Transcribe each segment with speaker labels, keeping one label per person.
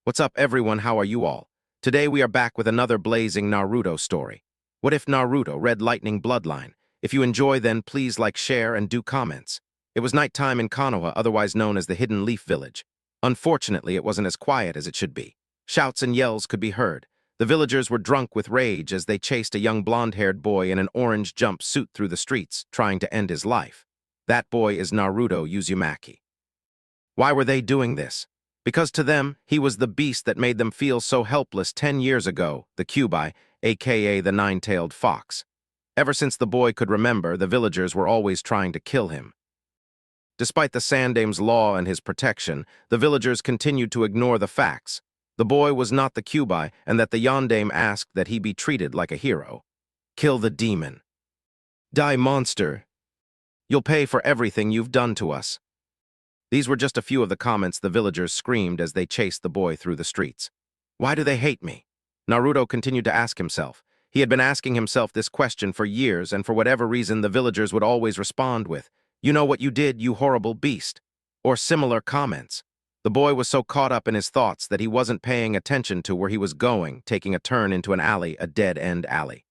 Speaker 1: What's up, everyone? How are you all? Today we are back with another blazing Naruto story. What if Naruto, Red Lightning Bloodline? If you enjoy, then please like, share, and do comments. It was nighttime in Konoha, otherwise known as the Hidden Leaf Village. Unfortunately, it wasn't as quiet as it should be. Shouts and yells could be heard. The villagers were drunk with rage as they chased a young blonde-haired boy in an orange jumpsuit through the streets, trying to end his life. That boy is Naruto Uzumaki. Why were they doing this? Because to them, he was the beast that made them feel so helpless 10 years ago, the Kyuubi, aka the nine-tailed fox. Ever since the boy could remember, the villagers were always trying to kill him. Despite the Sandame's law and his protection, the villagers continued to ignore the facts. The boy was not the Kyuubi, and that the Yondaime asked that he be treated like a hero. Kill the demon. Die, monster. You'll pay for everything you've done to us. These were just a few of the comments the villagers screamed as they chased the boy through the streets. Why do they hate me? Naruto continued to ask himself. He had been asking himself this question for years, and for whatever reason the villagers would always respond with, "You know what you did, you horrible beast," or similar comments. The boy was so caught up in his thoughts that he wasn't paying attention to where he was going, taking a turn into an alley, a dead-end alley.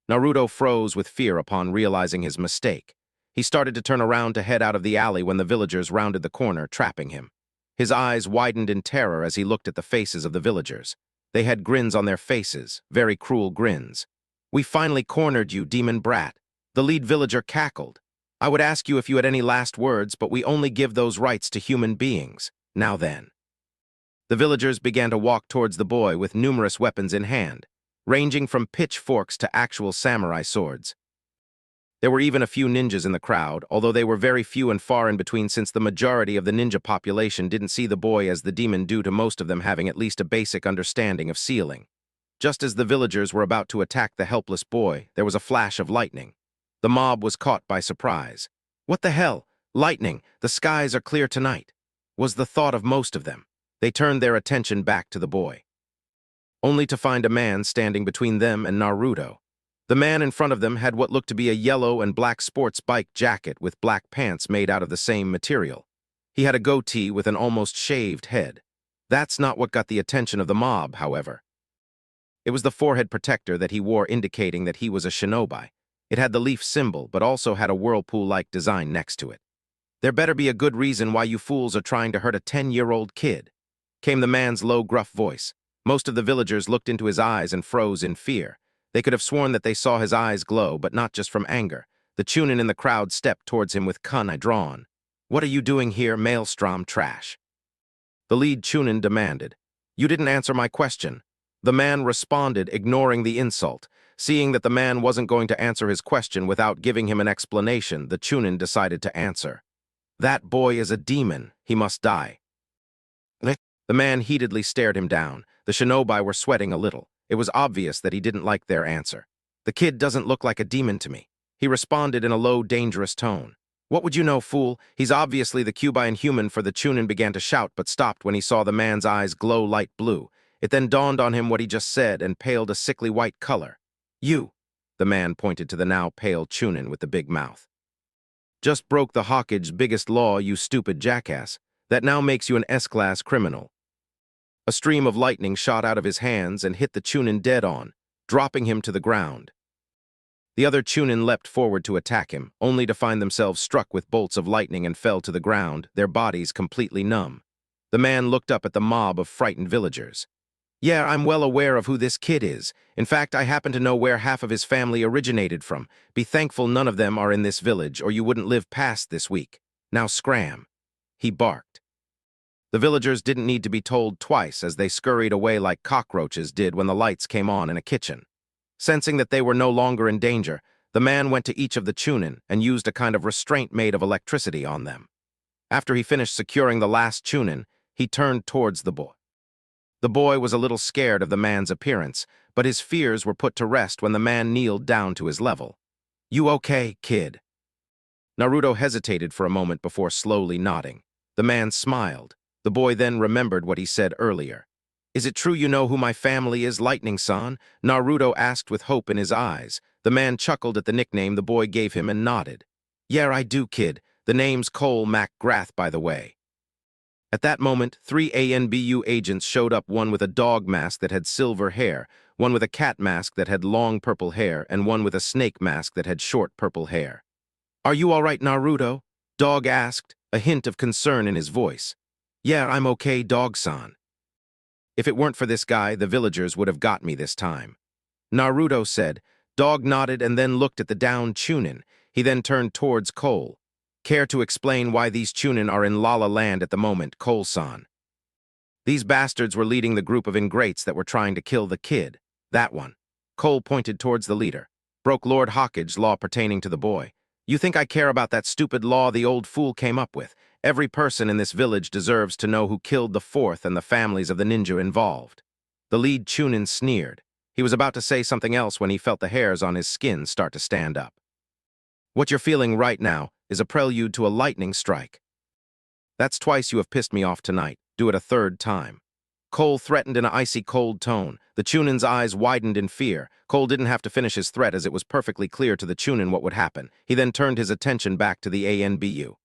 Speaker 1: Naruto froze with fear upon realizing his mistake. He started to turn around to head out of the alley when the villagers rounded the corner, trapping him. His eyes widened in terror as he looked at the faces of the villagers. They had grins on their faces, very cruel grins. "We finally cornered you, demon brat." The lead villager cackled. "I would ask you if you had any last words, but we only give those rights to human beings. Now then." The villagers began to walk towards the boy with numerous weapons in hand, ranging from pitchforks to actual samurai swords. There were even a few ninjas in the crowd, although they were very few and far in between since the majority of the ninja population didn't see the boy as the demon due to most of them having at least a basic understanding of sealing. Just as the villagers were about to attack the helpless boy, there was a flash of lightning. The mob was caught by surprise. "What the hell? Lightning! The skies are clear tonight," was the thought of most of them. They turned their attention back to the boy, only to find a man standing between them and Naruto. The man in front of them had what looked to be a yellow and black sports bike jacket with black pants made out of the same material. He had a goatee with an almost shaved head. That's not what got the attention of the mob, however. It was the forehead protector that he wore, indicating that he was a shinobi. It had the leaf symbol, but also had a whirlpool-like design next to it. "There better be a good reason why you fools are trying to hurt a 10-year-old kid," came the man's low, gruff voice. Most of the villagers looked into his eyes and froze in fear. They could have sworn that they saw his eyes glow, but not just from anger. The chunin in the crowd stepped towards him with kunai drawn. "What are you doing here, maelstrom trash?" The lead chunin demanded. "You didn't answer my question." The man responded, ignoring the insult. Seeing that the man wasn't going to answer his question without giving him an explanation, the chunin decided to answer. "That boy is a demon. He must die." The man heatedly stared him down. The shinobi were sweating a little. It was obvious that he didn't like their answer. "The kid doesn't look like a demon to me," he responded in a low, dangerous tone. "What would you know, fool? He's obviously the Kyuubi inhuman." For the chunin began to shout, but stopped when he saw the man's eyes glow light blue. It then dawned on him what he just said and paled a sickly white color. "You," the man pointed to the now pale chunin with the big mouth, "just broke the Hokage's biggest law, you stupid jackass. That now makes you an S-class criminal." A stream of lightning shot out of his hands and hit the chunin dead on, dropping him to the ground. The other chunin leapt forward to attack him, only to find themselves struck with bolts of lightning and fell to the ground, their bodies completely numb. The man looked up at the mob of frightened villagers. "Yeah, I'm well aware of who this kid is. In fact, I happen to know where half of his family originated from. Be thankful none of them are in this village, or you wouldn't live past this week. Now scram," he barked. The villagers didn't need to be told twice as they scurried away like cockroaches did when the lights came on in a kitchen. Sensing that they were no longer in danger, the man went to each of the chunin and used a kind of restraint made of electricity on them. After he finished securing the last chunin, he turned towards the boy. The boy was a little scared of the man's appearance, but his fears were put to rest when the man kneeled down to his level. "You okay, kid?" Naruto hesitated for a moment before slowly nodding. The man smiled. The boy then remembered what he said earlier. "Is it true you know who my family is, Lightning-san?" Naruto asked with hope in his eyes. The man chuckled at the nickname the boy gave him and nodded. "Yeah, I do, kid. The name's Cole MacGrath, by the way." At that moment, 3 ANBU agents showed up, one with a dog mask that had silver hair, one with a cat mask that had long purple hair, and one with a snake mask that had short purple hair. "Are you all right, Naruto?" Dog asked, a hint of concern in his voice. "Yeah, I'm okay, Dog-san. If it weren't for this guy, the villagers would have got me this time," Naruto said. Dog nodded and then looked at the downed Chunin. He then turned towards Cole. "Care to explain why these Chunin are in Lala Land at the moment, Cole-san?" "These bastards were leading the group of ingrates that were trying to kill the kid. That one." Cole pointed towards the leader. "Broke Lord Hawkage's law pertaining to the boy. You think I care about that stupid law the old fool came up with? Every person in this village deserves to know who killed the fourth and the families of the ninja involved." The lead Chunin sneered. He was about to say something else when he felt the hairs on his skin start to stand up. "What you're feeling right now is a prelude to a lightning strike. That's twice you have pissed me off tonight. Do it a third time." Cole threatened in an icy cold tone. The Chunin's eyes widened in fear. Cole didn't have to finish his threat as it was perfectly clear to the Chunin what would happen. He then turned his attention back to the ANBU.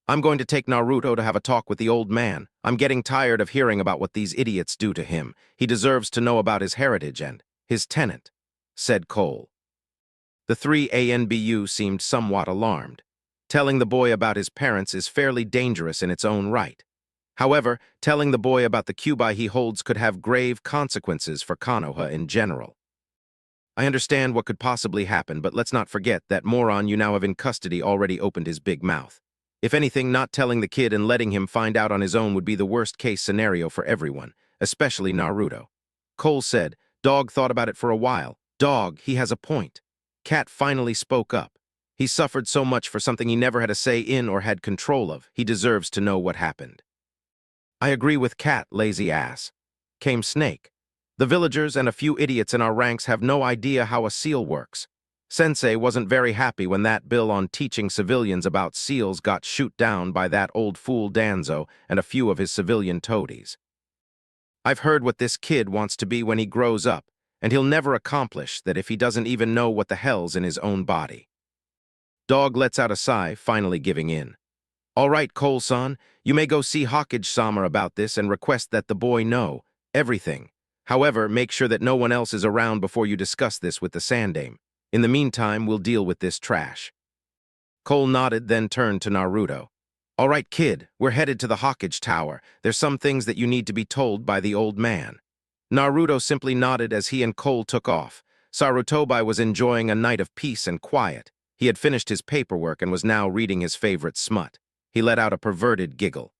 Speaker 1: "I'm going to take Naruto to have a talk with the old man. I'm getting tired of hearing about what these idiots do to him. He deserves to know about his heritage and his tenant," said Cole. The 3 ANBU seemed somewhat alarmed. Telling the boy about his parents is fairly dangerous in its own right. However, telling the boy about the Kyuubi he holds could have grave consequences for Konoha in general. "I understand what could possibly happen, but let's not forget that moron you now have in custody already opened his big mouth. If anything, not telling the kid and letting him find out on his own would be the worst-case scenario for everyone, especially Naruto." Cole said. Dog thought about it for a while. "Dog, he has a point." Cat finally spoke up. "He suffered so much for something he never had a say in or had control of. He deserves to know what happened." "I agree with Cat, lazy ass," came Snake. "The villagers and a few idiots in our ranks have no idea how a seal works. Sensei wasn't very happy when that bill on teaching civilians about seals got shoot down by that old fool Danzo and a few of his civilian toadies. I've heard what this kid wants to be when he grows up, and he'll never accomplish that if he doesn't even know what the hell's in his own body." Dog lets out a sigh, finally giving in. "All right, Cole-san, you may go see Hawkage-sama about this and request that the boy know everything. However, make sure that no one else is around before you discuss this with the Sandaime. In the meantime, we'll deal with this trash." Cole nodded, then turned to Naruto. "All right, kid, we're headed to the Hawkage Tower. There's some things that you need to be told by the old man." Naruto simply nodded as he and Cole took off. Sarutobi was enjoying a night of peace and quiet. He had finished his paperwork and was now reading his favorite smut. He let out a perverted giggle.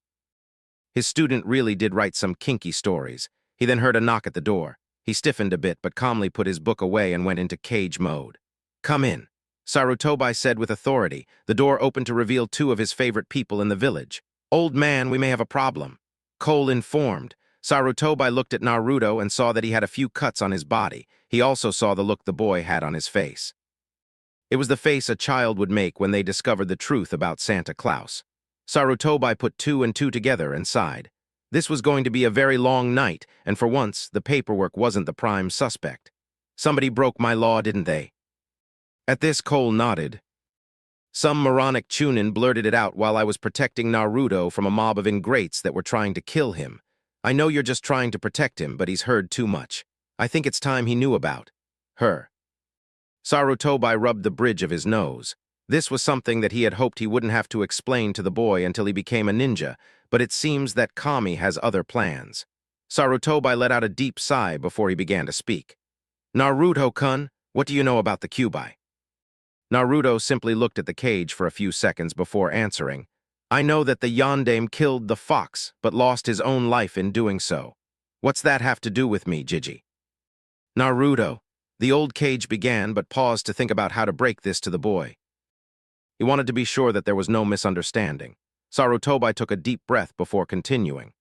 Speaker 1: His student really did write some kinky stories. He then heard a knock at the door. He stiffened a bit but calmly put his book away and went into cage mode. "Come in," Sarutobi said with authority. The door opened to reveal two of his favorite people in the village. "Old man, we may have a problem," Cole informed. Sarutobi looked at Naruto and saw that he had a few cuts on his body. He also saw the look the boy had on his face. It was the face a child would make when they discovered the truth about Santa Claus. Sarutobi put two and two together and sighed. This was going to be a very long night, and for once, the paperwork wasn't the prime suspect. "Somebody broke my law, didn't they?" At this, Cole nodded. "Some moronic Chunin blurted it out while I was protecting Naruto from a mob of ingrates that were trying to kill him. I know you're just trying to protect him, but he's heard too much. I think it's time he knew about her." Sarutobi rubbed the bridge of his nose. This was something that he had hoped he wouldn't have to explain to the boy until he became a ninja, but it seems that Kami has other plans. Sarutobi let out a deep sigh before he began to speak. "Naruto-kun, what do you know about the Kyuubi?" Naruto simply looked at the cage for a few seconds before answering. "I know that the Yondaime killed the fox, but lost his own life in doing so. What's that have to do with me, Jiji?" "Naruto." The old cage began, but paused to think about how to break this to the boy. He wanted to be sure that there was no misunderstanding. Sarutobi took a deep breath before continuing.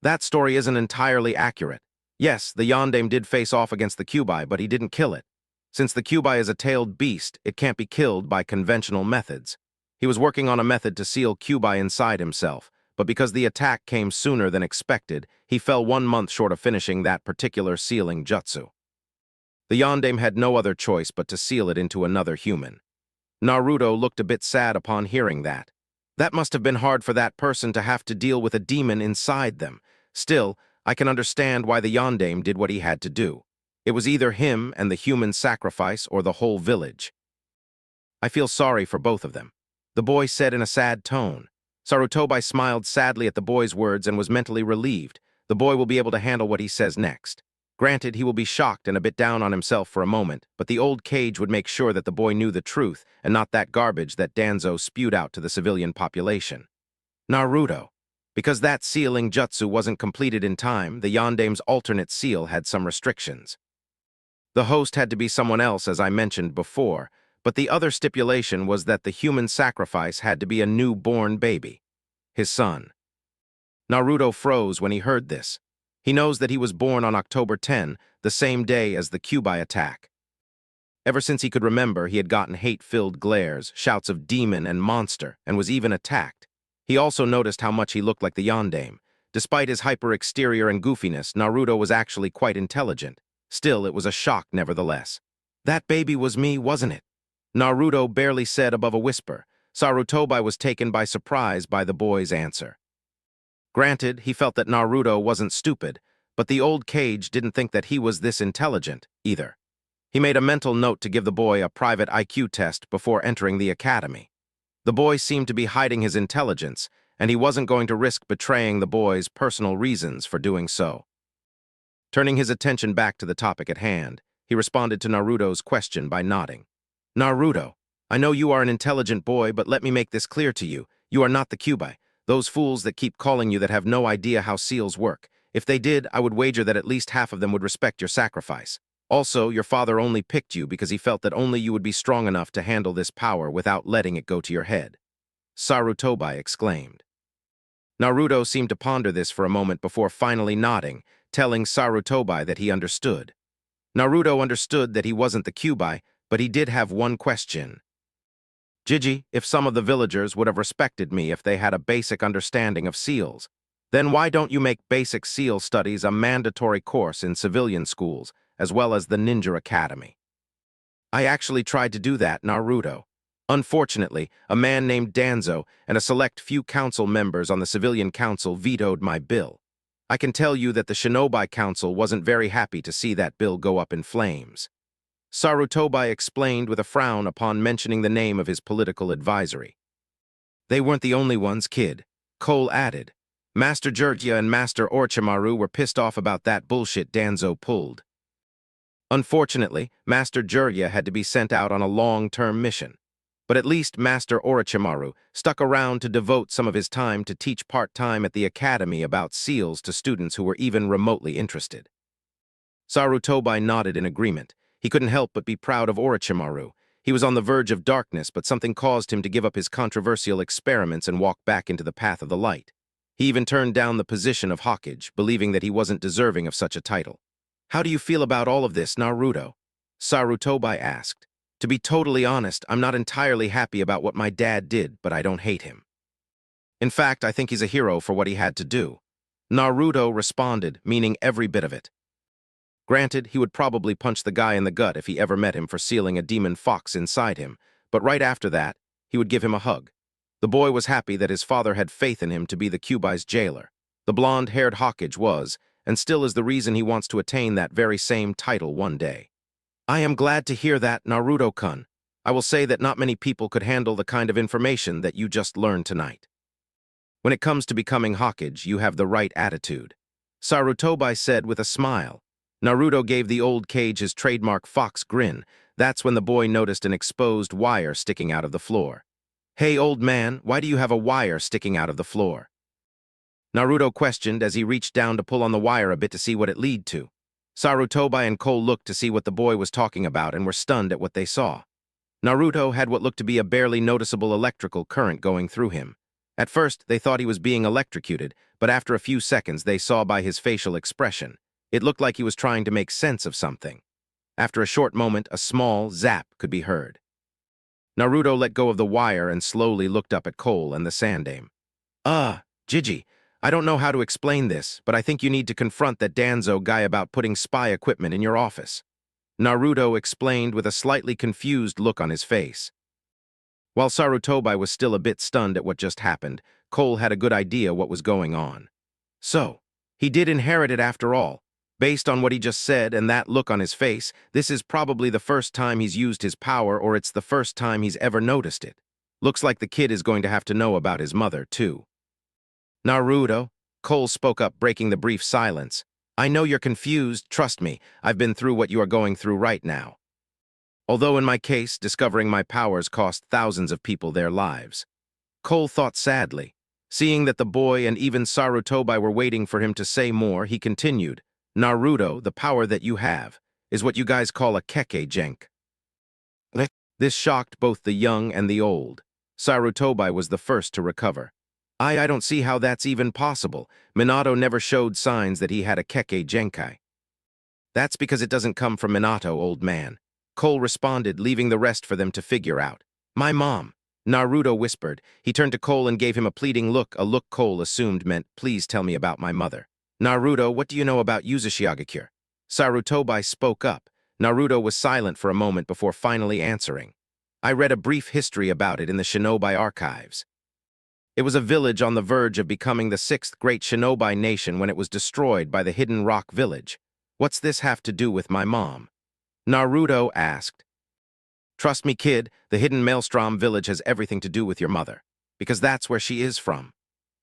Speaker 1: "That story isn't entirely accurate. Yes, the Yondaime did face off against the Kyuubi, but he didn't kill it. Since the Kyuubi is a tailed beast, it can't be killed by conventional methods. He was working on a method to seal Kyuubi inside himself, but because the attack came sooner than expected, he fell 1 month short of finishing that particular sealing jutsu. The Yondaime had no other choice but to seal it into another human." Naruto looked a bit sad upon hearing that. That must have been hard for that person to have to deal with a demon inside them. Still, I can understand why the Yondaime did what he had to do. It was either him and the human sacrifice or the whole village. I feel sorry for both of them, the boy said in a sad tone. Sarutobi smiled sadly at the boy's words and was mentally relieved. The boy will be able to handle what he says next. Granted, he will be shocked and a bit down on himself for a moment, but the old cage would make sure that the boy knew the truth and not that garbage that Danzo spewed out to the civilian population. Naruto. Because that sealing jutsu wasn't completed in time, the Yondaime's alternate seal had some restrictions. The host had to be someone else, as I mentioned before, but the other stipulation was that the human sacrifice had to be a newborn baby, his son. Naruto froze when he heard this. He knows that he was born on October 10, the same day as the Kyuubi attack. Ever since he could remember, he had gotten hate-filled glares, shouts of demon and monster, and was even attacked. He also noticed how much he looked like the Yondaime. Despite his hyper-exterior and goofiness, Naruto was actually quite intelligent. Still, it was a shock nevertheless. That baby was me, wasn't it? Naruto barely said above a whisper. Sarutobi was taken by surprise by the boy's answer. Granted, he felt that Naruto wasn't stupid, but the old cage didn't think that he was this intelligent, either. He made a mental note to give the boy a private IQ test before entering the academy. The boy seemed to be hiding his intelligence, and he wasn't going to risk betraying the boy's personal reasons for doing so. Turning his attention back to the topic at hand, he responded to Naruto's question by nodding. Naruto, I know you are an intelligent boy, but let me make this clear to you. You are not the Kyuubi, those fools that keep calling you that have no idea how seals work. If they did, I would wager that at least half of them would respect your sacrifice. Also, your father only picked you because he felt that only you would be strong enough to handle this power without letting it go to your head. Sarutobi exclaimed. Naruto seemed to ponder this for a moment before finally nodding, telling Sarutobi that he understood. Naruto understood that he wasn't the Kyuubi, but he did have one question. Jiji, if some of the villagers would have respected me if they had a basic understanding of seals, then why don't you make basic seal studies a mandatory course in civilian schools, as well as the Ninja Academy? I actually tried to do that, Naruto. Unfortunately, a man named Danzo and a select few council members on the civilian council vetoed my bill. I can tell you that the Shinobi Council wasn't very happy to see that bill go up in flames. Sarutobi explained with a frown upon mentioning the name of his political advisory. They weren't the only ones, kid. Cole added. Master Jiraiya and Master Orochimaru were pissed off about that bullshit Danzo pulled. Unfortunately, Master Jiraiya had to be sent out on a long-term mission. But at least Master Orochimaru stuck around to devote some of his time to teach part-time at the academy about seals to students who were even remotely interested. Sarutobi nodded in agreement. He couldn't help but be proud of Orochimaru. He was on the verge of darkness, but something caused him to give up his controversial experiments and walk back into the path of the light. He even turned down the position of Hokage, believing that he wasn't deserving of such a title. How do you feel about all of this, Naruto? Sarutobi asked. To be totally honest, I'm not entirely happy about what my dad did, but I don't hate him. In fact, I think he's a hero for what he had to do. Naruto responded, meaning every bit of it. Granted, he would probably punch the guy in the gut if he ever met him for sealing a demon fox inside him, but right after that, he would give him a hug. The boy was happy that his father had faith in him to be the Kyuubi's jailer. The blonde-haired Hokage was, and still is the reason he wants to attain that very same title one day. I am glad to hear that, Naruto-kun. I will say that not many people could handle the kind of information that you just learned tonight. When it comes to becoming Hokage, you have the right attitude. Sarutobi said with a smile. Naruto gave the old cage his trademark fox grin. That's when the boy noticed an exposed wire sticking out of the floor. Hey, old man, why do you have a wire sticking out of the floor? Naruto questioned as he reached down to pull on the wire a bit to see what it led to. Sarutobi and Cole looked to see what the boy was talking about and were stunned at what they saw. Naruto had what looked to be a barely noticeable electrical current going through him. At first, they thought he was being electrocuted, but after a few seconds they saw by his facial expression. It looked like he was trying to make sense of something. After a short moment, a small zap could be heard. Naruto let go of the wire and slowly looked up at Cole and the Sandaime. Jiji, I don't know how to explain this, but I think you need to confront that Danzo guy about putting spy equipment in your office. Naruto explained with a slightly confused look on his face. While Sarutobi was still a bit stunned at what just happened, Cole had a good idea what was going on. So, he did inherit it after all. Based on what he just said and that look on his face, this is probably the first time he's used his power, or it's the first time he's ever noticed it. Looks like the kid is going to have to know about his mother, too. Naruto, Cole spoke up, breaking the brief silence. I know you're confused, trust me, I've been through what you are going through right now. Although in my case, discovering my powers cost thousands of people their lives. Cole thought sadly. Seeing that the boy and even Sarutobi were waiting for him to say more, he continued, Naruto, the power that you have, is what you guys call a keke genk. This shocked both the young and the old. Sarutobi was the first to recover. I don't see how that's even possible. Minato never showed signs that he had a keke genkai. That's because it doesn't come from Minato, old man. Cole responded, leaving the rest for them to figure out. My mom. Naruto whispered. He turned to Cole and gave him a pleading look, a look Cole assumed meant, please tell me about my mother. Naruto, what do you know about Uzushiagakure? Sarutobi spoke up. Naruto was silent for a moment before finally answering. I read a brief history about it in the Shinobi archives. It was a village on the verge of becoming the sixth great Shinobi nation when it was destroyed by the Hidden Rock Village. What's this have to do with my mom? Naruto asked. Trust me, kid, the Hidden Maelstrom Village has everything to do with your mother, because that's where she is from.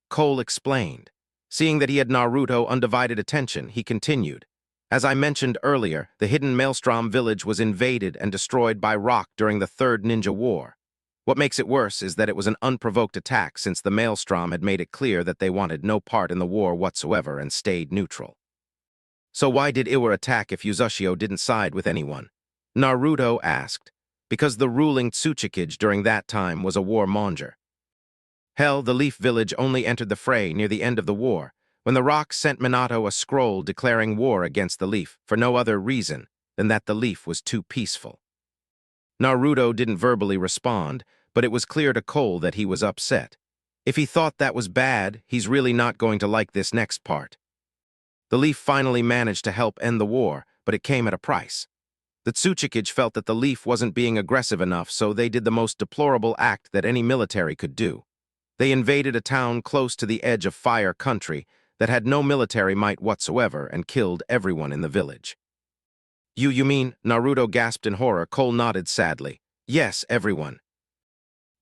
Speaker 1: Cole explained. Seeing that he had Naruto undivided attention, he continued. As I mentioned earlier, the Hidden Maelstrom Village was invaded and destroyed by Rock during the Third Ninja War. What makes it worse is that it was an unprovoked attack since the Maelstrom had made it clear that they wanted no part in the war whatsoever and stayed neutral. So why did Iwa attack if Uzashio didn't side with anyone? Naruto asked. Because the ruling Tsuchikage during that time was a warmonger. Hell, the Leaf Village only entered the fray near the end of the war, when the Rock sent Minato a scroll declaring war against the Leaf for no other reason than that the Leaf was too peaceful. Naruto didn't verbally respond, but it was clear to Cole that he was upset. If he thought that was bad, he's really not going to like this next part. The Leaf finally managed to help end the war, but it came at a price. The Tsuchikage felt that the Leaf wasn't being aggressive enough, so they did the most deplorable act that any military could do. They invaded a town close to the edge of Fire Country that had no military might whatsoever and killed everyone in the village. You mean? Naruto gasped in horror. Cole nodded sadly. Yes, everyone.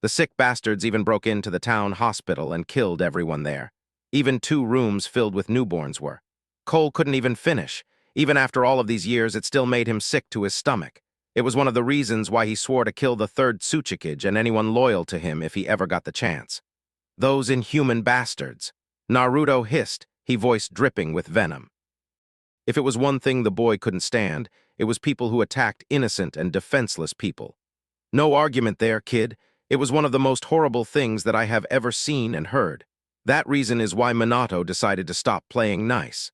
Speaker 1: The sick bastards even broke into the town hospital and killed everyone there. Even 2 rooms filled with newborns were. Cole couldn't even finish. Even after all of these years, it still made him sick to his stomach. It was one of the reasons why he swore to kill the third Tsuchikage and anyone loyal to him if he ever got the chance. Those inhuman bastards. Naruto hissed, his voice dripping with venom. If it was one thing the boy couldn't stand, it was people who attacked innocent and defenseless people. No argument there, kid. It was one of the most horrible things that I have ever seen and heard. That reason is why Minato decided to stop playing nice.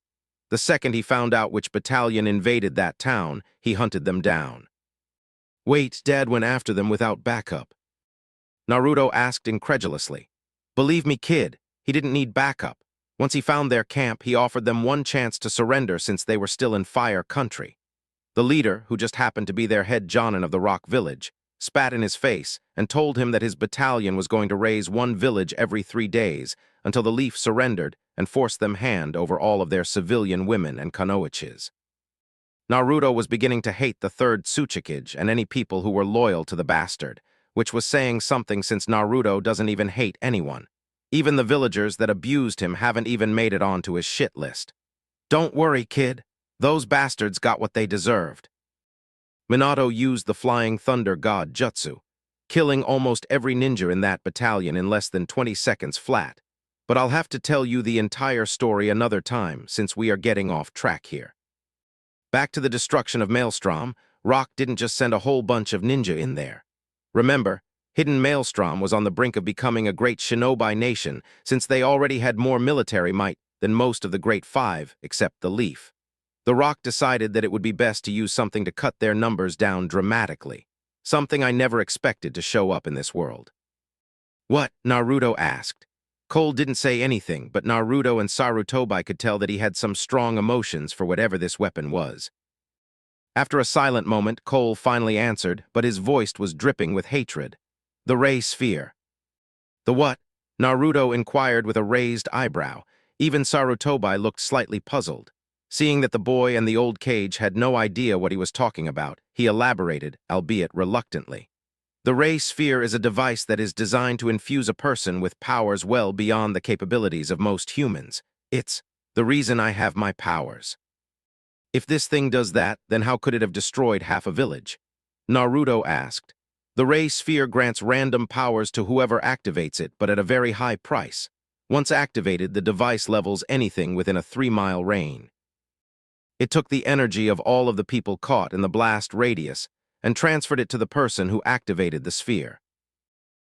Speaker 1: The second he found out which battalion invaded that town, he hunted them down. Wait, Dad went after them without backup. Naruto asked incredulously. Believe me, kid, he didn't need backup. Once he found their camp, he offered them one chance to surrender since they were still in Fire Country. The leader, who just happened to be their head Jonin of the Rock Village, spat in his face and told him that his battalion was going to raise one village every 3 days until the Leaf surrendered and forced them hand over all of their civilian women and kunoichis. Naruto was beginning to hate the third Tsuchikage and any people who were loyal to the bastard, which was saying something since Naruto doesn't even hate anyone. Even the villagers that abused him haven't even made it onto his shit list. Don't worry, kid. Those bastards got what they deserved. Minato used the Flying Thunder God Jutsu, killing almost every ninja in that battalion in less than 20 seconds flat. But I'll have to tell you the entire story another time since we are getting off track here. Back to the destruction of Maelstrom, Rock didn't just send a whole bunch of ninja in there. Remember, Hidden Maelstrom was on the brink of becoming a great shinobi nation since they already had more military might than most of the Great Five except the Leaf. The Rock decided that it would be best to use something to cut their numbers down dramatically, something I never expected to show up in this world. What? Naruto asked. Cole didn't say anything, but Naruto and Sarutobi could tell that he had some strong emotions for whatever this weapon was. After a silent moment, Cole finally answered, but his voice was dripping with hatred. The Ray Sphere. The what? Naruto inquired with a raised eyebrow. Even Sarutobi looked slightly puzzled. Seeing that the boy and the old cage had no idea what he was talking about, he elaborated, albeit reluctantly. The Ray Sphere is a device that is designed to infuse a person with powers well beyond the capabilities of most humans. It's the reason I have my powers. If this thing does that, then how could it have destroyed half a village? Naruto asked. The Ray Sphere grants random powers to whoever activates it, but at a very high price. Once activated, the device levels anything within a 3-mile range. It took the energy of all of the people caught in the blast radius and transferred it to the person who activated the sphere.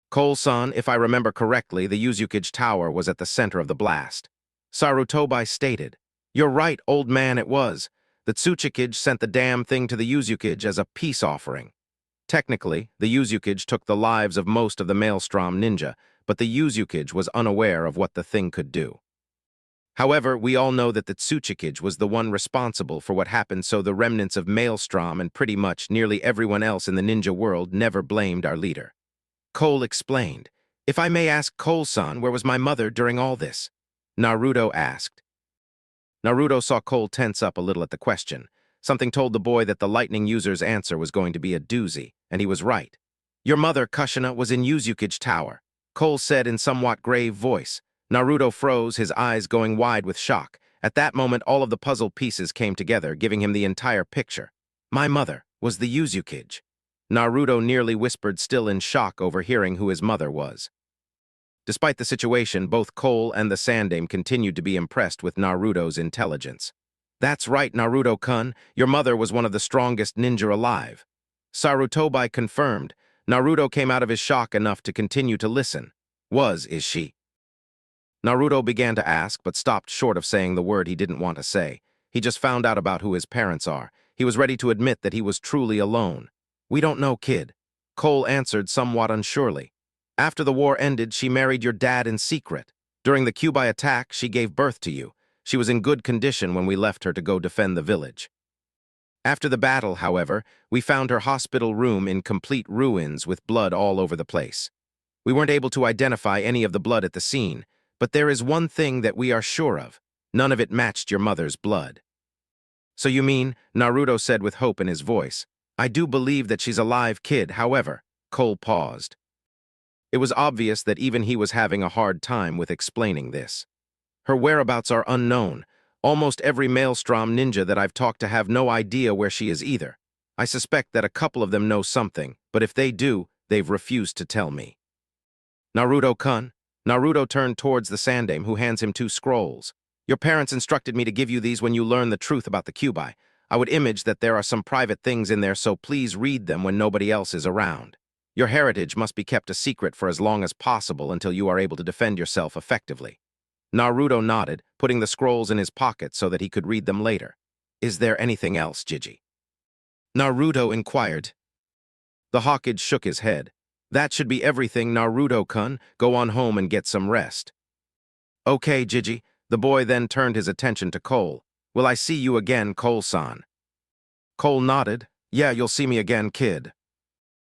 Speaker 1: Cole-san, if I remember correctly, the Uzukage Tower was at the center of the blast. Sarutobi stated. You're right, old man, it was. The Tsuchikage sent the damn thing to the Uzukage as a peace offering. Technically, the Uzukage took the lives of most of the Maelstrom ninja, but the Uzukage was unaware of what the thing could do. However, we all know that the Tsuchikage was the one responsible for what happened, so the remnants of Maelstrom and pretty much nearly everyone else in the ninja world never blamed our leader. Cole explained. If I may ask Cole-san, where was my mother during all this? Naruto asked. Naruto saw Cole tense up a little at the question. Something told the boy that the lightning user's answer was going to be a doozy, and he was right. Your mother, Kushina, was in Uzukage Tower, Cole said in somewhat grave voice. Naruto froze, his eyes going wide with shock. At that moment, all of the puzzle pieces came together, giving him the entire picture. My mother was the Uzukage. Naruto nearly whispered, still in shock over hearing who his mother was. Despite the situation, both Cole and the Sandaime continued to be impressed with Naruto's intelligence. That's right, Naruto-kun, your mother was one of the strongest ninja alive. Sarutobi confirmed. Naruto came out of his shock enough to continue to listen. Is she? Naruto began to ask, but stopped short of saying the word he didn't want to say. He just found out about who his parents are. He was ready to admit that he was truly alone. We don't know, kid. Cole answered somewhat unsurely. After the war ended, she married your dad in secret. During the Kyuubi attack, she gave birth to you. She was in good condition when we left her to go defend the village. After the battle, however, we found her hospital room in complete ruins with blood all over the place. We weren't able to identify any of the blood at the scene, but there is one thing that we are sure of. None of it matched your mother's blood. So you mean, Naruto said with hope in his voice. I do believe that she's alive, kid, however. Cole paused. It was obvious that even he was having a hard time with explaining this. Her whereabouts are unknown. Almost every Maelstrom ninja that I've talked to have no idea where she is either. I suspect that a couple of them know something, but if they do, they've refused to tell me. Naruto-kun? Naruto turned towards the Sandaime, who hands him 2 scrolls. Your parents instructed me to give you these when you learn the truth about the Kyuubi. I would image that there are some private things in there, so please read them when nobody else is around. Your heritage must be kept a secret for as long as possible until you are able to defend yourself effectively. Naruto nodded, putting the scrolls in his pocket so that he could read them later. Is there anything else, Jiji? Naruto inquired. The Hokage shook his head. That should be everything, Naruto-kun. Go on home and get some rest. Okay, Jiji. The boy then turned his attention to Cole. Will I see you again, Cole-san? Cole nodded. Yeah, you'll see me again, kid.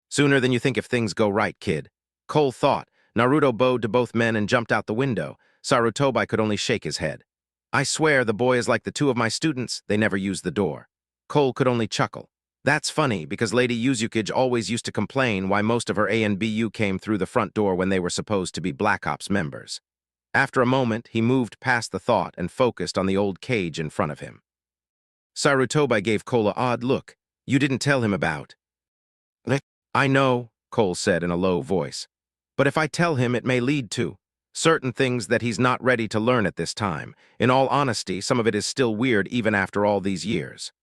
Speaker 1: Sooner than you think if things go right, kid. Cole thought. Naruto bowed to both men and jumped out the window. Sarutobi could only shake his head. I swear the boy is like the 2 of my students. They never use the door. Cole could only chuckle. That's funny, because Lady Uzukage always used to complain why most of her A and BU came through the front door when they were supposed to be Black Ops members. After a moment, he moved past the thought and focused on the old cage in front of him. Sarutobi gave Cole an odd look. You didn't tell him about. I know, Cole said in a low voice. But if I tell him, it may lead to certain things that he's not ready to learn at this time. In all honesty, some of it is still weird even after all these years.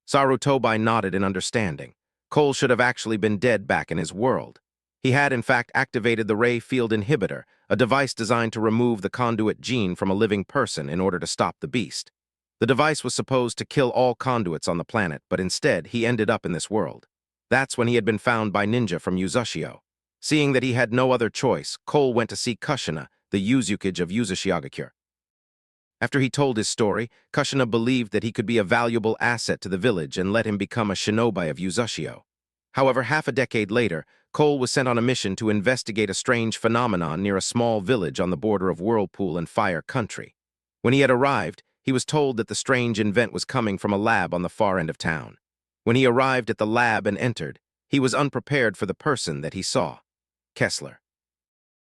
Speaker 1: Sarutobi nodded in understanding. Cole should have actually been dead back in his world. He had, in fact, activated the Ray Field Inhibitor, a device designed to remove the conduit gene from a living person in order to stop the beast. The device was supposed to kill all conduits on the planet, but instead, he ended up in this world. That's when he had been found by ninja from Uzushio. Seeing that he had no other choice, Cole went to see Kushina, the Uzukage of Uzushiogakure. After he told his story, Kushina believed that he could be a valuable asset to the village and let him become a shinobi of Uzushio. However, half a decade later, Cole was sent on a mission to investigate a strange phenomenon near a small village on the border of Whirlpool and Fire Country. When he had arrived, he was told that the strange event was coming from a lab on the far end of town. When he arrived at the lab and entered, he was unprepared for the person that he saw. Kessler.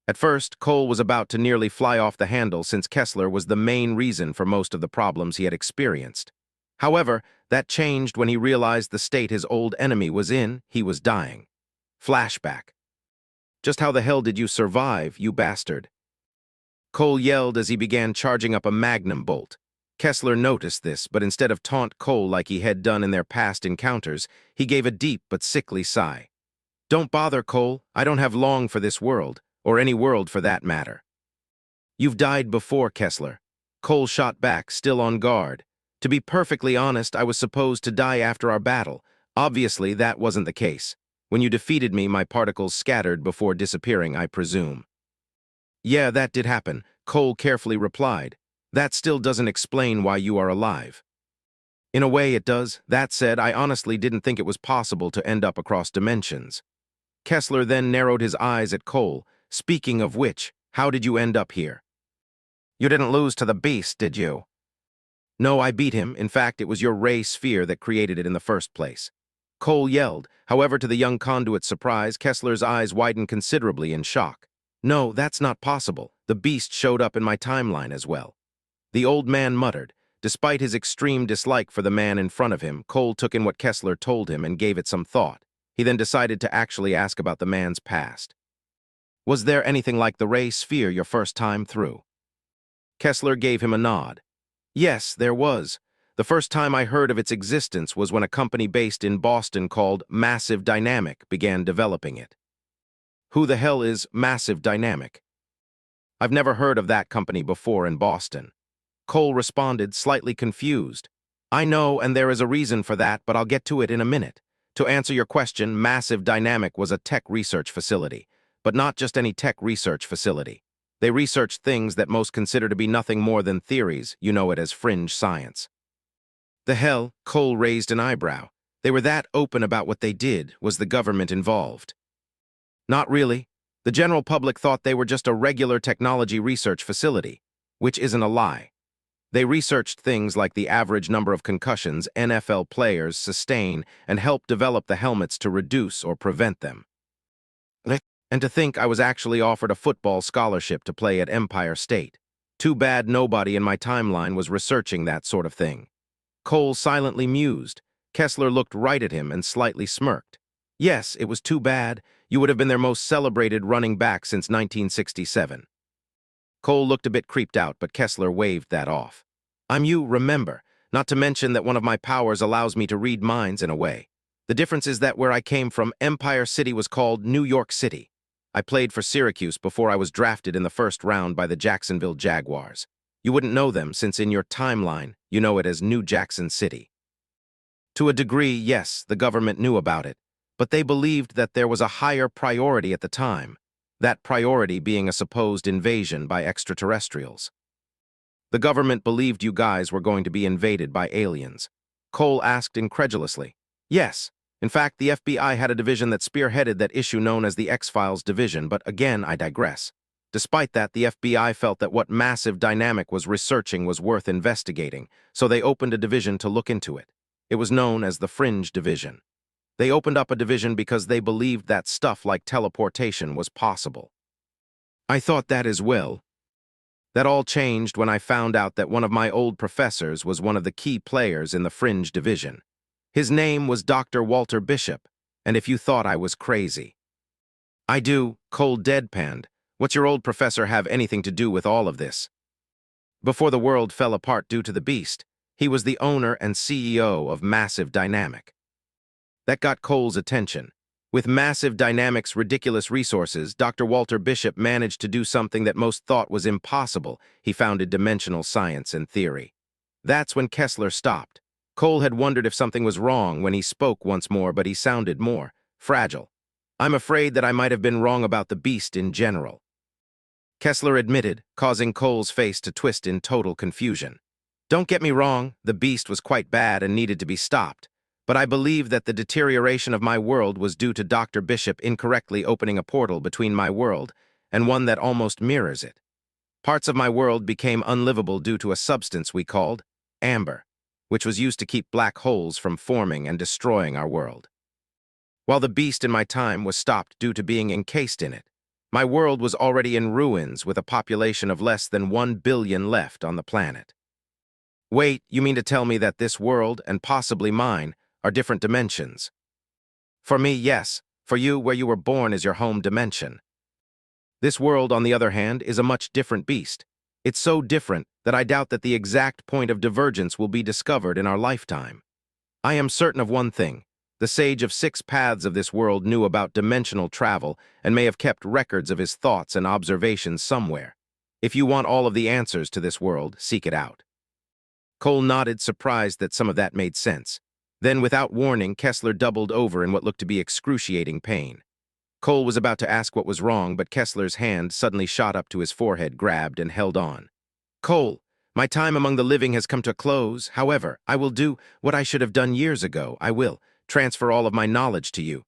Speaker 1: At first, Cole was about to nearly fly off the handle since Kessler was the main reason for most of the problems he had experienced. However, that changed when he realized the state his old enemy was in. He was dying. Flashback. Just how the hell did you survive, you bastard? Cole yelled as he began charging up a magnum bolt. Kessler noticed this, but instead of taunt Cole like he had done in their past encounters, he gave a deep but sickly sigh. Don't bother, Cole. I don't have long for this world, or any world for that matter. You've died before, Kessler. Cole shot back, still on guard. To be perfectly honest, I was supposed to die after our battle. Obviously, that wasn't the case. When you defeated me, my particles scattered before disappearing, I presume. Yeah, that did happen, Cole carefully replied. That still doesn't explain why you are alive. In a way, it does. That said, I honestly didn't think it was possible to end up across dimensions. Kessler then narrowed his eyes at Cole. Speaking of which, how did you end up here? You didn't lose to the beast, did you? No, I beat him. In fact, it was your ray sphere that created it in the first place. Cole yelled. However, to the young conduit's surprise, Kessler's eyes widened considerably in shock. No, that's not possible. The beast showed up in my timeline as well. The old man muttered. Despite his extreme dislike for the man in front of him, Cole took in what Kessler told him and gave it some thought. He then decided to actually ask about the man's past. Was there anything like the ray sphere your first time through? Kessler gave him a nod. Yes, there was. The first time I heard of its existence was when a company based in Boston called Massive Dynamic began developing it. Who the hell is Massive Dynamic? I've never heard of that company before in Boston. Cole responded, slightly confused. I know, and there is a reason for that, but I'll get to it in a minute. To answer your question, Massive Dynamic was a tech research facility, but not just any tech research facility. They researched things that most consider to be nothing more than theories. You know it as fringe science. The hell? Cole raised an eyebrow. They were that open about what they did. Was the government involved? Not really. The general public thought they were just a regular technology research facility, which isn't a lie. They researched things like the average number of concussions NFL players sustain and helped develop the helmets to reduce or prevent them. And to think I was actually offered a football scholarship to play at Empire State. Too bad nobody in my timeline was researching that sort of thing. Cole silently mused. Kessler looked right at him and slightly smirked. Yes, it was too bad. You would have been their most celebrated running back since 1967. Cole looked a bit creeped out, but Kessler waved that off. I'm you, remember, not to mention that one of my powers allows me to read minds in a way. The difference is that where I came from, Empire City was called New York City. I played for Syracuse before I was drafted in the first round by the Jacksonville Jaguars. You wouldn't know them since in your timeline, you know it as New Jackson City. To a degree, yes, the government knew about it, but they believed that there was a higher priority at the time, that priority being a supposed invasion by extraterrestrials. The government believed you guys were going to be invaded by aliens. Cole asked incredulously. Yes. In fact, the FBI had a division that spearheaded that issue known as the X-Files division, but again, I digress. Despite that, the FBI felt that what Massive Dynamic was researching was worth investigating, so they opened a division to look into it. It was known as the Fringe Division. They opened up a division because they believed that stuff like teleportation was possible. I thought that as well. That all changed when I found out that one of my old professors was one of the key players in the Fringe Division. His name was Dr. Walter Bishop, and if you thought I was crazy. I do, Cole deadpanned. What's your old professor have anything to do with all of this? Before the world fell apart due to the beast, he was the owner and CEO of Massive Dynamic. That got Cole's attention. With Massive Dynamic's ridiculous resources, Dr. Walter Bishop managed to do something that most thought was impossible. He founded dimensional science and theory. That's when Kessler stopped. Cole had wondered if something was wrong when he spoke once more, but he sounded more fragile. I'm afraid that I might have been wrong about the beast in general. Kessler admitted, causing Cole's face to twist in total confusion. Don't get me wrong, the beast was quite bad and needed to be stopped. but I believe that the deterioration of my world was due to Dr. Bishop incorrectly opening a portal between my world and one that almost mirrors it. Parts of my world became unlivable due to a substance we called amber, which was used to keep black holes from forming and destroying our world. While the beast in my time was stopped due to being encased in it, my world was already in ruins with a population of less than 1 billion left on the planet. Wait, you mean to tell me that this world, and possibly mine, are different dimensions? For me, yes. For you, where you were born is your home dimension. This world, on the other hand, is a much different beast. It's so different that I doubt that the exact point of divergence will be discovered in our lifetime. I am certain of one thing. The sage of 6 paths of this world knew about dimensional travel and may have kept records of his thoughts and observations somewhere. If you want all of the answers to this world, seek it out. Cole nodded, surprised that some of that made sense. Then, without warning, Kessler doubled over in what looked to be excruciating pain. Cole was about to ask what was wrong, but Kessler's hand suddenly shot up to his forehead, grabbed, and held on. Cole, my time among the living has come to a close. However, I will do what I should have done years ago. I will transfer all of my knowledge to you.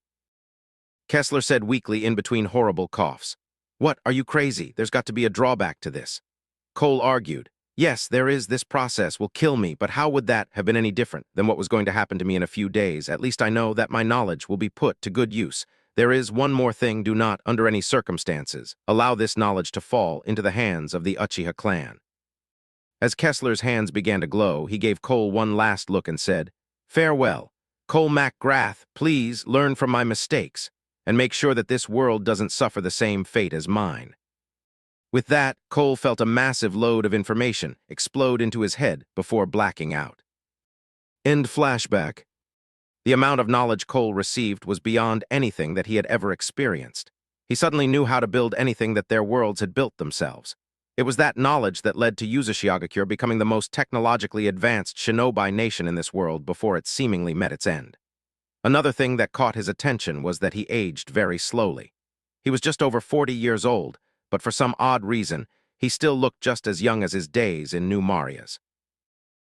Speaker 1: Kessler said weakly in between horrible coughs. What, are you crazy? There's got to be a drawback to this. Cole argued. Yes, there is. This process will kill me, but how would that have been any different than what was going to happen to me in a few days? At least I know that my knowledge will be put to good use. There is one more thing. Do not, under any circumstances, allow this knowledge to fall into the hands of the Uchiha clan. As Kessler's hands began to glow, he gave Cole one last look and said, Farewell. Cole MacGrath, please learn from my mistakes and make sure that this world doesn't suffer the same fate as mine. With that, Cole felt a massive load of information explode into his head before blacking out. End flashback. The amount of knowledge Cole received was beyond anything that he had ever experienced. He suddenly knew how to build anything that their worlds had built themselves. It was that knowledge that led to Uzushiagakure becoming the most technologically advanced shinobi nation in this world before it seemingly met its end. Another thing that caught his attention was that he aged very slowly. He was just over 40 years old, but for some odd reason, he still looked just as young as his days in New Marias.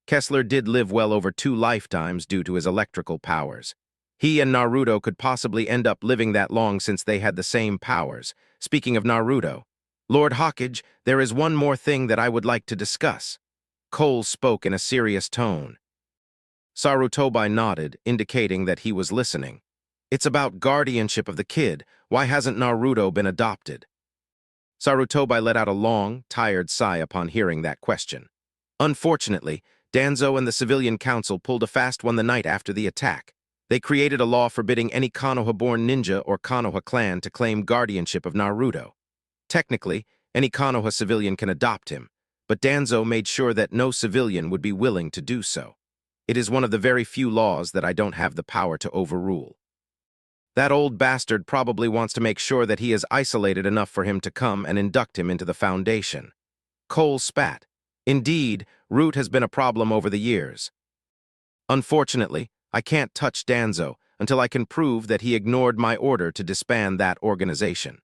Speaker 1: Kessler did live well over 2 lifetimes due to his electrical powers. He and Naruto could possibly end up living that long since they had the same powers. Speaking of Naruto, Lord Hawkage, there is one more thing that I would like to discuss. Cole spoke in a serious tone. Sarutobi nodded, indicating that he was listening. It's about guardianship of the kid. Why hasn't Naruto been adopted? Sarutobi let out a long, tired sigh upon hearing that question. Unfortunately, Danzo and the Civilian Council pulled a fast one the night after the attack. They created a law forbidding any Konoha-born ninja or Konoha clan to claim guardianship of Naruto. Technically, any Konoha civilian can adopt him, but Danzo made sure that no civilian would be willing to do so. It is one of the very few laws that I don't have the power to overrule. That old bastard probably wants to make sure that he is isolated enough for him to come and induct him into the Foundation. Cole spat. Indeed, Root has been a problem over the years. Unfortunately, I can't touch Danzo until I can prove that he ignored my order to disband that organization.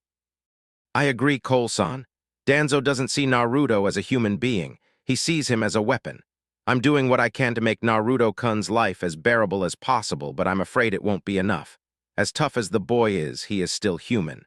Speaker 1: I agree, Cole-san. Danzo doesn't see Naruto as a human being. He sees him as a weapon. I'm doing what I can to make Naruto-kun's life as bearable as possible, but I'm afraid it won't be enough. As tough as the boy is, he is still human.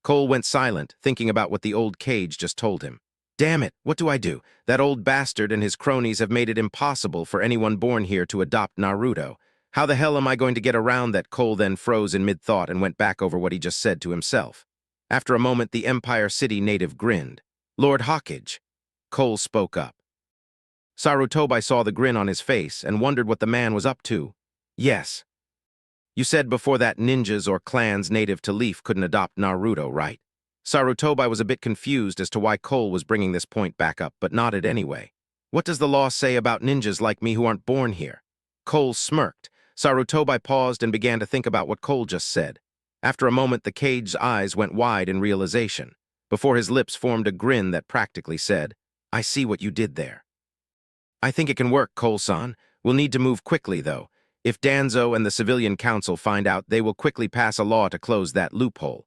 Speaker 1: Cole went silent, thinking about what the old cage just told him. Damn it, what do I do? That old bastard and his cronies have made it impossible for anyone born here to adopt Naruto. How the hell am I going to get around that? Cole then froze in mid-thought and went back over what he just said to himself. After a moment, the Empire City native grinned. Lord Hawkage. Cole spoke up. Sarutobi saw the grin on his face and wondered what the man was up to. Yes. You said before that ninjas or clans native to Leaf couldn't adopt Naruto, right? Sarutobi was a bit confused as to why Cole was bringing this point back up, but nodded anyway. What does the law say about ninjas like me who aren't born here? Cole smirked. Sarutobi paused and began to think about what Cole just said. After a moment, the cage's eyes went wide in realization. Before his lips formed a grin that practically said, I see what you did there. I think it can work, Cole-san. We'll need to move quickly, though. If Danzo and the Civilian Council find out, they will quickly pass a law to close that loophole.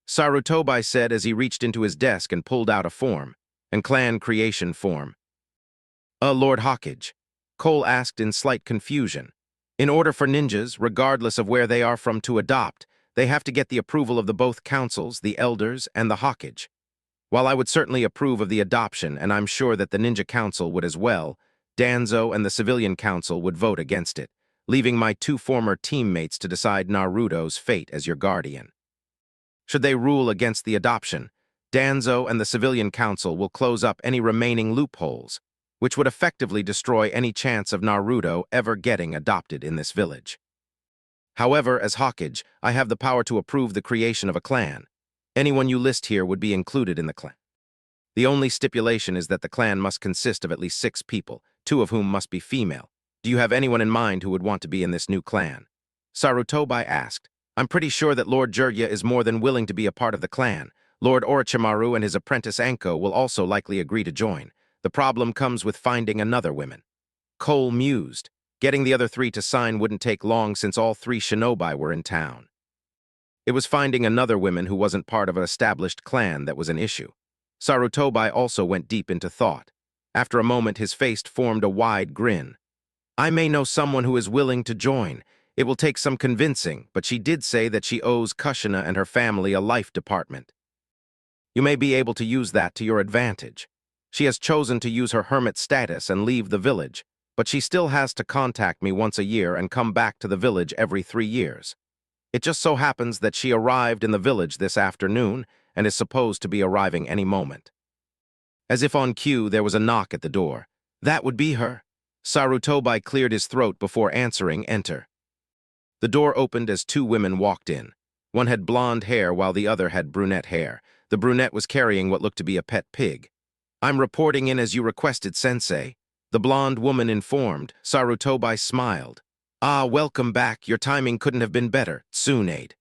Speaker 1: Sarutobi said as he reached into his desk and pulled out a form, and clan creation form. Lord Hawkage, Cole asked in slight confusion. In order for ninjas, regardless of where they are from, to adopt, they have to get the approval of the both councils, the elders, and the Hokage. While I would certainly approve of the adoption, and I'm sure that the Ninja Council would as well, Danzo and the Civilian Council would vote against it, leaving my two former teammates to decide Naruto's fate as your guardian. Should they rule against the adoption, Danzo and the Civilian Council will close up any remaining loopholes, which would effectively destroy any chance of Naruto ever getting adopted in this village. However, as Hokage, I have the power to approve the creation of a clan. Anyone you list here would be included in the clan. The only stipulation is that the clan must consist of at least 6 people, 2 of whom must be female. Do you have anyone in mind who would want to be in this new clan? Sarutobi asked. I'm pretty sure that Lord Jirya is more than willing to be a part of the clan. Lord Orochimaru and his apprentice Anko will also likely agree to join. The problem comes with finding another woman. Cole mused. Getting the other 3 to sign wouldn't take long since all 3 shinobi were in town. It was finding another woman who wasn't part of an established clan that was an issue. Sarutobi also went deep into thought. After a moment, his face formed a wide grin. I may know someone who is willing to join. It will take some convincing, but she did say that she owes Kushina and her family a life department. You may be able to use that to your advantage. She has chosen to use her hermit status and leave the village, but she still has to contact me once a year and come back to the village every 3 years. It just so happens that she arrived in the village this afternoon and is supposed to be arriving any moment. As if on cue, there was a knock at the door. That would be her. Sarutobi cleared his throat before answering, enter. The door opened as 2 women walked in. One had blonde hair while the other had brunette hair. The brunette was carrying what looked to be a pet pig. I'm reporting in as you requested, Sensei. The blonde woman informed. Sarutobi smiled. Ah, welcome back. Your timing couldn't have been better, Tsunade.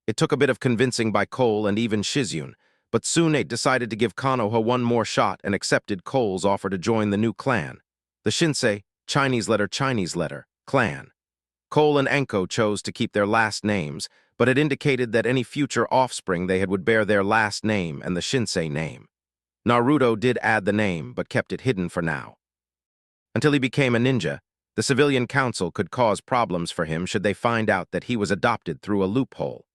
Speaker 1: It took a bit of convincing by Cole and even Shizune, but Tsunade decided to give Konoha one more shot and accepted Cole's offer to join the new clan. The Shinsei, Chinese letter, clan. Cole and Anko chose to keep their last names, but it indicated that any future offspring they had would bear their last name and the Shinsei name. Naruto did add the name, but kept it hidden for now. Until he became a ninja, the Civilian Council could cause problems for him should they find out that he was adopted through a loophole.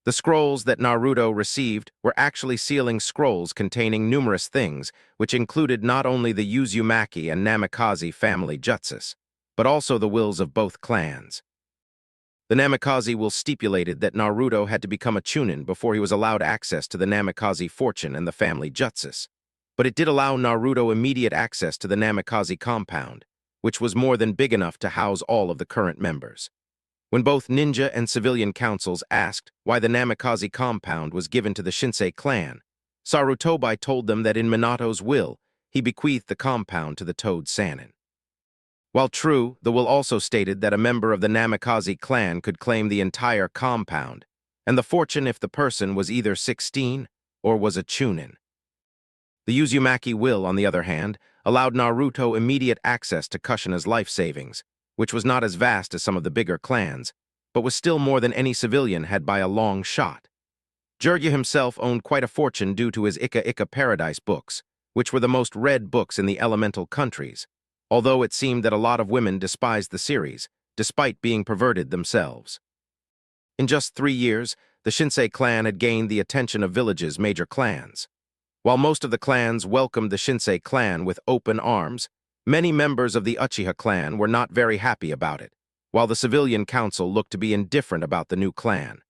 Speaker 1: The scrolls that Naruto received were actually sealing scrolls containing numerous things, which included not only the Uzumaki and Namikaze family jutsus, but also the wills of both clans. The Namikaze will stipulated that Naruto had to become a Chunin before he was allowed access to the Namikaze fortune and the family jutsus, but it did allow Naruto immediate access to the Namikaze compound, which was more than big enough to house all of the current members. When both ninja and civilian councils asked why the Namikaze compound was given to the Shinsei clan, Sarutobi told them that in Minato's will, he bequeathed the compound to the Toad Sannin. While true, the will also stated that a member of the Namikaze clan could claim the entire compound, and the fortune if the person was either 16 or was a Chunin. The Uzumaki will, on the other hand, allowed Naruto immediate access to Kushina's life savings, which was not as vast as some of the bigger clans, but was still more than any civilian had by a long shot. Jirya himself owned quite a fortune due to his Ika Ika Paradise books, which were the most read books in the elemental countries, although it seemed that a lot of women despised the series, despite being perverted themselves. In just 3 years, the Shinsei clan had gained the attention of village's major clans. While most of the clans welcomed the Shinsei clan with open arms, many members of the Uchiha clan were not very happy about it, while the Civilian Council looked to be indifferent about the new clan.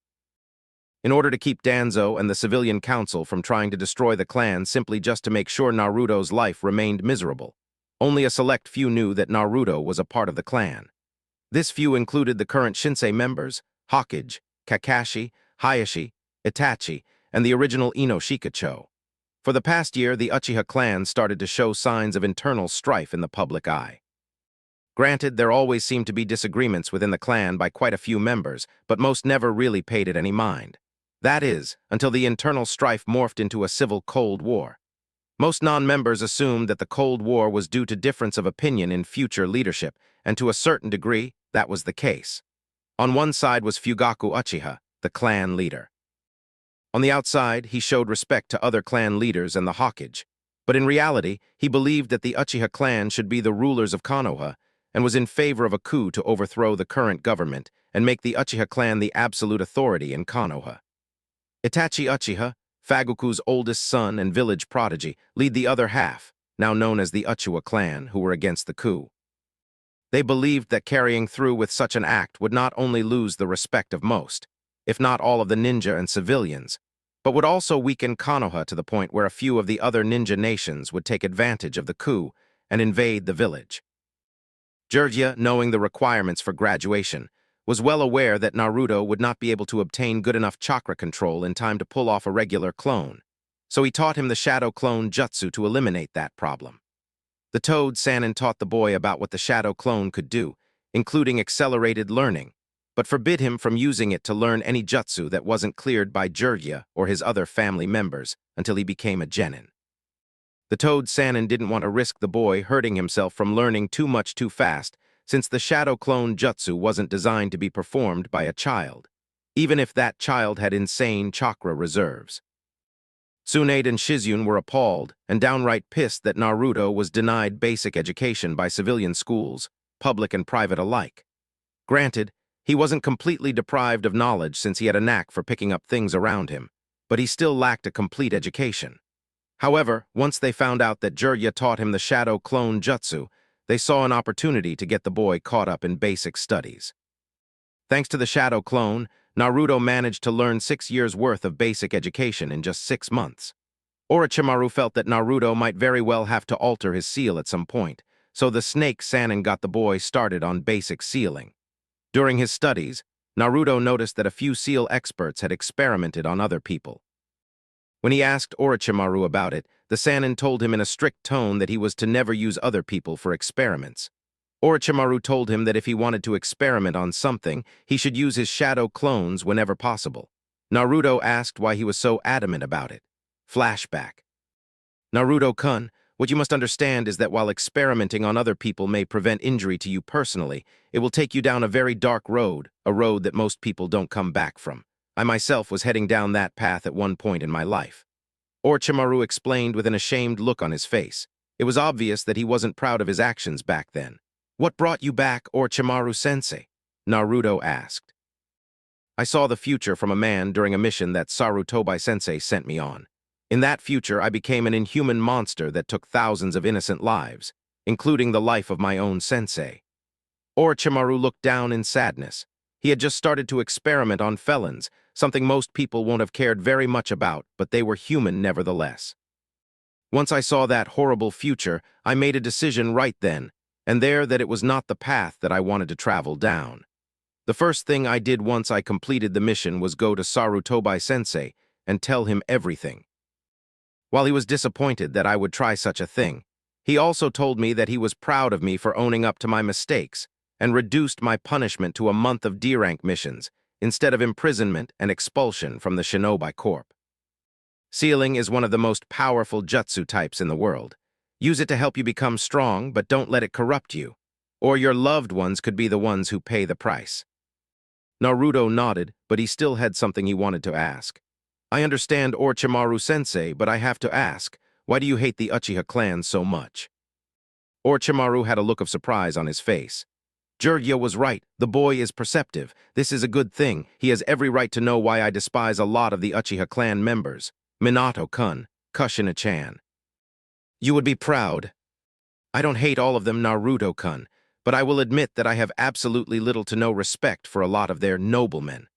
Speaker 1: In order to keep Danzo and the Civilian Council from trying to destroy the clan simply just to make sure Naruto's life remained miserable, only a select few knew that Naruto was a part of the clan. This few included the current Shinsei members, Hokage, Kakashi, Hayashi, Itachi, and the original Ino Shikacho. For the past year, the Uchiha clan started to show signs of internal strife in the public eye. Granted, there always seemed to be disagreements within the clan by quite a few members, but most never really paid it any mind. That is, until the internal strife morphed into a civil Cold War. Most non-members assumed that the Cold War was due to difference of opinion in future leadership, and to a certain degree, that was the case. On one side was Fugaku Uchiha, the clan leader. On the outside, he showed respect to other clan leaders and the Hokage, but in reality, he believed that the Uchiha clan should be the rulers of Konoha, and was in favor of a coup to overthrow the current government and make the Uchiha clan the absolute authority in Konoha. Itachi Uchiha, Fagoku's oldest son and village prodigy, lead the other half, now known as the Uchiha clan, who were against the coup. They believed that carrying through with such an act would not only lose the respect of most, if not all of the ninja and civilians, but would also weaken Konoha to the point where a few of the other ninja nations would take advantage of the coup and invade the village. Jiraiya, knowing the requirements for graduation, was well aware that Naruto would not be able to obtain good enough chakra control in time to pull off a regular clone, so he taught him the Shadow Clone Jutsu to eliminate that problem. The Toad Sannin taught the boy about what the Shadow Clone could do, including accelerated learning, but forbid him from using it to learn any jutsu that wasn't cleared by Jiraiya or his other family members until he became a genin. The Toad Sannin didn't want to risk the boy hurting himself from learning too much too fast, since the Shadow Clone Jutsu wasn't designed to be performed by a child, even if that child had insane chakra reserves. Tsunade and Shizune were appalled and downright pissed that Naruto was denied basic education by civilian schools, public and private alike. Granted, he wasn't completely deprived of knowledge since he had a knack for picking up things around him, but he still lacked a complete education. However, once they found out that Jiraiya taught him the Shadow Clone Jutsu, they saw an opportunity to get the boy caught up in basic studies. Thanks to the Shadow Clone, Naruto managed to learn 6 years' worth of basic education in just 6 months. Orochimaru felt that Naruto might very well have to alter his seal at some point, so the Snake Sannin got the boy started on basic sealing. During his studies, Naruto noticed that a few seal experts had experimented on other people. When he asked Orochimaru about it, the Sannin told him in a strict tone that he was to never use other people for experiments. Orochimaru told him that if he wanted to experiment on something, he should use his shadow clones whenever possible. Naruto asked why he was so adamant about it. Flashback. Naruto-kun, what you must understand is that while experimenting on other people may prevent injury to you personally, it will take you down a very dark road, a road that most people don't come back from. I myself was heading down that path at one point in my life. Orochimaru explained with an ashamed look on his face. It was obvious that he wasn't proud of his actions back then. What brought you back, Orochimaru-sensei? Naruto asked. I saw the future from a man during a mission that Sarutobi-sensei sent me on. In that future, I became an inhuman monster that took thousands of innocent lives, including the life of my own sensei. Orochimaru looked down in sadness. He had just started to experiment on felons, something most people won't have cared very much about, but they were human nevertheless. Once I saw that horrible future, I made a decision right then and there that it was not the path that I wanted to travel down. The first thing I did once I completed the mission was go to Sarutobi-sensei and tell him everything. While he was disappointed that I would try such a thing, he also told me that he was proud of me for owning up to my mistakes and reduced my punishment to a month of D-rank missions instead of imprisonment and expulsion from the Shinobi Corps. Sealing is one of the most powerful jutsu types in the world. Use it to help you become strong, but don't let it corrupt you, or your loved ones could be the ones who pay the price. Naruto nodded, but he still had something he wanted to ask. I understand Orochimaru-sensei, but I have to ask, why do you hate the Uchiha clan so much? Orochimaru had a look of surprise on his face. Jiraiya was right. The boy is perceptive. This is a good thing. He has every right to know why I despise a lot of the Uchiha clan members. Minato-kun, Kushina-chan. You would be proud. I don't hate all of them, Naruto-kun, but I will admit that I have absolutely little to no respect for a lot of their noblemen.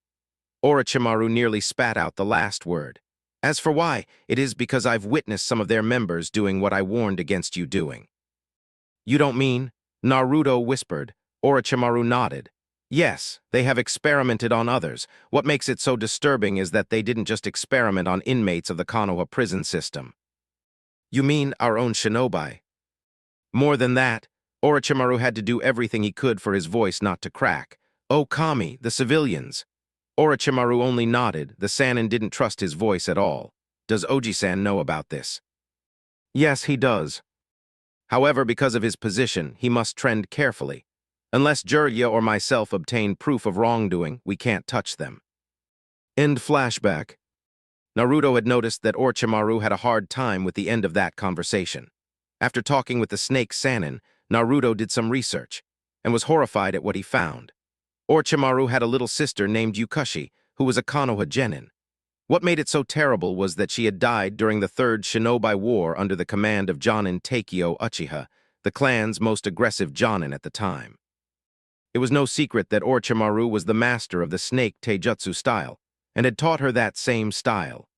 Speaker 1: Orochimaru nearly spat out the last word. As for why, it is because I've witnessed some of their members doing what I warned against you doing. You don't mean? Naruto whispered. Orochimaru nodded. Yes, they have experimented on others. What makes it so disturbing is that they didn't just experiment on inmates of the Konoha prison system. You mean our own shinobi? More than that, Orochimaru had to do everything he could for his voice not to crack. Oh, Kami, the civilians. Orochimaru only nodded. The Sannin didn't trust his voice at all. Does Oji-san know about this? Yes, he does. However, because of his position, he must trend carefully. Unless Jiraiya or myself obtain proof of wrongdoing, we can't touch them. End flashback. Naruto had noticed that Orochimaru had a hard time with the end of that conversation. After talking with the Snake Sannin, Naruto did some research. and was horrified at what he found. Orochimaru had a little sister named Yukushi, who was a Konoha genin. What made it so terrible was that she had died during the Third Shinobi War under the command of Jonin Taikyo Uchiha, the clan's most aggressive Jonin at the time. It was no secret that Orochimaru was the master of the snake taijutsu style, and had taught her that same style.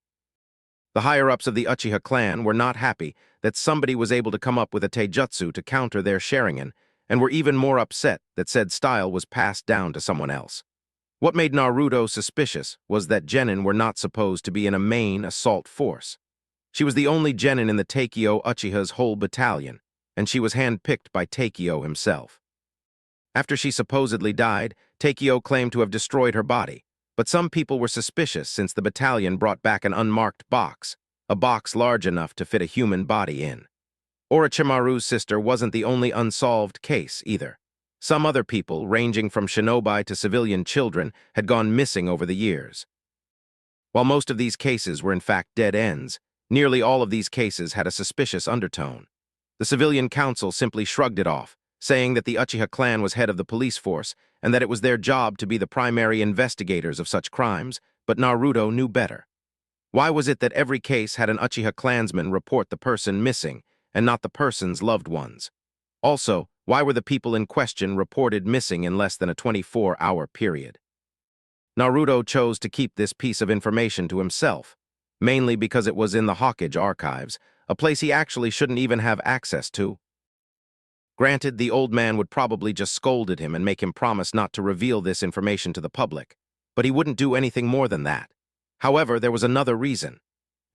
Speaker 1: The higher-ups of the Uchiha clan were not happy that somebody was able to come up with a taijutsu to counter their Sharingan, and were even more upset that said style was passed down to someone else. What made Naruto suspicious was that genin were not supposed to be in a main assault force. She was the only genin in the Taikyo Uchiha's whole battalion, and she was handpicked by Taikyo himself. After she supposedly died, Taikyo claimed to have destroyed her body, but some people were suspicious since the battalion brought back an unmarked box, a box large enough to fit a human body in. Orochimaru's sister wasn't the only unsolved case either. Some other people, ranging from shinobi to civilian children, had gone missing over the years. While most of these cases were in fact dead ends, nearly all of these cases had a suspicious undertone. The civilian council simply shrugged it off, saying that the Uchiha clan was head of the police force and that it was their job to be the primary investigators of such crimes, but Naruto knew better. Why was it that every case had an Uchiha clansman report the person missing and not the person's loved ones? Also, why were the people in question reported missing in less than a 24-hour period? Naruto chose to keep this piece of information to himself, mainly because it was in the Hokage archives, a place he actually shouldn't even have access to. Granted, the old man would probably just scold at him and make him promise not to reveal this information to the public, but he wouldn't do anything more than that. However, there was another reason.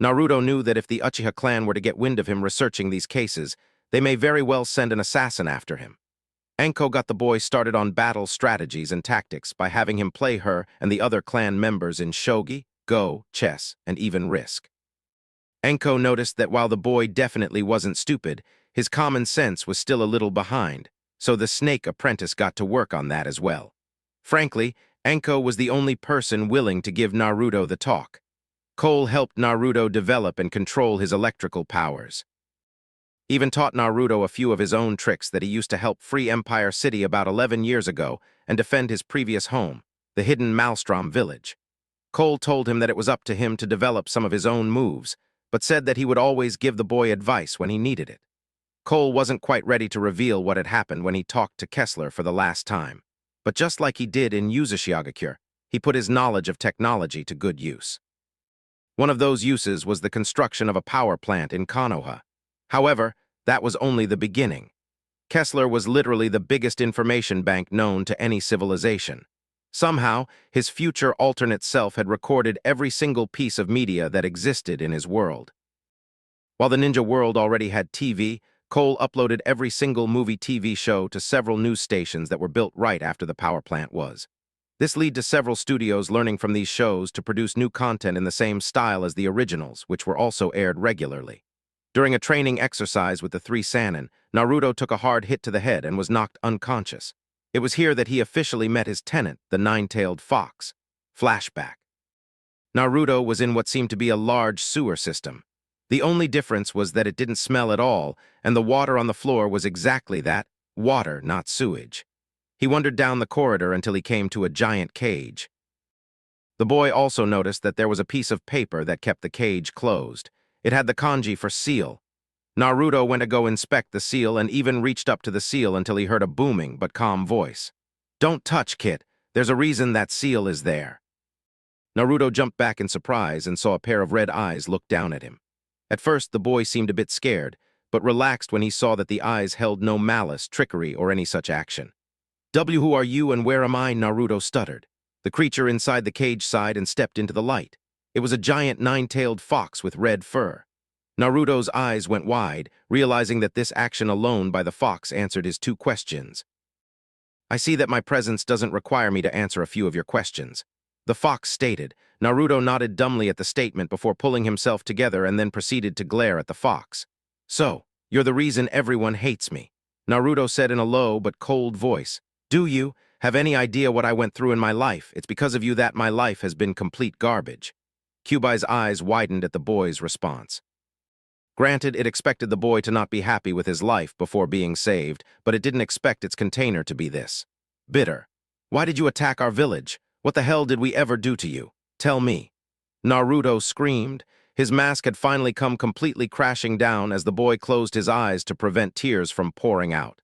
Speaker 1: Naruto knew that if the Uchiha clan were to get wind of him researching these cases, they may very well send an assassin after him. Anko got the boy started on battle strategies and tactics by having him play her and the other clan members in shogi, go, chess, and even risk. Anko noticed that while the boy definitely wasn't stupid, his common sense was still a little behind, so the snake apprentice got to work on that as well. Frankly, Anko was the only person willing to give Naruto the talk. Cole helped Naruto develop and control his electrical powers. Even taught Naruto a few of his own tricks that he used to help free Empire City about 11 years ago and defend his previous home, the hidden Maelstrom village. Cole told him that it was up to him to develop some of his own moves, but said that he would always give the boy advice when he needed it. Cole wasn't quite ready to reveal what had happened when he talked to Kessler for the last time, but just like he did in Uzushiagakure, he put his knowledge of technology to good use. One of those uses was the construction of a power plant in Konoha. However, that was only the beginning. Kessler was literally the biggest information bank known to any civilization. Somehow, his future alternate self had recorded every single piece of media that existed in his world. While the ninja world already had TV, Cole uploaded every single movie TV show to several news stations that were built right after the power plant was. This led to several studios learning from these shows to produce new content in the same style as the originals, which were also aired regularly. During a training exercise with the three Sannin, Naruto took a hard hit to the head and was knocked unconscious. It was here that he officially met his tenant, the nine-tailed fox. Flashback. Naruto was in what seemed to be a large sewer system. The only difference was that it didn't smell at all, and the water on the floor was exactly that, water, not sewage. He wandered down the corridor until he came to a giant cage. The boy also noticed that there was a piece of paper that kept the cage closed. It had the kanji for seal. Naruto went to go inspect the seal and even reached up to the seal until he heard a booming but calm voice. "Don't touch, kid. There's a reason that seal is there." Naruto jumped back in surprise and saw a pair of red eyes look down at him. At first, the boy seemed a bit scared, but relaxed when he saw that the eyes held no malice, trickery, or any such action. Who are you and where am I?" Naruto stuttered. The creature inside the cage sighed and stepped into the light. It was a giant nine-tailed fox with red fur. Naruto's eyes went wide, realizing that this action alone by the fox answered his two questions. "I see that my presence doesn't require me to answer a few of your questions," the fox stated. Naruto nodded dumbly at the statement before pulling himself together and then proceeded to glare at the fox. "So, you're the reason everyone hates me," Naruto said in a low but cold voice. "Do you have any idea what I went through in my life? It's because of you that my life has been complete garbage." Kyubai's eyes widened at the boy's response. Granted, it expected the boy to not be happy with his life before being saved, but it didn't expect its container to be this. Bitter. Why did you attack our village? What the hell did we ever do to you? Tell me. Naruto screamed. His mask had finally come completely crashing down as the boy closed his eyes to prevent tears from pouring out.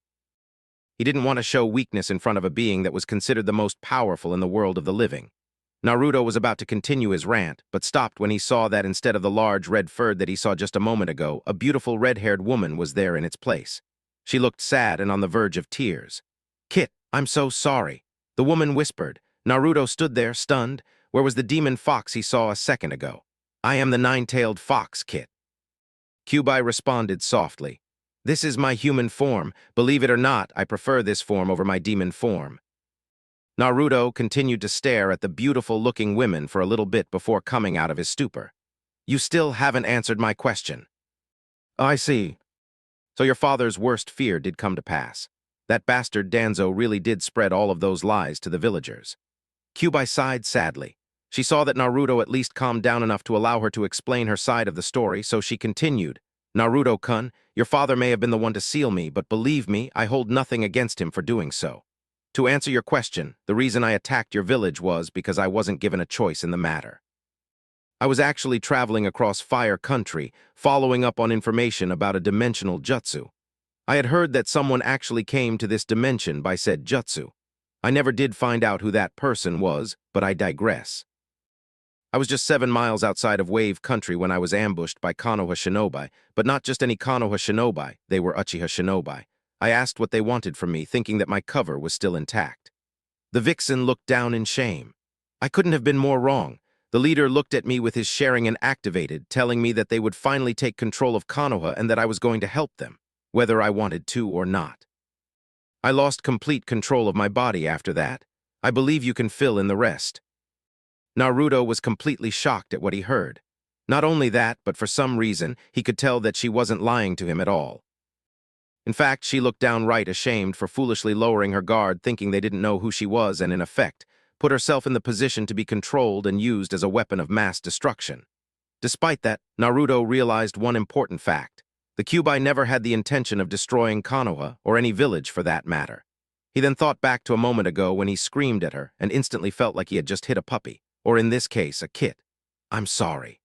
Speaker 1: He didn't want to show weakness in front of a being that was considered the most powerful in the world of the living. Naruto was about to continue his rant, but stopped when he saw that instead of the large red fur that he saw just a moment ago, a beautiful red-haired woman was there in its place. She looked sad and on the verge of tears. "Kit, I'm so sorry," the woman whispered. Naruto stood there, stunned. Where was the demon fox he saw a second ago? "I am the nine-tailed fox, Kit." Kyuubi responded softly. "This is my human form. Believe it or not, I prefer this form over my demon form." Naruto continued to stare at the beautiful-looking women for a little bit before coming out of his stupor. "You still haven't answered my question." "I see. So your father's worst fear did come to pass. That bastard Danzo really did spread all of those lies to the villagers." Kyuubi sighed sadly. She saw that Naruto at least calmed down enough to allow her to explain her side of the story, so she continued. "Naruto-kun, your father may have been the one to seal me, but believe me, I hold nothing against him for doing so. To answer your question, the reason I attacked your village was because I wasn't given a choice in the matter. I was actually traveling across Fire Country, following up on information about a dimensional jutsu. I had heard that someone actually came to this dimension by said jutsu. I never did find out who that person was, but I digress. I was just 7 miles outside of Wave Country when I was ambushed by Konoha shinobi, but not just any Konoha shinobi, they were Uchiha shinobi. I asked what they wanted from me, thinking that my cover was still intact. The vixen looked down in shame. I couldn't have been more wrong. The leader looked at me with his Sharingan activated, telling me that they would finally take control of Konoha and that I was going to help them, whether I wanted to or not. I lost complete control of my body after that. I believe you can fill in the rest." Naruto was completely shocked at what he heard. Not only that, but for some reason, he could tell that she wasn't lying to him at all. In fact, she looked downright ashamed for foolishly lowering her guard, thinking they didn't know who she was and, in effect, put herself in the position to be controlled and used as a weapon of mass destruction. Despite that, Naruto realized one important fact. The Kyuubi never had the intention of destroying Konoha, or any village for that matter. He then thought back to a moment ago when he screamed at her and instantly felt like he had just hit a puppy, or in this case, a kit. "I'm sorry,"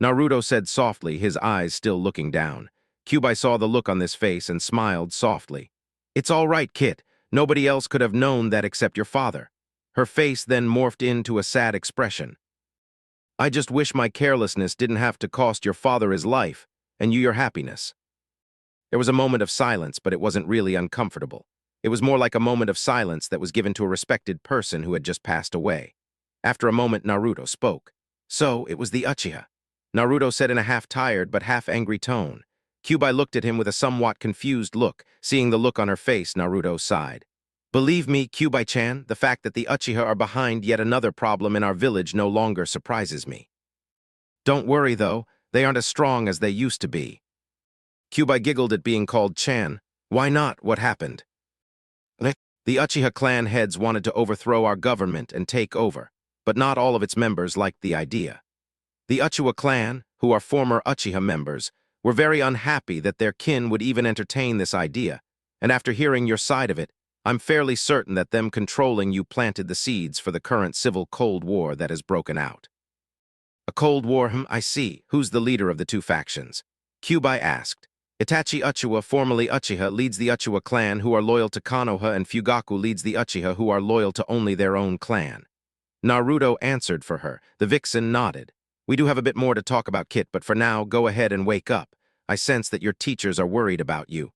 Speaker 1: Naruto said softly, his eyes still looking down. Kyuubi saw the look on this face and smiled softly. "It's all right, Kit. Nobody else could have known that except your father." Her face then morphed into a sad expression. "I just wish my carelessness didn't have to cost your father his life, and you your happiness." There was a moment of silence, but it wasn't really uncomfortable. It was more like a moment of silence that was given to a respected person who had just passed away. After a moment, Naruto spoke. "So, it was the Uchiha," Naruto said in a half-tired but half-angry tone. Kyuubi looked at him with a somewhat confused look. Seeing the look on her face, Naruto sighed. "Believe me, Kyuubi-chan, the fact that the Uchiha are behind yet another problem in our village no longer surprises me. Don't worry, though, they aren't as strong as they used to be." Kyuubi giggled at being called Chan. "Why not? What happened?" "The Uchiha clan heads wanted to overthrow our government and take over, but not all of its members liked the idea. The Uchiha clan, who are former Uchiha members, were very unhappy that their kin would even entertain this idea, and after hearing your side of it, I'm fairly certain that them controlling you planted the seeds for the current civil Cold War that has broken out." "A Cold War, I see. Who's the leader of the two factions?" Kyuubi asked. "Itachi Uchiha, formerly Uchiha, leads the Uchiha clan, who are loyal to Konoha, and Fugaku leads the Uchiha, who are loyal to only their own clan." Naruto answered for her. The vixen nodded. "We do have a bit more to talk about, Kit, but for now, go ahead and wake up. I sense that your teachers are worried about you."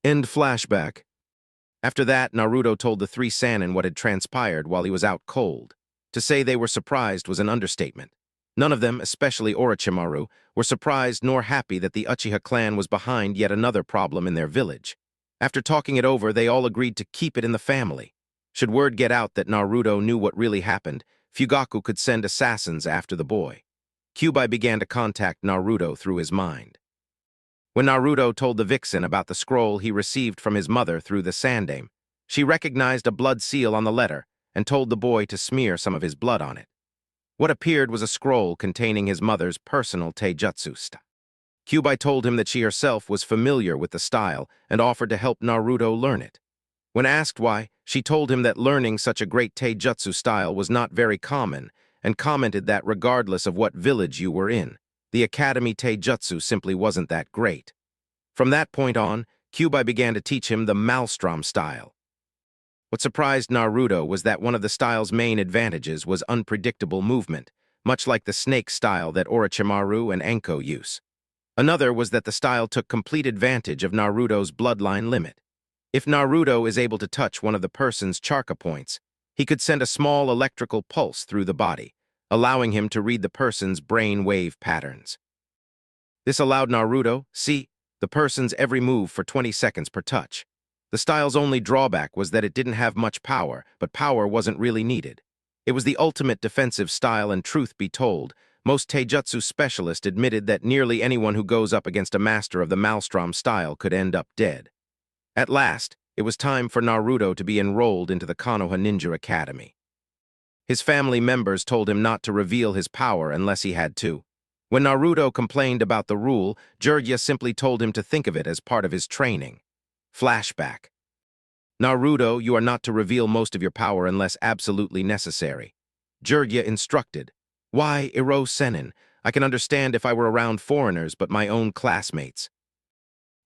Speaker 1: End flashback. After that, Naruto told the 3 Sannin what had transpired while he was out cold. To say they were surprised was an understatement. None of them, especially Orochimaru, were surprised nor happy that the Uchiha clan was behind yet another problem in their village. After talking it over, they all agreed to keep it in the family. Should word get out that Naruto knew what really happened, Fugaku could send assassins after the boy. Kyuubi began to contact Naruto through his mind. When Naruto told the vixen about the scroll he received from his mother through the Sandaime, she recognized a blood seal on the letter and told the boy to smear some of his blood on it. What appeared was a scroll containing his mother's personal taijutsu. Kyuubi told him that she herself was familiar with the style and offered to help Naruto learn it. When asked why, she told him that learning such a great taijutsu style was not very common and commented that regardless of what village you were in, the academy taijutsu simply wasn't that great. From that point on, Kyuubi began to teach him the Maelstrom style. What surprised Naruto was that one of the style's main advantages was unpredictable movement, much like the snake style that Orochimaru and Anko use. Another was that the style took complete advantage of Naruto's bloodline limit. If Naruto is able to touch one of the person's chakra points, he could send a small electrical pulse through the body, allowing him to read the person's brain wave patterns. This allowed Naruto see the person's every move for 20 seconds per touch. The style's only drawback was that it didn't have much power, but power wasn't really needed. It was the ultimate defensive style, and truth be told, most taijutsu specialists admitted that nearly anyone who goes up against a master of the Maelstrom style could end up dead. At last, it was time for Naruto to be enrolled into the Konoha Ninja Academy. His family members told him not to reveal his power unless he had to. When Naruto complained about the rule, Jiraiya simply told him to think of it as part of his training. Flashback. Naruto, you are not to reveal most of your power unless absolutely necessary. Jiraiya instructed. Why, Iro Sennin? I can understand if I were around foreigners, but my own classmates.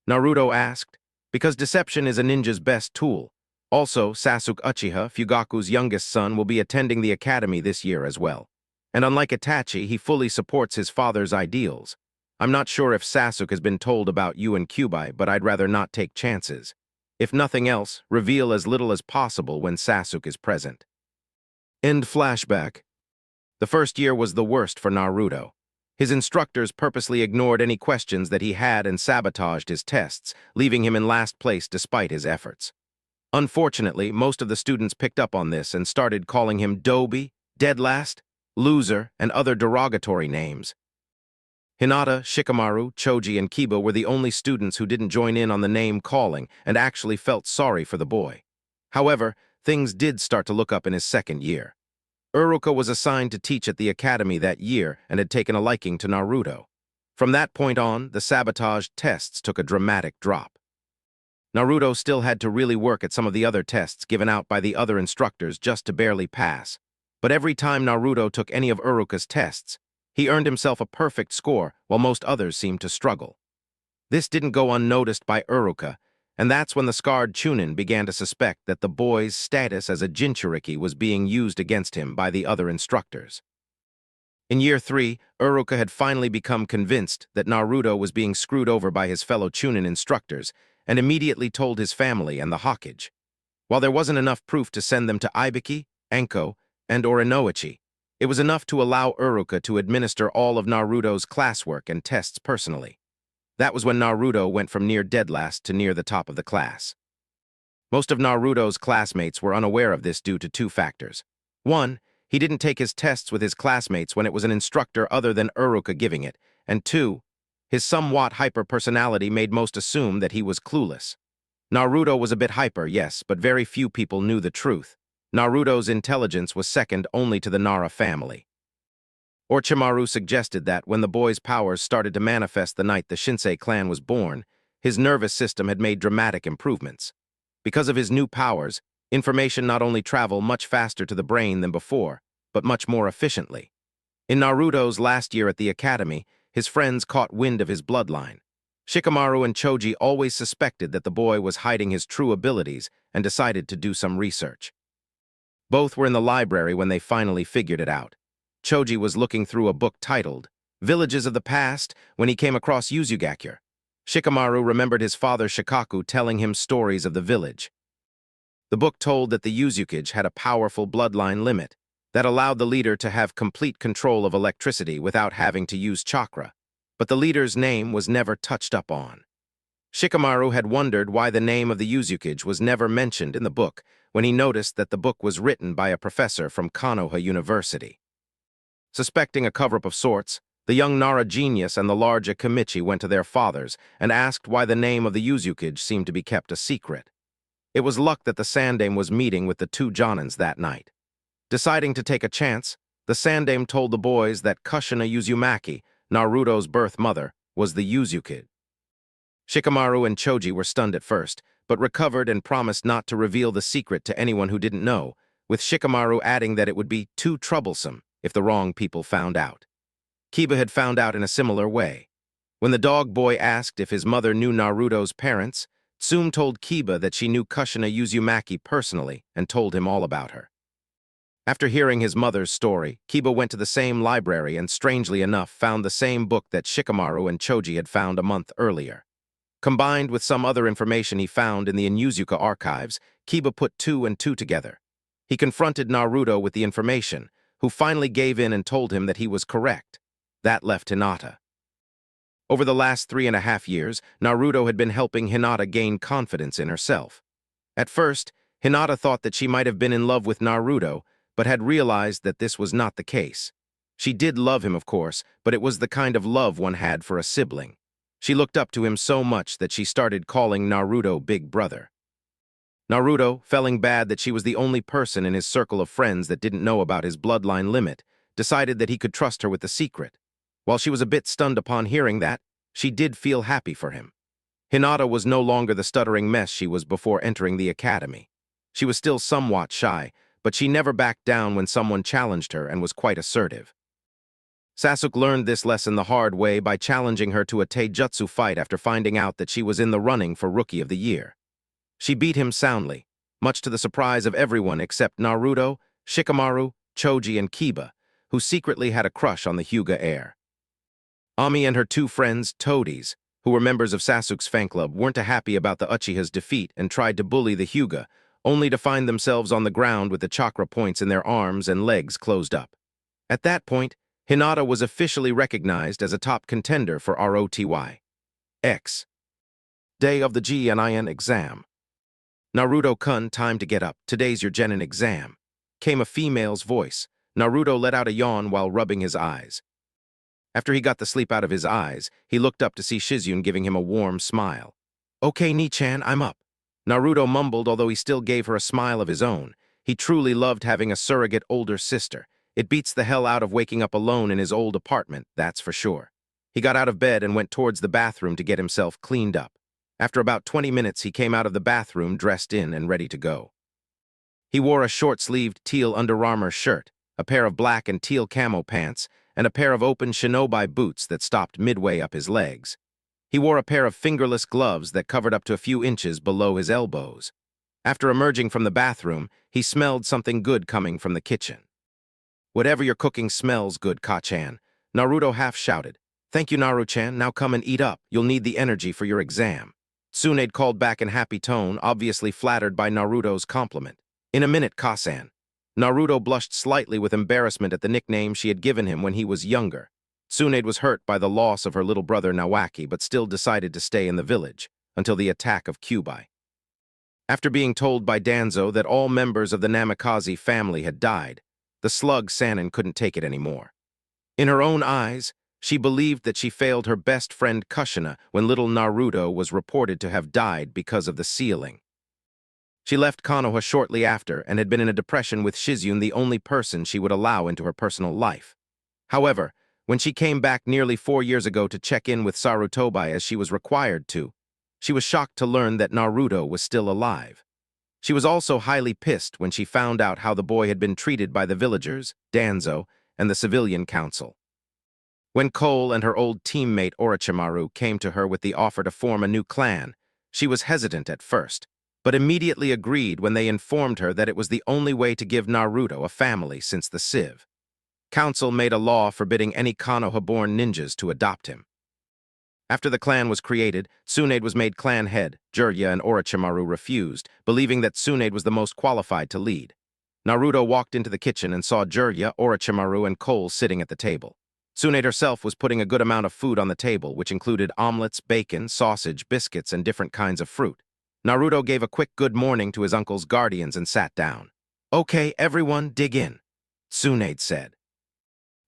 Speaker 1: Naruto asked. Because deception is a ninja's best tool. Also, Sasuke Uchiha, Fugaku's youngest son, will be attending the academy this year as well. And unlike Itachi, he fully supports his father's ideals. I'm not sure if Sasuke has been told about you and Kyuubi, but I'd rather not take chances. If nothing else, reveal as little as possible when Sasuke is present. End flashback. The first year was the worst for Naruto. His instructors purposely ignored any questions that he had and sabotaged his tests, leaving him in last place despite his efforts. Unfortunately, most of the students picked up on this and started calling him Doby, Dead Last, Loser, and other derogatory names. Hinata, Shikamaru, Choji, and Kiba were the only students who didn't join in on the name calling and actually felt sorry for the boy. However, things did start to look up in his second year. Uruka was assigned to teach at the academy that year and had taken a liking to Naruto. From that point on, the sabotaged tests took a dramatic drop. Naruto still had to really work at some of the other tests given out by the other instructors just to barely pass. But every time Naruto took any of Uruka's tests, he earned himself a perfect score while most others seemed to struggle. This didn't go unnoticed by Uruka, and that's when the scarred Chunin began to suspect that the boy's status as a Jinchuriki was being used against him by the other instructors. In year 3, Uruka had finally become convinced that Naruto was being screwed over by his fellow Chunin instructors and immediately told his family and the Hokage. While there wasn't enough proof to send them to Ibiki, Anko, and Orinoichi, it was enough to allow Uruka to administer all of Naruto's classwork and tests personally. That was when Naruto went from near dead last to near the top of the class. Most of Naruto's classmates were unaware of this due to two factors. One, he didn't take his tests with his classmates when it was an instructor other than Uruka giving it, and two, his somewhat hyper personality made most assume that he was clueless. Naruto was a bit hyper, yes, but very few people knew the truth. Naruto's intelligence was second only to the Nara family. Orochimaru suggested that when the boy's powers started to manifest the night the Shinsei clan was born, his nervous system had made dramatic improvements. Because of his new powers, information not only traveled much faster to the brain than before, but much more efficiently. In Naruto's last year at the academy, his friends caught wind of his bloodline. Shikamaru and Choji always suspected that the boy was hiding his true abilities and decided to do some research. Both were in the library when they finally figured it out. Choji was looking through a book titled Villages of the Past when he came across Uzugakure. Shikamaru remembered his father Shikaku telling him stories of the village. The book told that the Uzukage had a powerful bloodline limit that allowed the leader to have complete control of electricity without having to use chakra, but the leader's name was never touched up on. Shikamaru had wondered why the name of the Uzukage was never mentioned in the book when he noticed that the book was written by a professor from Konoha University. Suspecting a cover-up of sorts, the young Nara genius and the large Akamichi went to their fathers and asked why the name of the Uzukage seemed to be kept a secret. It was luck that the Sandaime was meeting with the two Jonins that night. Deciding to take a chance, the Sandaime told the boys that Kushina Uzumaki, Naruto's birth mother, was the Yuzu. Shikamaru and Choji were stunned at first, but recovered and promised not to reveal the secret to anyone who didn't know, with Shikamaru adding that it would be too troublesome if the wrong people found out. Kiba had found out in a similar way. When the dog boy asked if his mother knew Naruto's parents, Tsume told Kiba that she knew Kushina Uzumaki personally and told him all about her. After hearing his mother's story, Kiba went to the same library and, strangely enough, found the same book that Shikamaru and Choji had found a month earlier. Combined with some other information he found in the Inuzuka archives, Kiba put two and two together. He confronted Naruto with the information, who finally gave in and told him that he was correct. That left Hinata. Over the last 3.5 years, Naruto had been helping Hinata gain confidence in herself. At first, Hinata thought that she might have been in love with Naruto, but had realized that this was not the case. She did love him, of course, but it was the kind of love one had for a sibling. She looked up to him so much that she started calling Naruto Big Brother. Naruto, feeling bad that she was the only person in his circle of friends that didn't know about his bloodline limit, decided that he could trust her with the secret. While she was a bit stunned upon hearing that, she did feel happy for him. Hinata was no longer the stuttering mess she was before entering the academy. She was still somewhat shy, but she never backed down when someone challenged her and was quite assertive. Sasuke learned this lesson the hard way by challenging her to a taijutsu fight after finding out that she was in the running for Rookie of the Year. She beat him soundly, much to the surprise of everyone except Naruto, Shikamaru, Choji, and Kiba, who secretly had a crush on the Hyuga heir. Ami and her two friends, Toadies, who were members of Sasuke's fan club, weren't happy about the Uchiha's defeat and tried to bully the Hyuga, only to find themselves on the ground with the chakra points in their arms and legs closed up. At that point, Hinata was officially recognized as a top contender for ROTY. X. Day of the Genin exam. Naruto-kun, time to get up. Today's your genin exam. Came a female's voice. Naruto let out a yawn while rubbing his eyes. After he got the sleep out of his eyes, he looked up to see Shizune giving him a warm smile. Okay, Ni-chan, I'm up. Naruto mumbled, although he still gave her a smile of his own. He truly loved having a surrogate older sister. It beats the hell out of waking up alone in his old apartment, that's for sure. He got out of bed and went towards the bathroom to get himself cleaned up. After about 20 minutes, he came out of the bathroom dressed in and ready to go. He wore a short-sleeved teal Under Armour shirt, a pair of black and teal camo pants, and a pair of open shinobi boots that stopped midway up his legs. He wore a pair of fingerless gloves that covered up to a few inches below his elbows. After emerging from the bathroom, he smelled something good coming from the kitchen. Whatever you're cooking smells good, Ka-chan. Naruto half-shouted. Thank you, Naru-chan. Now come and eat up. You'll need the energy for your exam. Tsunade called back in happy tone, obviously flattered by Naruto's compliment. In a minute, Ka-san. Naruto blushed slightly with embarrassment at the nickname she had given him when he was younger. Tsunade was hurt by the loss of her little brother Nawaki, but still decided to stay in the village until the attack of Kyuubi. After being told by Danzo that all members of the Namikaze family had died, the slug Sanin couldn't take it anymore. In her own eyes, she believed that she failed her best friend Kushina when little Naruto was reported to have died because of the sealing. She left Konoha shortly after and had been in a depression with Shizune, the only person she would allow into her personal life. However, when she came back nearly 4 years ago to check in with Sarutobi as she was required to, she was shocked to learn that Naruto was still alive. She was also highly pissed when she found out how the boy had been treated by the villagers, Danzo, and the civilian council. When Cole and her old teammate Orochimaru came to her with the offer to form a new clan, she was hesitant at first, but immediately agreed when they informed her that it was the only way to give Naruto a family since the Civ. Council made a law forbidding any Konoha-born ninjas to adopt him. After the clan was created, Tsunade was made clan head. Jiraiya and Orochimaru refused, believing that Tsunade was the most qualified to lead. Naruto walked into the kitchen and saw Jiraiya, Orochimaru, and Cole sitting at the table. Tsunade herself was putting a good amount of food on the table, which included omelets, bacon, sausage, biscuits, and different kinds of fruit. Naruto gave a quick good morning to his uncle's guardians and sat down. Okay, everyone, dig in, Tsunade said.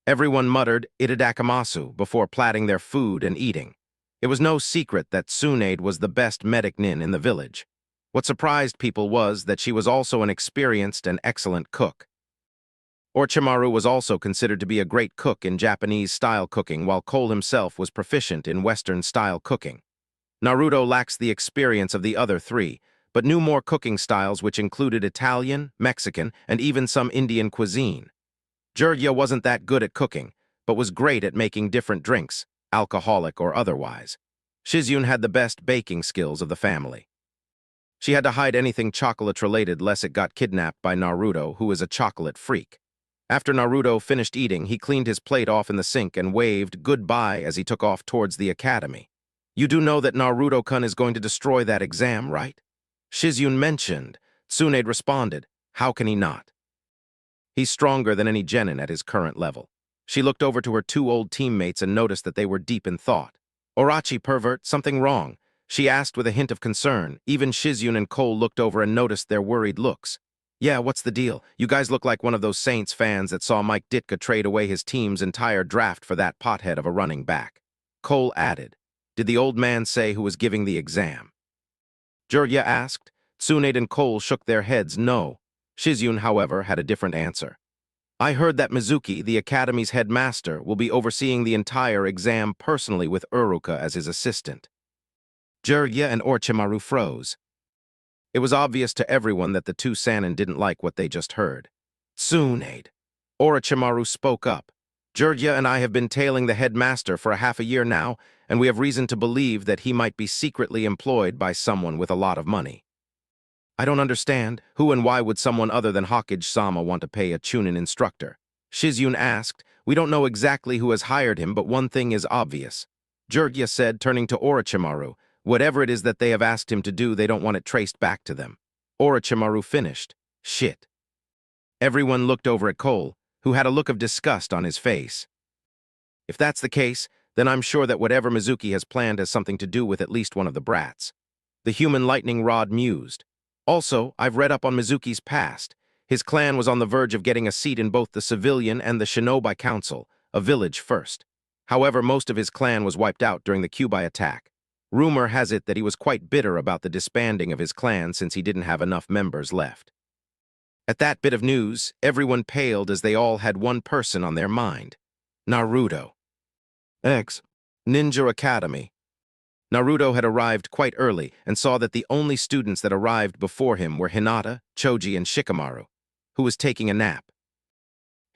Speaker 1: Everyone muttered itadakamasu before platting their food and eating. It was no secret that Tsunade was the best medic nin in the village. What surprised people was that she was also an experienced and excellent cook. Orochimaru was also considered to be a great cook in Japanese-style cooking, while Cole himself was proficient in Western-style cooking. Naruto lacks the experience of the other three, but knew more cooking styles which included Italian, Mexican, and even some Indian cuisine. Jiraiya wasn't that good at cooking, but was great at making different drinks, alcoholic or otherwise. Shizune had the best baking skills of the family. She had to hide anything chocolate-related lest it got kidnapped by Naruto, who is a chocolate freak. After Naruto finished eating, he cleaned his plate off in the sink and waved goodbye as he took off towards the academy. "You do know that Naruto-kun is going to destroy that exam, right?" Shizune mentioned. Tsunade responded, "How can he not? He's stronger than any genin at his current level." She looked over to her two old teammates and noticed that they were deep in thought. "Orochi, pervert, something wrong?" she asked with a hint of concern. Even Shizune and Cole looked over and noticed their worried looks. "Yeah, what's the deal? You guys look like one of those Saints fans that saw Mike Ditka trade away his team's entire draft for that pothead of a running back." Cole added, "Did the old man say who was giving the exam?" Jiraiya asked. Tsunade and Cole shook their heads no. Shizune, however, had a different answer. "I heard that Mizuki, the academy's headmaster, will be overseeing the entire exam personally with Uruka as his assistant." Jiraiya and Orochimaru froze. It was obvious to everyone that the two Sannin didn't like what they just heard. "Tsunade." Orochimaru spoke up. "Jiraiya and I have been tailing the headmaster for half a year now, and we have reason to believe that he might be secretly employed by someone with a lot of money." "I don't understand. Who and why would someone other than Hokage-sama want to pay a Chunin instructor?" Shizune asked. "We don't know exactly who has hired him, but one thing is obvious." Jiraiya said, turning to Orochimaru. "Whatever it is that they have asked him to do, they don't want it traced back to them." Orochimaru finished. "Shit." Everyone looked over at Cole, who had a look of disgust on his face. "If that's the case, then I'm sure that whatever Mizuki has planned has something to do with at least one of the brats." The human lightning rod mused. "Also, I've read up on Mizuki's past. His clan was on the verge of getting a seat in both the civilian and the shinobi council, a village first. However, most of his clan was wiped out during the Kyuubi attack. Rumor has it that he was quite bitter about the disbanding of his clan since he didn't have enough members left." At that bit of news, everyone paled as they all had one person on their mind. Naruto. X. Ninja Academy. Naruto had arrived quite early and saw that the only students that arrived before him were Hinata, Choji, and Shikamaru, who was taking a nap.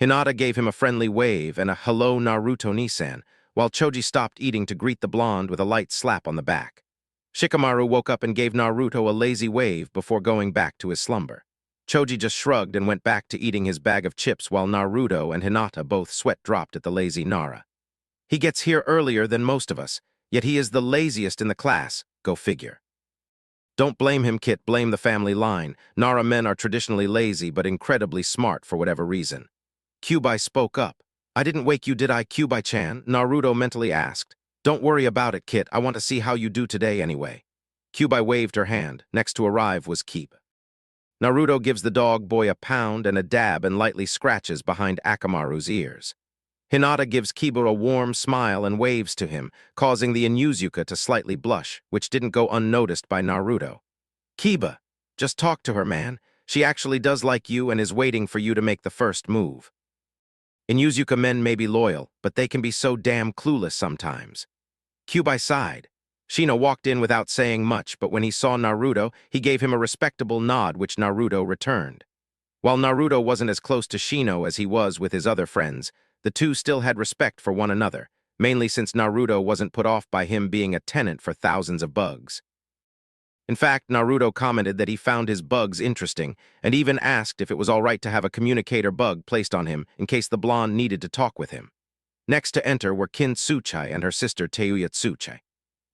Speaker 1: Hinata gave him a friendly wave and a "Hello, Naruto-Nisan," while Choji stopped eating to greet the blonde with a light slap on the back. Shikamaru woke up and gave Naruto a lazy wave before going back to his slumber. Choji just shrugged and went back to eating his bag of chips while Naruto and Hinata both sweat-dropped at the lazy Nara. "He gets here earlier than most of us, yet he is the laziest in the class, go figure." "Don't blame him, Kit, blame the family line. Nara men are traditionally lazy but incredibly smart for whatever reason." Kyuubi spoke up. "I didn't wake you, did I, Kyuubi-chan?" Naruto mentally asked. "Don't worry about it, Kit. I want to see how you do today anyway." Kyuubi waved her hand. Next to arrive was Keep. Naruto gives the dog boy a pound and a dab and lightly scratches behind Akamaru's ears. Hinata gives Kiba a warm smile and waves to him, causing the Inuzuka to slightly blush, which didn't go unnoticed by Naruto. "Kiba, just talk to her, man. She actually does like you and is waiting for you to make the first move." Inuzuka men may be loyal, but they can be so damn clueless sometimes. Kyuubi sighed. Shino walked in without saying much, but when he saw Naruto, he gave him a respectable nod which Naruto returned. While Naruto wasn't as close to Shino as he was with his other friends, the two still had respect for one another, mainly since Naruto wasn't put off by him being a tenant for thousands of bugs. In fact, Naruto commented that he found his bugs interesting, and even asked if it was all right to have a communicator bug placed on him in case the blonde needed to talk with him. Next to enter were Kin Tsuchai and her sister Teuya Tsuchai.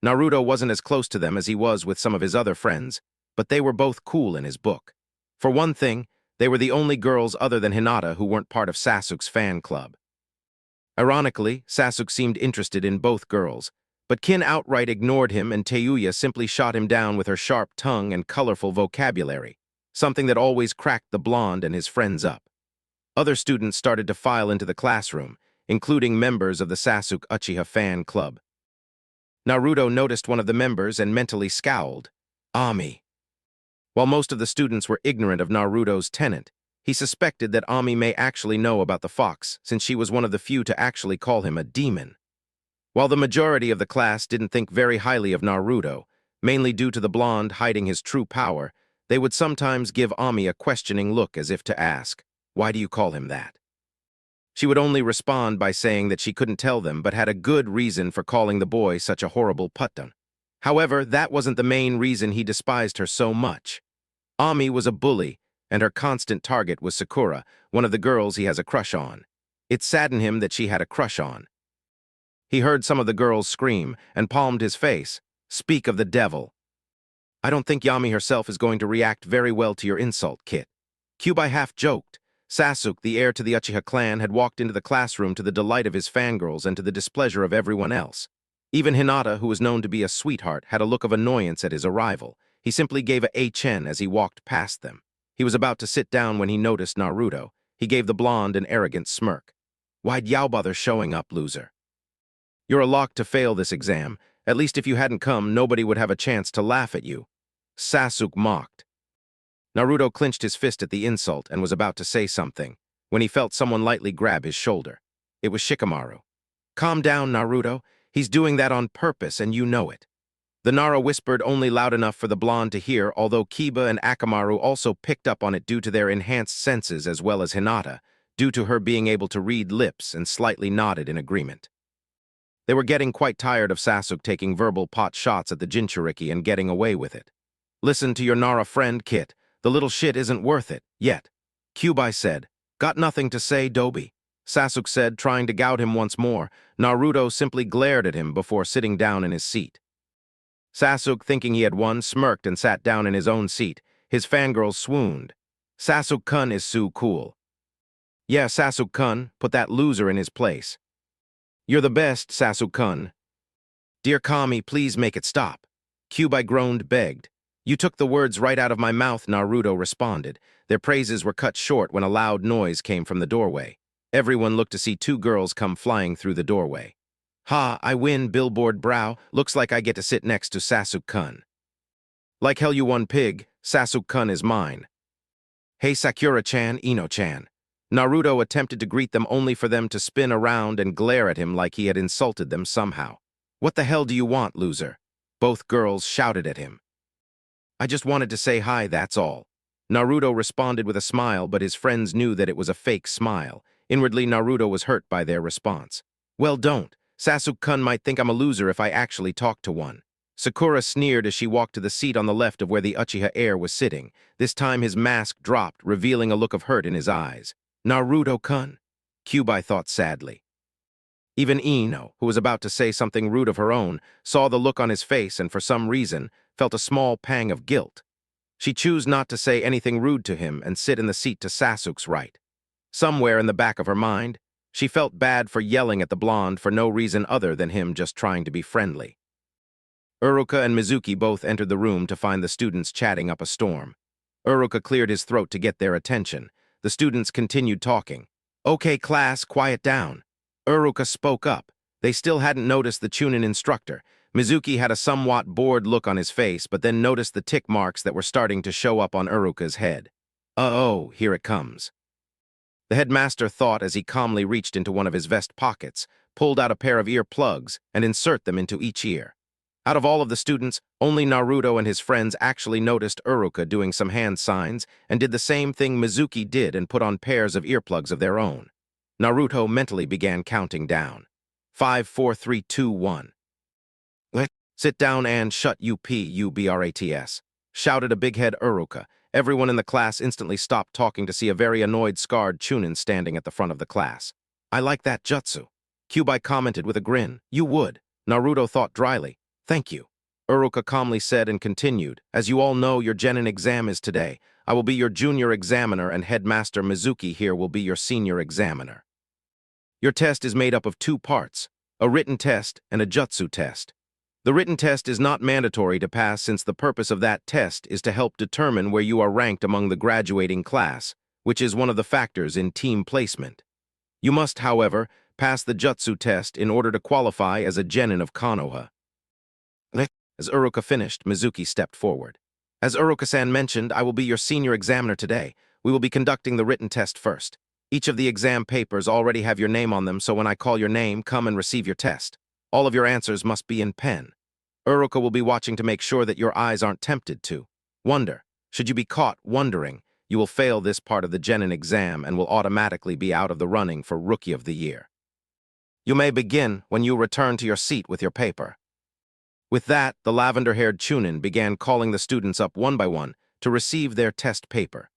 Speaker 1: Naruto wasn't as close to them as he was with some of his other friends, but they were both cool in his book. For one thing, they were the only girls other than Hinata who weren't part of Sasuke's fan club. Ironically, Sasuke seemed interested in both girls, but Kin outright ignored him and Teuya simply shot him down with her sharp tongue and colorful vocabulary, something that always cracked the blonde and his friends up. Other students started to file into the classroom, including members of the Sasuke Uchiha fan club. Naruto noticed one of the members and mentally scowled. Ami. While most of the students were ignorant of Naruto's tenet, He suspected that Ami may actually know about the fox, since she was one of the few to actually call him a demon. While the majority of the class didn't think very highly of Naruto, mainly due to the blonde hiding his true power, they would sometimes give Ami a questioning look as if to ask, "Why do you call him that?" She would only respond by saying that she couldn't tell them but had a good reason for calling the boy such a horrible putdown. However, that wasn't the main reason he despised her so much. Ami was a bully, and her constant target was Sakura, one of the girls he has a crush on. It saddened him that she had a crush on. He heard some of the girls scream and palmed his face. "Speak of the devil." "I don't think Yami herself is going to react very well to your insult, Kit." Kyuubi half joked. Sasuke, the heir to the Uchiha clan, had walked into the classroom to the delight of his fangirls and to the displeasure of everyone else. Even Hinata, who was known to be a sweetheart, had a look of annoyance at his arrival. He simply gave a Chen as he walked past them. He was about to sit down when he noticed Naruto. He gave the blonde an arrogant smirk. "Why'd you bother showing up, loser? You're a lock to fail this exam. At least if you hadn't come, nobody would have a chance to laugh at you." Sasuke mocked. Naruto clenched his fist at the insult and was about to say something, when he felt someone lightly grab his shoulder. It was Shikamaru. "Calm down, Naruto. He's doing that on purpose, and you know it." The Nara whispered only loud enough for the blonde to hear, although Kiba and Akamaru also picked up on it due to their enhanced senses as well as Hinata, due to her being able to read lips and slightly nodded in agreement. They were getting quite tired of Sasuke taking verbal pot shots at the Jinchuriki and getting away with it. "Listen to your Nara friend, Kit. The little shit isn't worth it, yet." Kyuubi said. "Got nothing to say, Dobi?" Sasuke said, trying to gout him once more. Naruto simply glared at him before sitting down in his seat. Sasuke, thinking he had won, smirked and sat down in his own seat. His fangirls swooned. "Sasuke-kun is so cool." "Yeah, Sasuke-kun, put that loser in his place." "You're the best, Sasuke-kun." "Dear Kami, please make it stop." Kyuubi groaned, begged. "You took the words right out of my mouth," Naruto responded. Their praises were cut short when a loud noise came from the doorway. Everyone looked to see two girls come flying through the doorway. "Ha, I win, billboard brow. Looks like I get to sit next to Sasuke-kun." "Like hell you won, pig. Sasuke-kun is mine." "Hey Sakura-chan, Ino-chan." Naruto attempted to greet them only for them to spin around and glare at him like he had insulted them somehow. "What the hell do you want, loser?" Both girls shouted at him. "I just wanted to say hi, that's all." Naruto responded with a smile, but his friends knew that it was a fake smile. Inwardly, Naruto was hurt by their response. "Well, don't. Sasuke-kun might think I'm a loser if I actually talk to one." Sakura sneered as she walked to the seat on the left of where the Uchiha heir was sitting. This time his mask dropped, revealing a look of hurt in his eyes. "Naruto-kun," Kyuubi thought sadly. Even Ino, who was about to say something rude of her own, saw the look on his face and for some reason felt a small pang of guilt. She chose not to say anything rude to him and sit in the seat to Sasuke's right. Somewhere in the back of her mind, she felt bad for yelling at the blonde for no reason other than him just trying to be friendly. Uruka and Mizuki both entered the room to find the students chatting up a storm. Uruka cleared his throat to get their attention. The students continued talking. "Okay, class, quiet down." Uruka spoke up. They still hadn't noticed the Chunin instructor. Mizuki had a somewhat bored look on his face, but then noticed the tick marks that were starting to show up on Uruka's head. "Uh-oh, here it comes." The headmaster thought as he calmly reached into one of his vest pockets, pulled out a pair of ear plugs, and insert them into each ear. Out of all of the students, only Naruto and his friends actually noticed Uruka doing some hand signs and did the same thing Mizuki did and put on pairs of earplugs of their own. Naruto mentally began counting down. 5, 4, 3, 2, 1. "Sit down and shut UPUBRATS," shouted a big-head Uruka. Everyone in the class instantly stopped talking to see a very annoyed, scarred Chunin standing at the front of the class. "I like that jutsu," Kyuubi commented with a grin. "You would." Naruto thought dryly. "Thank you," Uruka calmly said and continued. "As you all know, your Genin exam is today. I will be your junior examiner and Headmaster Mizuki here will be your senior examiner. Your test is made up of 2 parts, a written test and a jutsu test. The written test is not mandatory to pass since the purpose of that test is to help determine where you are ranked among the graduating class, which is one of the factors in team placement. You must, however, pass the jutsu test in order to qualify as a genin of Konoha." As Uruka finished, Mizuki stepped forward. "As Uruka-san mentioned, I will be your senior examiner today. We will be conducting the written test first. Each of the exam papers already have your name on them, so when I call your name, come and receive your test. All of your answers must be in pen. Uruka will be watching to make sure that your eyes aren't tempted to wonder. Should you be caught wondering, you will fail this part of the Genin exam and will automatically be out of the running for Rookie of the Year. You may begin when you return to your seat with your paper. With that, the lavender-haired Chunin began calling the students up one by one to receive their test paper.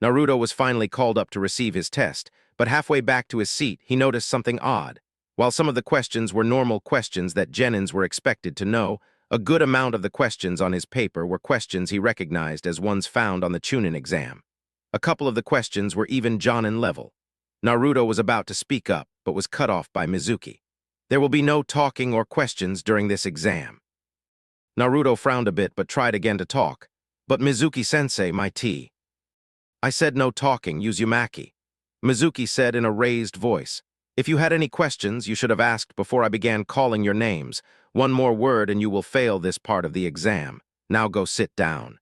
Speaker 1: Naruto was finally called up to receive his test, but halfway back to his seat, he noticed something odd. While some of the questions were normal questions that Genins were expected to know, a good amount of the questions on his paper were questions he recognized as ones found on the Chunin exam. A couple of the questions were even Jonin level. Naruto was about to speak up, but was cut off by Mizuki. There will be no talking or questions during this exam. Naruto frowned a bit but tried again to talk. But Mizuki-sensei, my tea. I said no talking, Uzumaki. Mizuki said in a raised voice. If you had any questions, you should have asked before I began calling your names. One more word and you will fail this part of the exam. Now go sit down.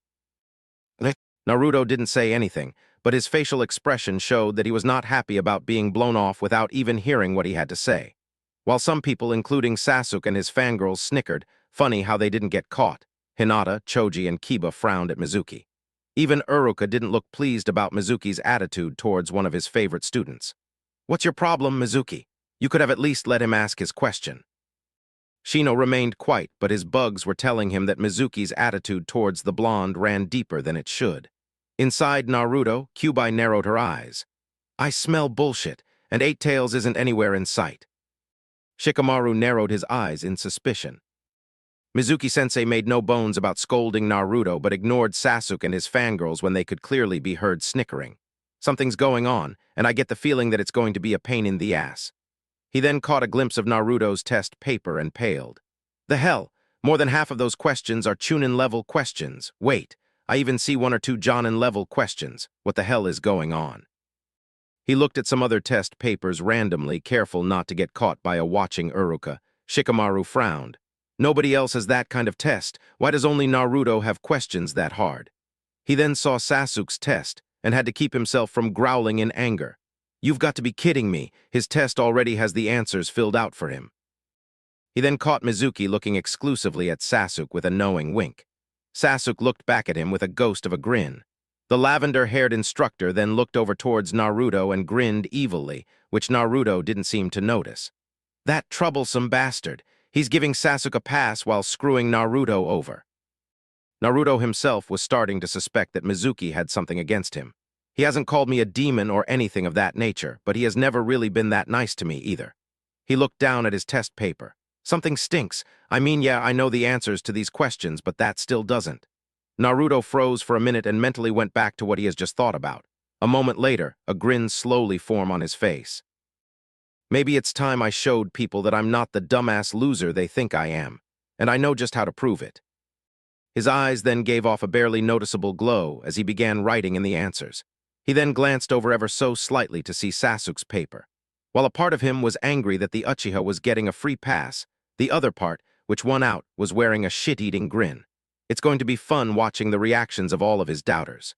Speaker 1: Naruto didn't say anything, but his facial expression showed that he was not happy about being blown off without even hearing what he had to say. While some people, including Sasuke and his fangirls, snickered, funny how they didn't get caught, Hinata, Choji, and Kiba frowned at Mizuki. Even Uruka didn't look pleased about Mizuki's attitude towards one of his favorite students. What's your problem, Mizuki? You could have at least let him ask his question. Shino remained quiet, but his bugs were telling him that Mizuki's attitude towards the blonde ran deeper than it should. Inside Naruto, Kyuubi narrowed her eyes. I smell bullshit, and Eight Tails isn't anywhere in sight. Shikamaru narrowed his eyes in suspicion. Mizuki-sensei made no bones about scolding Naruto but ignored Sasuke and his fangirls when they could clearly be heard snickering. Something's going on, and I get the feeling that it's going to be a pain in the ass. He then caught a glimpse of Naruto's test paper and paled. The hell? More than half of those questions are Chunin-level questions. Wait, I even see 1 or 2 Jonin-level questions. What the hell is going on? He looked at some other test papers randomly, careful not to get caught by a watching Uruka. Shikamaru frowned. Nobody else has that kind of test. Why does only Naruto have questions that hard? He then saw Sasuke's test and had to keep himself from growling in anger. You've got to be kidding me. His test already has the answers filled out for him. He then caught Mizuki looking exclusively at Sasuke with a knowing wink. Sasuke looked back at him with a ghost of a grin. The lavender-haired instructor then looked over towards Naruto and grinned evilly, which Naruto didn't seem to notice. That troublesome bastard. He's giving Sasuke a pass while screwing Naruto over. Naruto himself was starting to suspect that Mizuki had something against him. He hasn't called me a demon or anything of that nature, but he has never really been that nice to me either. He looked down at his test paper. Something stinks. I mean, yeah, I know the answers to these questions, but that still doesn't. Naruto froze for a minute and mentally went back to what he has just thought about. A moment later, a grin slowly formed on his face. Maybe it's time I showed people that I'm not the dumbass loser they think I am, and I know just how to prove it. His eyes then gave off a barely noticeable glow as he began writing in the answers. He then glanced over ever so slightly to see Sasuke's paper. While a part of him was angry that the Uchiha was getting a free pass, the other part, which won out, was wearing a shit-eating grin. It's going to be fun watching the reactions of all of his doubters.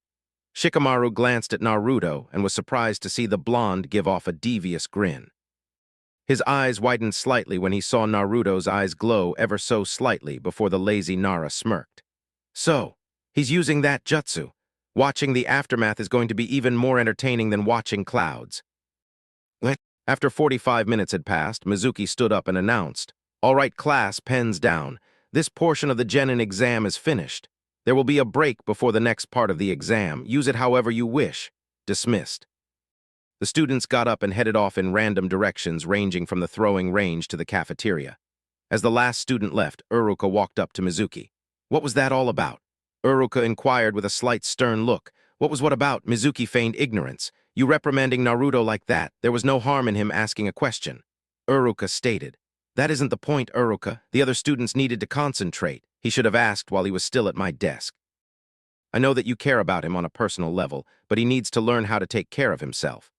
Speaker 1: Shikamaru glanced at Naruto and was surprised to see the blonde give off a devious grin. His eyes widened slightly when he saw Naruto's eyes glow ever so slightly before the lazy Nara smirked. So, he's using that jutsu. Watching the aftermath is going to be even more entertaining than watching clouds. After 45 minutes had passed, Mizuki stood up and announced, All right, class, pens down. This portion of the Genin exam is finished. There will be a break before the next part of the exam. Use it however you wish. Dismissed. The students got up and headed off in random directions ranging from the throwing range to the cafeteria. As the last student left, Uruka walked up to Mizuki. What was that all about? Uruka inquired with a slight stern look. What about? Mizuki feigned ignorance. You reprimanding Naruto like that. There was no harm in him asking a question. Uruka stated. That isn't the point, Uruka. The other students needed to concentrate. He should have asked while he was still at my desk. I know that you care about him on a personal level, but he needs to learn how to take care of himself.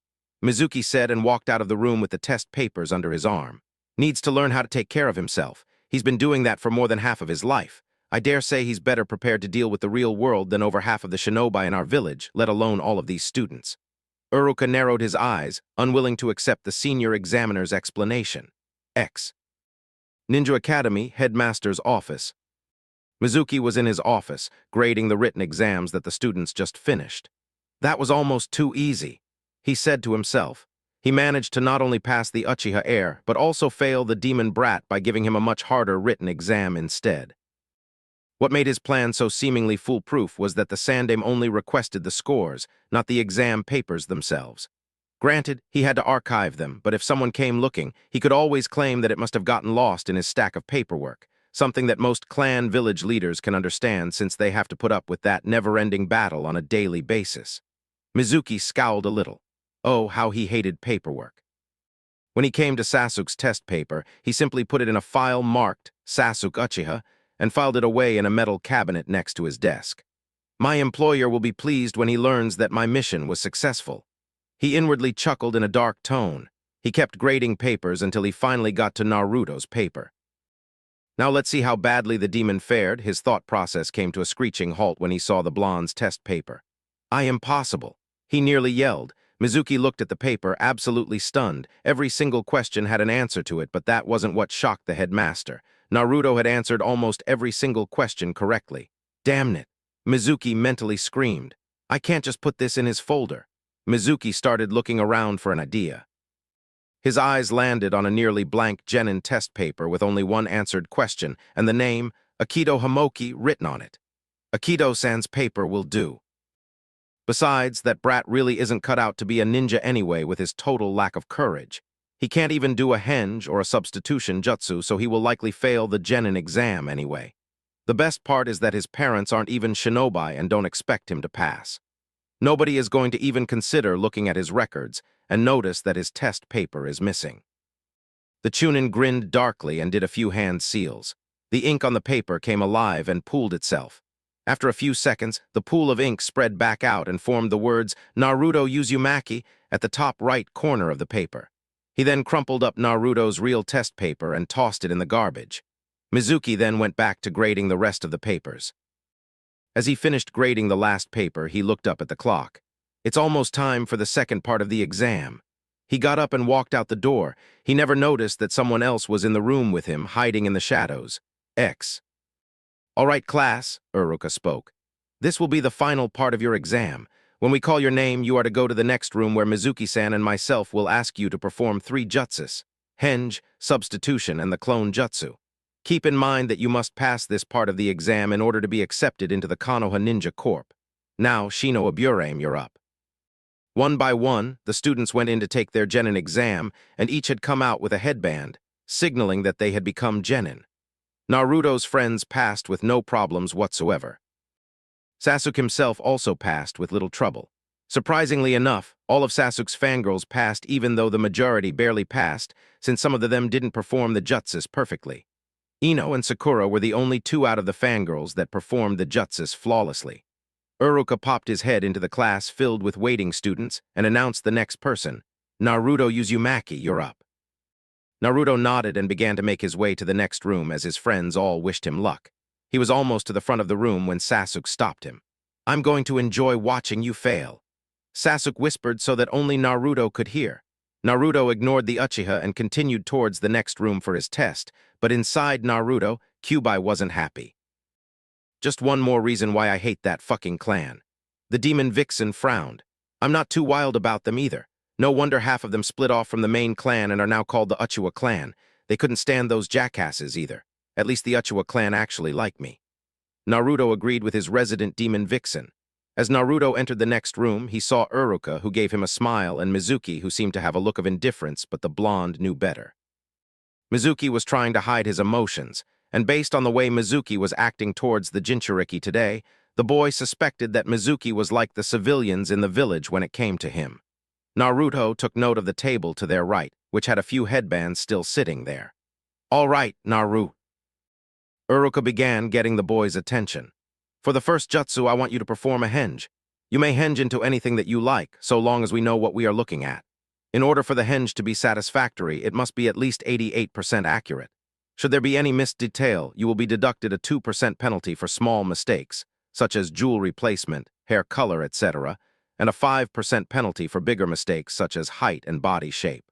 Speaker 1: Mizuki said and walked out of the room with the test papers under his arm. Needs to learn how to take care of himself. He's been doing that for more than half of his life. I dare say he's better prepared to deal with the real world than over half of the shinobi in our village, let alone all of these students. Uruka narrowed his eyes, unwilling to accept the senior examiner's explanation. X. Ninja Academy, headmaster's office. Mizuki was in his office, grading the written exams that the students just finished. That was almost too easy, he said to himself. He managed to not only pass the Uchiha heir, but also fail the demon brat by giving him a much harder written exam instead. What made his plan so seemingly foolproof was that the Sandame only requested the scores, not the exam papers themselves. Granted, he had to archive them, but if someone came looking, he could always claim that it must have gotten lost in his stack of paperwork, something that most clan village leaders can understand since they have to put up with that never-ending battle on a daily basis. Mizuki scowled a little. Oh, how he hated paperwork. When he came to Sasuke's test paper, he simply put it in a file marked Sasuke Uchiha and filed it away in a metal cabinet next to his desk. My employer will be pleased when he learns that my mission was successful. He inwardly chuckled in a dark tone. He kept grading papers until he finally got to Naruto's paper. Now let's see how badly the demon fared. His thought process came to a screeching halt when he saw the blonde's test paper. Impossible. He nearly yelled. Mizuki looked at the paper, absolutely stunned. Every single question had an answer to it, but that wasn't what shocked the headmaster. Naruto had answered almost every single question correctly. Damn it! Mizuki mentally screamed. I can't just put this in his folder. Mizuki started looking around for an idea. His eyes landed on a nearly blank genin test paper with only one answered question, and the name, Akido Hamoki, written on it. Akido-san's paper will do. Besides, that brat really isn't cut out to be a ninja anyway with his total lack of courage. He can't even do a henge or a substitution jutsu, so he will likely fail the genin exam anyway. The best part is that his parents aren't even shinobi and don't expect him to pass. Nobody is going to even consider looking at his records and notice that his test paper is missing. The Chunin grinned darkly and did a few hand seals. The ink on the paper came alive and pooled itself. After a few seconds, the pool of ink spread back out and formed the words Naruto Uzumaki at the top right corner of the paper. He then crumpled up Naruto's real test paper and tossed it in the garbage. Mizuki then went back to grading the rest of the papers. As he finished grading the last paper, he looked up at the clock. It's almost time for the second part of the exam. He got up and walked out the door. He never noticed that someone else was in the room with him, hiding in the shadows. X. All right, class, Uruka spoke. This will be the final part of your exam. When we call your name, you are to go to the next room where Mizuki-san and myself will ask you to perform 3 jutsus: henge, substitution, and the clone jutsu. Keep in mind that you must pass this part of the exam in order to be accepted into the Konoha Ninja Corp. Now, Shino Aburame, you're up. One by one, the students went in to take their genin exam, and each had come out with a headband, signaling that they had become genin. Naruto's friends passed with no problems whatsoever. Sasuke himself also passed with little trouble. Surprisingly enough, all of Sasuke's fangirls passed even though the majority barely passed, since some of them didn't perform the jutsus perfectly. Ino and Sakura were the only 2 out of the fangirls that performed the jutsus flawlessly. Uruka popped his head into the class filled with waiting students and announced the next person. Naruto Uzumaki, you're up. Naruto nodded and began to make his way to the next room as his friends all wished him luck. He was almost to the front of the room when Sasuke stopped him. I'm going to enjoy watching you fail. Sasuke whispered so that only Naruto could hear. Naruto ignored the Uchiha and continued towards the next room for his test, but inside Naruto, Kyuubi wasn't happy. Just one more reason why I hate that fucking clan. The demon vixen frowned. I'm not too wild about them either. No wonder half of them split off from the main clan and are now called the Uchiha clan. They couldn't stand those jackasses either. At least the Uchiha clan actually like me. Naruto agreed with his resident demon vixen. As Naruto entered the next room, he saw Uruka, who gave him a smile, and Mizuki, who seemed to have a look of indifference, but the blonde knew better. Mizuki was trying to hide his emotions, and based on the way Mizuki was acting towards the Jinchuriki today, the boy suspected that Mizuki was like the civilians in the village when it came to him. Naruto took note of the table to their right, which had a few headbands still sitting there. All right, Naru. Uruka began getting the boy's attention. For the first jutsu, I want you to perform a henge. You may henge into anything that you like, so long as we know what we are looking at. In order for the henge to be satisfactory, it must be at least 88% accurate. Should there be any missed detail, you will be deducted a 2% penalty for small mistakes, such as jewelry placement, hair color, etc., and a 5% penalty for bigger mistakes such as height and body shape.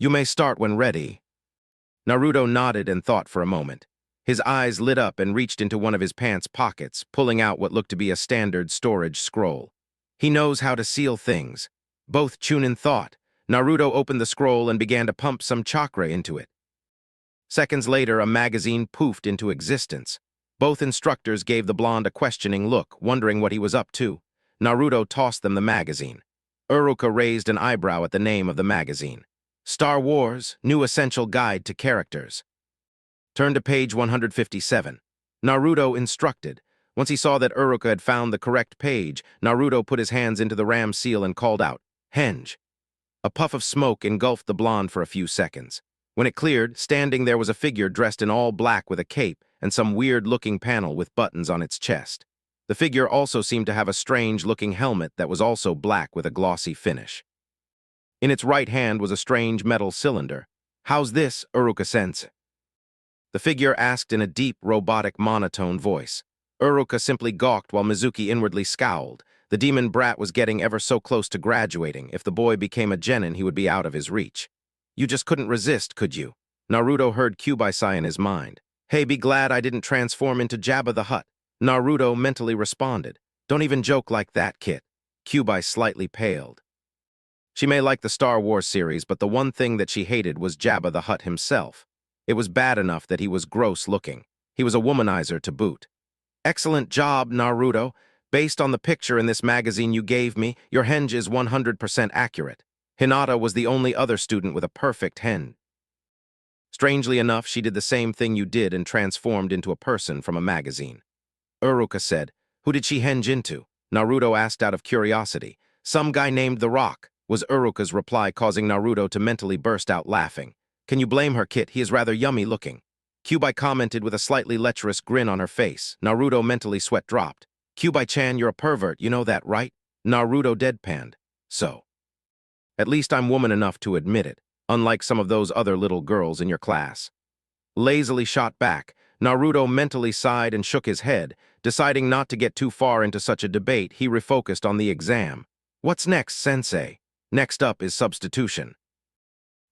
Speaker 1: You may start when ready. Naruto nodded and thought for a moment. His eyes lit up and reached into one of his pants pockets, pulling out what looked to be a standard storage scroll. He knows how to seal things. Both Chunin thought. Naruto opened the scroll and began to pump some chakra into it. Seconds later, a magazine poofed into existence. Both instructors gave the blonde a questioning look, wondering what he was up to. Naruto tossed them the magazine. Uruka raised an eyebrow at the name of the magazine. Star Wars, New Essential Guide to Characters. Turn to page 157. Naruto instructed. Once he saw that Uruka had found the correct page, Naruto put his hands into the ram seal and called out, "Henge." A puff of smoke engulfed the blonde for a few seconds. When it cleared, standing there was a figure dressed in all black with a cape and some weird-looking panel with buttons on its chest. The figure also seemed to have a strange-looking helmet that was also black with a glossy finish. In its right hand was a strange metal cylinder. "How's this, Uruka-sensei?" The figure asked in a deep, robotic, monotone voice. Uruka simply gawked while Mizuki inwardly scowled. The demon brat was getting ever so close to graduating. If the boy became a genin, he would be out of his reach. "You just couldn't resist, could you?" Naruto heard Kyubai-sai in his mind. "Hey, be glad I didn't transform into Jabba the Hutt." Naruto mentally responded. "Don't even joke like that, Kit." Kyubai slightly paled. She may like the Star Wars series, but the one thing that she hated was Jabba the Hutt himself. It was bad enough that he was gross-looking. He was a womanizer to boot. "Excellent job, Naruto. Based on the picture in this magazine you gave me, your henge is 100% accurate. Hinata was the only other student with a perfect henge. Strangely enough, she did the same thing you did and transformed into a person from a magazine." Uruka said. "Who did she henge into?" Naruto asked out of curiosity. "Some guy named The Rock," was Uruka's reply, causing Naruto to mentally burst out laughing. "Can you blame her, Kit? He is rather yummy looking." Kyubai commented with a slightly lecherous grin on her face. Naruto mentally sweat dropped. "Kyubai-chan, you're a pervert, you know that, right?" Naruto deadpanned. "So. At least I'm woman enough to admit it, unlike some of those other little girls in your class." Lazily shot back, Naruto mentally sighed and shook his head. Deciding not to get too far into such a debate, he refocused on the exam. "What's next, sensei?" "Next up is substitution.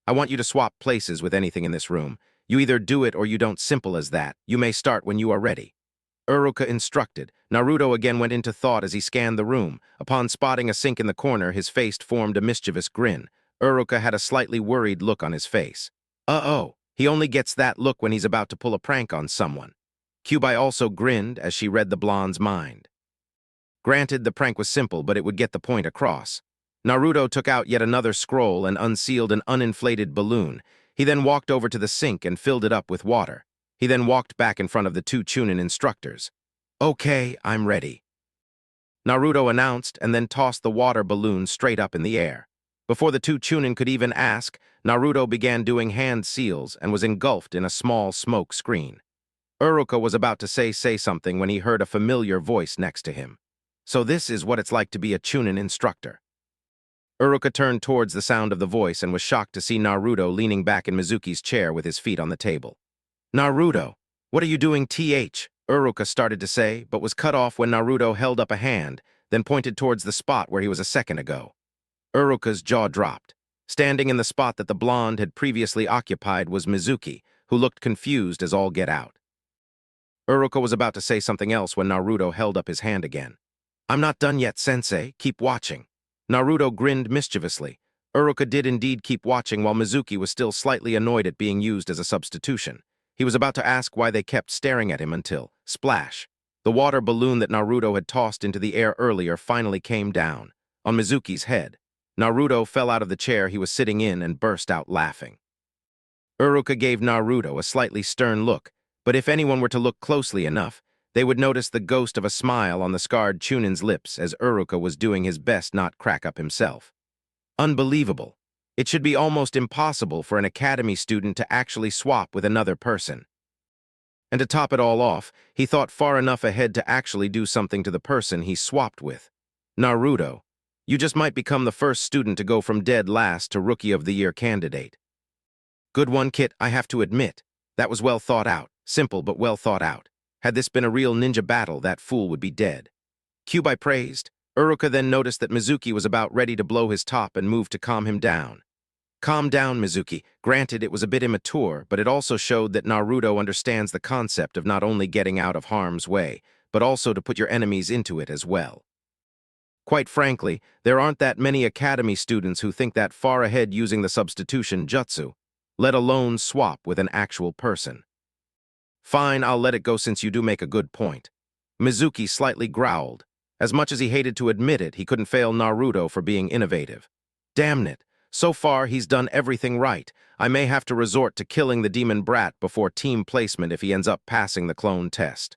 Speaker 1: I want you to swap places with anything in this room. You either do it or you don't, simple as that. You may start when you are ready." Uruka instructed. Naruto again went into thought as he scanned the room. Upon spotting a sink in the corner, his face formed a mischievous grin. Uruka had a slightly worried look on his face. "Uh-oh, he only gets that look when he's about to pull a prank on someone." Kyubai also grinned as she read the blonde's mind. Granted, the prank was simple, but it would get the point across. Naruto took out yet another scroll and unsealed an uninflated balloon. He then walked over to the sink and filled it up with water. He then walked back in front of the two Chunin instructors. "Okay, I'm ready," Naruto announced, and then tossed the water balloon straight up in the air. Before the two Chunin could even ask, Naruto began doing hand seals and was engulfed in a small smoke screen. Uruka was about to say something when he heard a familiar voice next to him. "So this is what it's like to be a Chunin instructor." Uruka turned towards the sound of the voice and was shocked to see Naruto leaning back in Mizuki's chair with his feet on the table. "Naruto, what are you doing, th?" Uruka started to say, but was cut off when Naruto held up a hand, then pointed towards the spot where he was a second ago. Uruka's jaw dropped. Standing in the spot that the blonde had previously occupied was Mizuki, who looked confused as all get out. Uruka was about to say something else when Naruto held up his hand again. "I'm not done yet, sensei. Keep watching." Naruto grinned mischievously. Uruka did indeed keep watching while Mizuki was still slightly annoyed at being used as a substitution. He was about to ask why they kept staring at him until, splash, the water balloon that Naruto had tossed into the air earlier finally came down, on Mizuki's head. Naruto fell out of the chair he was sitting in and burst out laughing. Uruka gave Naruto a slightly stern look, but if anyone were to look closely enough, they would notice the ghost of a smile on the scarred Chunin's lips as Uruka was doing his best not crack up himself. Unbelievable. It should be almost impossible for an academy student to actually swap with another person. And to top it all off, he thought far enough ahead to actually do something to the person he swapped with. "Naruto, you just might become the first student to go from dead last to Rookie of the Year candidate." "Good one, Kit, I have to admit." That was well thought out, simple but well thought out. Had this been a real ninja battle, that fool would be dead. Kyubei praised. Uruka then noticed that Mizuki was about ready to blow his top and moved to calm him down. Calm down, Mizuki. Granted, it was a bit immature, but it also showed that Naruto understands the concept of not only getting out of harm's way, but also to put your enemies into it as well. Quite frankly, there aren't that many academy students who think that far ahead using the substitution jutsu, let alone swap with an actual person. Fine, I'll let it go since you do make a good point. Mizuki slightly growled. As much as he hated to admit it, he couldn't fail Naruto for being innovative. Damn it. So far, he's done everything right. I may have to resort to killing the demon brat before team placement if he ends up passing the clone test.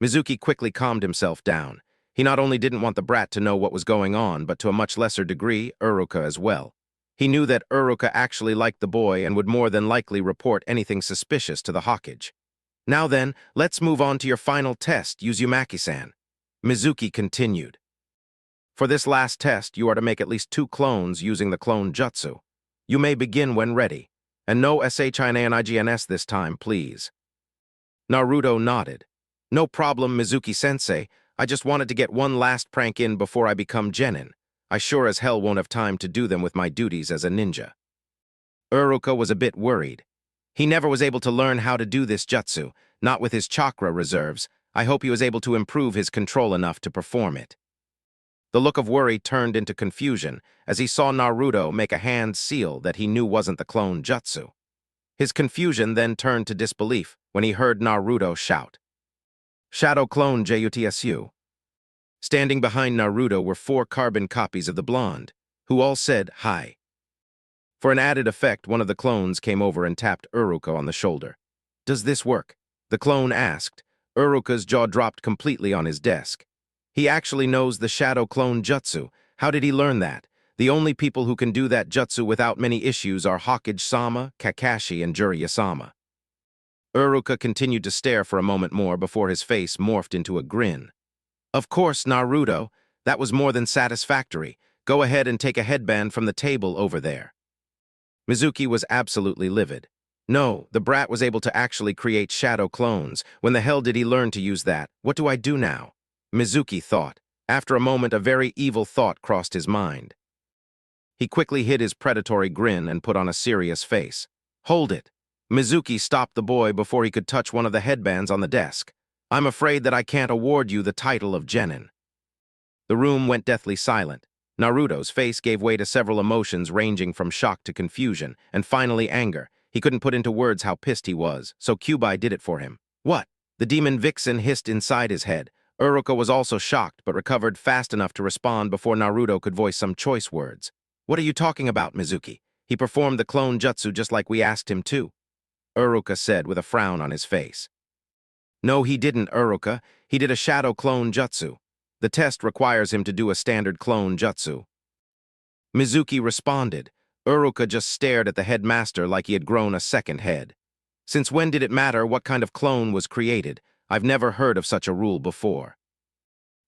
Speaker 1: Mizuki quickly calmed himself down. He not only didn't want the brat to know what was going on, but to a much lesser degree, Uruka as well. He knew that Uruka actually liked the boy and would more than likely report anything suspicious to the Hokage. Now then, let's move on to your final test, Uzumaki-san. Mizuki continued. For this last test, you are to make at least 2 clones using the clone jutsu. You may begin when ready. And no SHINANIGNS this time, please. Naruto nodded. No problem, Mizuki-sensei. I just wanted to get one last prank in before I become genin. I sure as hell won't have time to do them with my duties as a ninja. Uruka was a bit worried. He never was able to learn how to do this jutsu, not with his chakra reserves. I hope he was able to improve his control enough to perform it. The look of worry turned into confusion as he saw Naruto make a hand seal that he knew wasn't the clone jutsu. His confusion then turned to disbelief when he heard Naruto shout, "Shadow clone JUTSU." Standing behind Naruto were 4 carbon copies of the blonde, who all said hi. For an added effect, one of the clones came over and tapped Uruka on the shoulder. "Does this work?" the clone asked. Uruka's jaw dropped completely on his desk. He actually knows the Shadow Clone Jutsu. How did he learn that? The only people who can do that jutsu without many issues are Hokage-sama, Kakashi, and Jiraiya-sama. Uruka continued to stare for a moment more before his face morphed into a grin. "Of course, Naruto. That was more than satisfactory. Go ahead and take a headband from the table over there." Mizuki was absolutely livid. No, the brat was able to actually create shadow clones. When the hell did he learn to use that? What do I do now? Mizuki thought. After a moment, a very evil thought crossed his mind. He quickly hid his predatory grin and put on a serious face. "Hold it." Mizuki stopped the boy before he could touch one of the headbands on the desk. "I'm afraid that I can't award you the title of genin." The room went deathly silent. Naruto's face gave way to several emotions ranging from shock to confusion, and finally anger. He couldn't put into words how pissed he was, so Kyubei did it for him. "What?" The demon vixen hissed inside his head. Uruka was also shocked, but recovered fast enough to respond before Naruto could voice some choice words. "What are you talking about, Mizuki? He performed the clone jutsu just like we asked him to," Uruka said with a frown on his face. "No, he didn't, Uruka. He did a shadow clone jutsu. The test requires him to do a standard clone jutsu." Mizuki responded. Uruka just stared at the headmaster like he had grown a second head. Since when did it matter what kind of clone was created? I've never heard of such a rule before.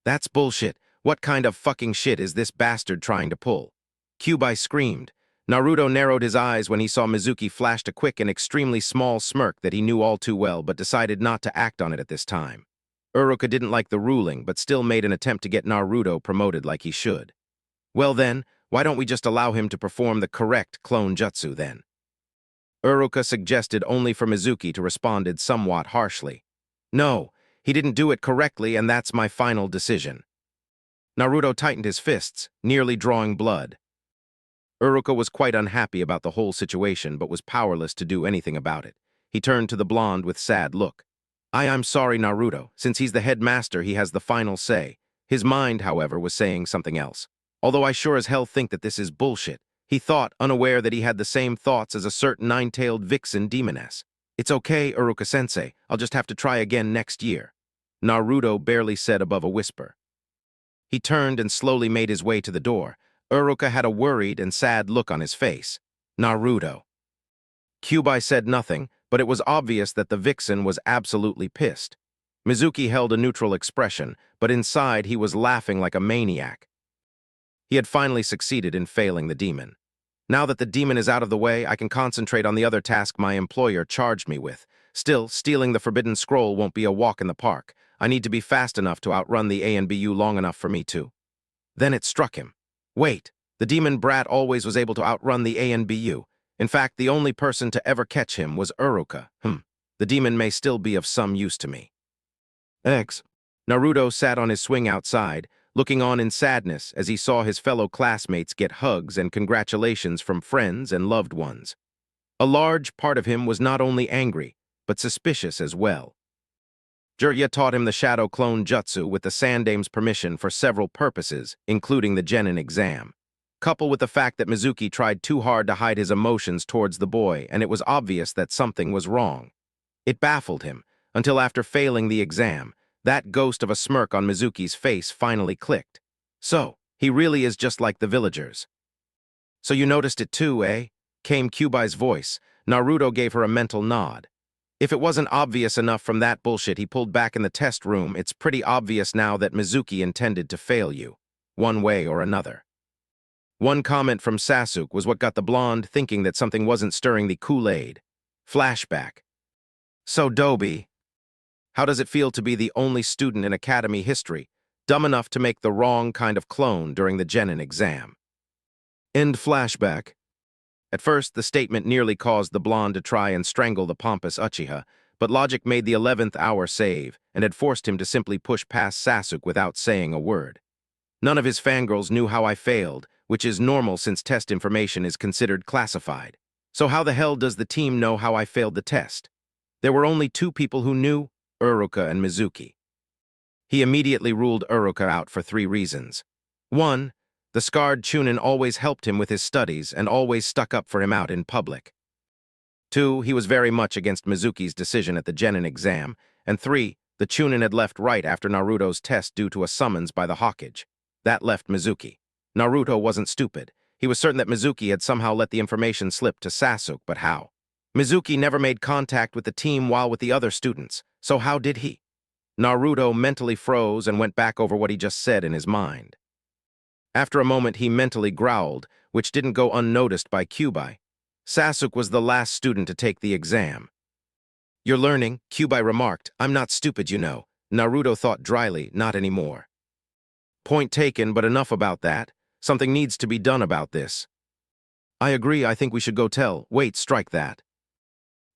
Speaker 1: "That's bullshit. What kind of fucking shit is this bastard trying to pull?" Kyubei screamed. Naruto narrowed his eyes when he saw Mizuki flashed a quick and extremely small smirk that he knew all too well but decided not to act on it at this time. Uruka didn't like the ruling but still made an attempt to get Naruto promoted like he should. "Well then, why don't we just allow him to perform the correct clone jutsu then?" Uruka suggested only for Mizuki to responded somewhat harshly. "No, he didn't do it correctly and that's my final decision." Naruto tightened his fists, nearly drawing blood. Uruka was quite unhappy about the whole situation but was powerless to do anything about it. He turned to the blonde with sad look. I'm sorry, Naruto. Since he's the headmaster, he has the final say." His mind, however, was saying something else. "Although I sure as hell think that this is bullshit," he thought, unaware that he had the same thoughts as a certain nine-tailed vixen demoness. "It's okay, Uruka-sensei. I'll just have to try again next year," Naruto barely said above a whisper. He turned and slowly made his way to the door. Uruka had a worried and sad look on his face. "Naruto." Kyubei said nothing, but it was obvious that the vixen was absolutely pissed. Mizuki held a neutral expression, but inside he was laughing like a maniac. He had finally succeeded in failing the demon. Now that the demon is out of the way, I can concentrate on the other task my employer charged me with. Still, stealing the forbidden scroll won't be a walk in the park. I need to be fast enough to outrun the A and BU long enough for me to. Then it struck him. Wait, the demon brat always was able to outrun the A and BU. In fact, the only person to ever catch him was Uruka. The demon may still be of some use to me. X. Naruto sat on his swing outside, looking on in sadness as he saw his fellow classmates get hugs and congratulations from friends and loved ones. A large part of him was not only angry, but suspicious as well. Jiraiya taught him the Shadow Clone Jutsu with the Sandame's permission for several purposes, including the Genin exam. Coupled with the fact that Mizuki tried too hard to hide his emotions towards the boy, and it was obvious that something was wrong. It baffled him, until after failing the exam, that ghost of a smirk on Mizuki's face finally clicked. So, he really is just like the villagers. So you noticed it too, eh? Came Kyubai's voice. Naruto gave her a mental nod. If it wasn't obvious enough from that bullshit he pulled back in the test room, it's pretty obvious now that Mizuki intended to fail you, one way or another. One comment from Sasuke was what got the blonde thinking that something wasn't stirring the Kool-Aid. Flashback. So, Doby, how does it feel to be the only student in Academy history dumb enough to make the wrong kind of clone during the Genin exam? End flashback. At first, the statement nearly caused the blonde to try and strangle the pompous Uchiha, but logic made the 11th hour save and had forced him to simply push past Sasuke without saying a word. None of his fangirls knew how I failed, which is normal since test information is considered classified. So how the hell does the team know how I failed the test? There were only two people who knew, Uruka and Mizuki. He immediately ruled Uruka out for 3 reasons. 1. The scarred Chunin always helped him with his studies and always stuck up for him out in public. 2. He was very much against Mizuki's decision at the Genin exam. And 3. The Chunin had left right after Naruto's test due to a summons by the Hokage. That left Mizuki. Naruto wasn't stupid. He was certain that Mizuki had somehow let the information slip to Sasuke, but how? Mizuki never made contact with the team while with the other students, so how did he? Naruto mentally froze and went back over what he just said in his mind. After a moment, he mentally growled, which didn't go unnoticed by Kyubai. Sasuke was the last student to take the exam. You're learning, Kyubai remarked. I'm not stupid, you know. Naruto thought dryly, not anymore. Point taken, but enough about that. Something needs to be done about this. I agree, I think we should go tell. Wait, strike that.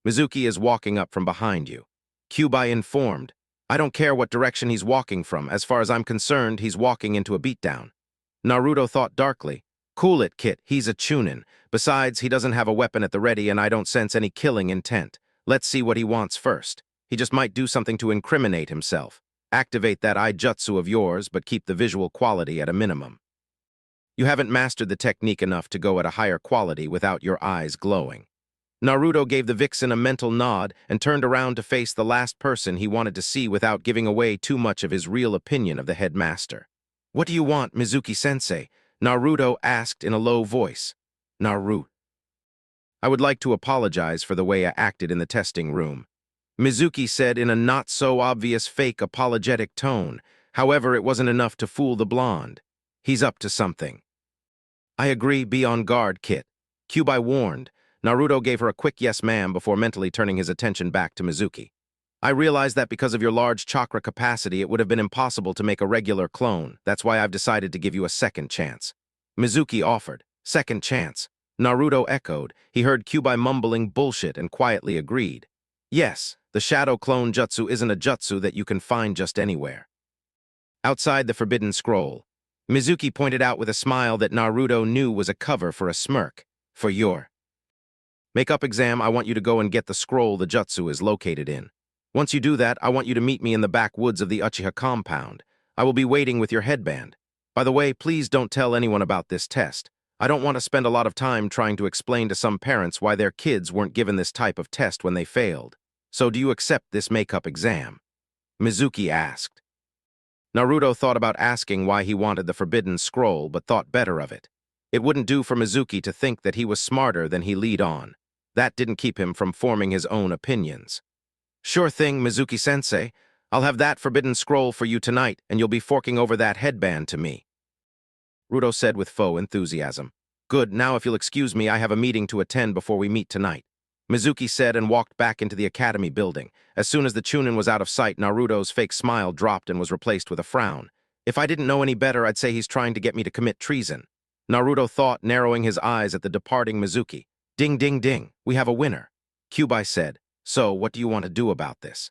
Speaker 1: Mizuki is walking up from behind you. Kyubai informed. I don't care what direction he's walking from. As far as I'm concerned, he's walking into a beatdown. Naruto thought darkly. Cool it, Kit, he's a Chunin. Besides, he doesn't have a weapon at the ready and I don't sense any killing intent. Let's see what he wants first. He just might do something to incriminate himself. Activate that eye jutsu of yours, but keep the visual quality at a minimum. You haven't mastered the technique enough to go at a higher quality without your eyes glowing. Naruto gave the vixen a mental nod and turned around to face the last person he wanted to see without giving away too much of his real opinion of the headmaster. What do you want, Mizuki-sensei? Naruto asked in a low voice. Naruto. I would like to apologize for the way I acted in the testing room. Mizuki said in a not-so-obvious fake apologetic tone. However, it wasn't enough to fool the blonde. He's up to something. I agree, be on guard, Kit. Kyubai warned. Naruto gave her a quick yes ma'am before mentally turning his attention back to Mizuki. I realize that because of your large chakra capacity, it would have been impossible to make a regular clone. That's why I've decided to give you a second chance. Mizuki offered. Second chance. Naruto echoed. He heard Kyubai mumbling bullshit and quietly agreed. Yes, the Shadow Clone Jutsu isn't a jutsu that you can find just anywhere. Outside the Forbidden Scroll, Mizuki pointed out with a smile that Naruto knew was a cover for a smirk. For your make-up exam, I want you to go and get the scroll the jutsu is located in. Once you do that, I want you to meet me in the backwoods of the Uchiha compound. I will be waiting with your headband. By the way, please don't tell anyone about this test. I don't want to spend a lot of time trying to explain to some parents why their kids weren't given this type of test when they failed. So do you accept this make-up exam? Mizuki asked. Naruto thought about asking why he wanted the forbidden scroll, but thought better of it. It wouldn't do for Mizuki to think that he was smarter than he lead on. That didn't keep him from forming his own opinions. Sure thing, Mizuki-sensei. I'll have that forbidden scroll for you tonight, and you'll be forking over that headband to me. Naruto said with faux enthusiasm. Good, now if you'll excuse me, I have a meeting to attend before we meet tonight, Mizuki said and walked back into the academy building. As soon as the Chunin was out of sight, Naruto's fake smile dropped and was replaced with a frown. If I didn't know any better, I'd say he's trying to get me to commit treason, Naruto thought, narrowing his eyes at the departing Mizuki. Ding, ding, ding, we have a winner, Kyuubi said. So, what do you want to do about this?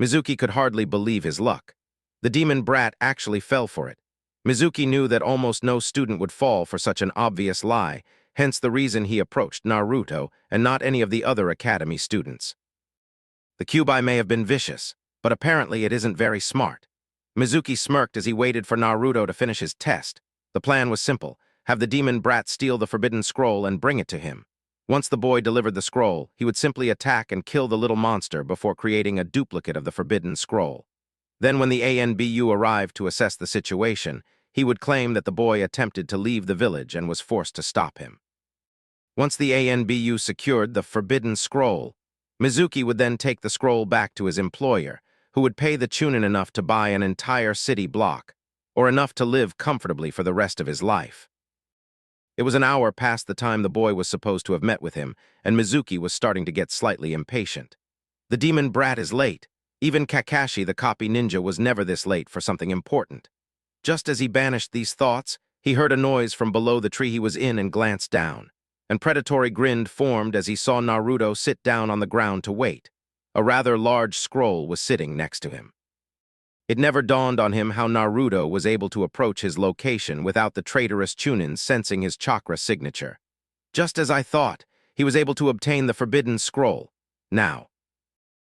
Speaker 1: Mizuki could hardly believe his luck. The demon brat actually fell for it. Mizuki knew that almost no student would fall for such an obvious lie, hence the reason he approached Naruto and not any of the other academy students. The Kyuubi may have been vicious, but apparently it isn't very smart. Mizuki smirked as he waited for Naruto to finish his test. The plan was simple: have the demon brat steal the forbidden scroll and bring it to him. Once the boy delivered the scroll, he would simply attack and kill the little monster before creating a duplicate of the forbidden scroll. Then when the ANBU arrived to assess the situation, he would claim that the boy attempted to leave the village and was forced to stop him. Once the ANBU secured the forbidden scroll, Mizuki would then take the scroll back to his employer, who would pay the Chunin enough to buy an entire city block, or enough to live comfortably for the rest of his life. It was an hour past the time the boy was supposed to have met with him, and Mizuki was starting to get slightly impatient. The demon brat is late. Even Kakashi, the copy ninja, was never this late for something important. Just as he banished these thoughts, he heard a noise from below the tree he was in and glanced down. An predatory grin formed as he saw Naruto sit down on the ground to wait. A rather large scroll was sitting next to him. It never dawned on him how Naruto was able to approach his location without the traitorous Chunin sensing his chakra signature. Just as I thought, he was able to obtain the forbidden scroll. Now,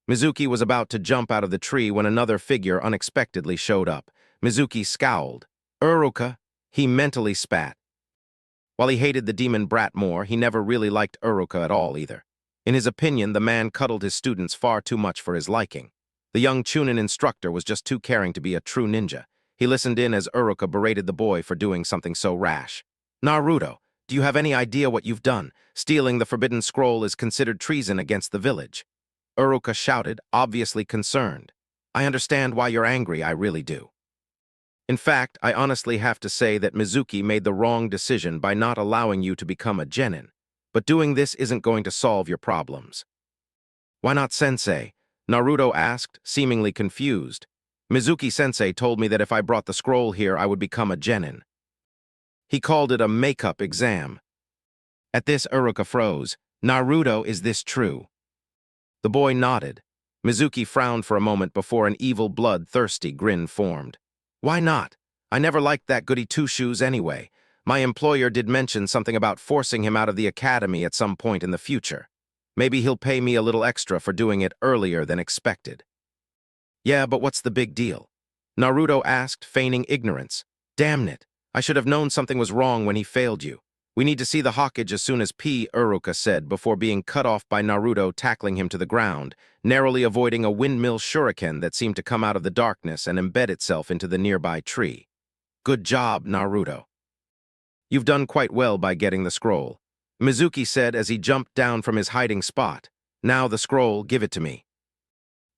Speaker 1: Mizuki was about to jump out of the tree when another figure unexpectedly showed up. Mizuki scowled. Uruka, he mentally spat. While he hated the demon brat more, he never really liked Uruka at all either. In his opinion, the man cuddled his students far too much for his liking. The young Chunin instructor was just too caring to be a true ninja. He listened in as Uruka berated the boy for doing something so rash. Naruto, do you have any idea what you've done? Stealing the forbidden scroll is considered treason against the village. Uruka shouted, obviously concerned. I understand why you're angry, I really do. In fact, I honestly have to say that Mizuki made the wrong decision by not allowing you to become a genin. But doing this isn't going to solve your problems. Why not, sensei? Naruto asked, seemingly confused. Mizuki-sensei told me that if I brought the scroll here, I would become a genin. He called it a make-up exam. At this, Uruka froze. Naruto, is this true? The boy nodded. Mizuki frowned for a moment before an evil blood-thirsty grin formed. Why not? I never liked that goody two-shoes anyway. My employer did mention something about forcing him out of the academy at some point in the future. Maybe he'll pay me a little extra for doing it earlier than expected. Yeah, but what's the big deal? Naruto asked, feigning ignorance. Damn it, I should have known something was wrong when he failed you. We need to see the Hokage as soon as Uruka said before being cut off by Naruto tackling him to the ground, narrowly avoiding a windmill shuriken that seemed to come out of the darkness and embed itself into the nearby tree. Good job, Naruto. You've done quite well by getting the scroll, Mizuki said as he jumped down from his hiding spot. Now the scroll, give it to me.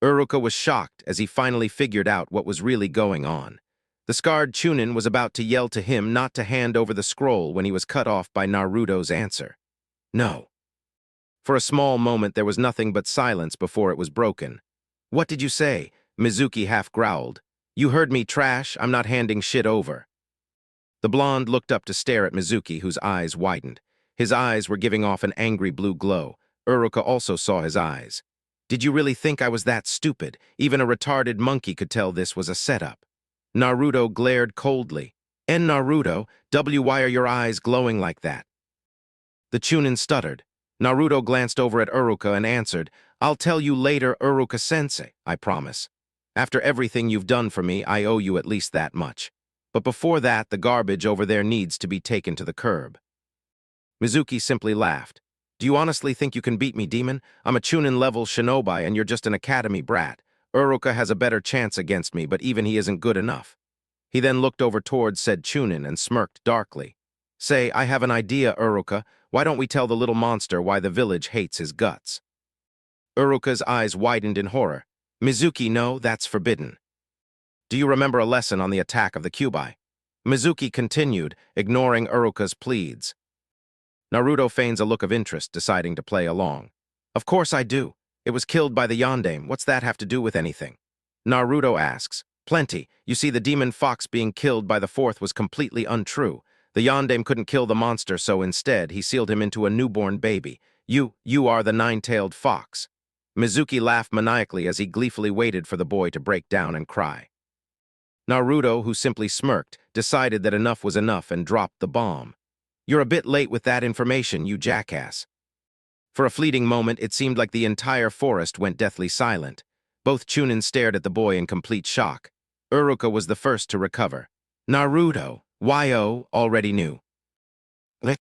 Speaker 1: Uruka was shocked as he finally figured out what was really going on. The scarred Chunin was about to yell to him not to hand over the scroll when he was cut off by Naruto's answer. No. For a small moment there was nothing but silence before it was broken. What did you say? Mizuki half growled. You heard me, trash. I'm not handing shit over. The blonde looked up to stare at Mizuki, whose eyes widened. His eyes were giving off an angry blue glow. Uruka also saw his eyes. Did you really think I was that stupid? Even a retarded monkey could tell this was a setup. Naruto glared coldly. Naruto, why are your eyes glowing like that? The Chunin stuttered. Naruto glanced over at Uruka and answered, I'll tell you later, Uruka-sensei, I promise. After everything you've done for me, I owe you at least that much. But before that, the garbage over there needs to be taken to the curb. Mizuki simply laughed. Do you honestly think you can beat me, demon? I'm a Chunin-level shinobi and you're just an academy brat. Uruka has a better chance against me, but even he isn't good enough. He then looked over towards said Chunin and smirked darkly. Say, I have an idea, Uruka. Why don't we tell the little monster why the village hates his guts? Uruka's eyes widened in horror. Mizuki, no, that's forbidden. Do you remember a lesson on the attack of the Kyuubi? Mizuki continued, ignoring Uruka's pleads. Naruto feigns a look of interest, deciding to play along. Of course I do. It was killed by the Yondaime. What's that have to do with anything? Naruto asks. Plenty. You see, the demon fox being killed by the fourth was completely untrue. The Yondaime couldn't kill the monster, so instead, he sealed him into a newborn baby. You are the nine-tailed fox. Mizuki laughed maniacally as he gleefully waited for the boy to break down and cry. Naruto, who simply smirked, decided that enough was enough and dropped the bomb. You're a bit late with that information, you jackass. For a fleeting moment, it seemed like the entire forest went deathly silent. Both Chunin stared at the boy in complete shock. Uruka was the first to recover. Naruto, yo, already knew.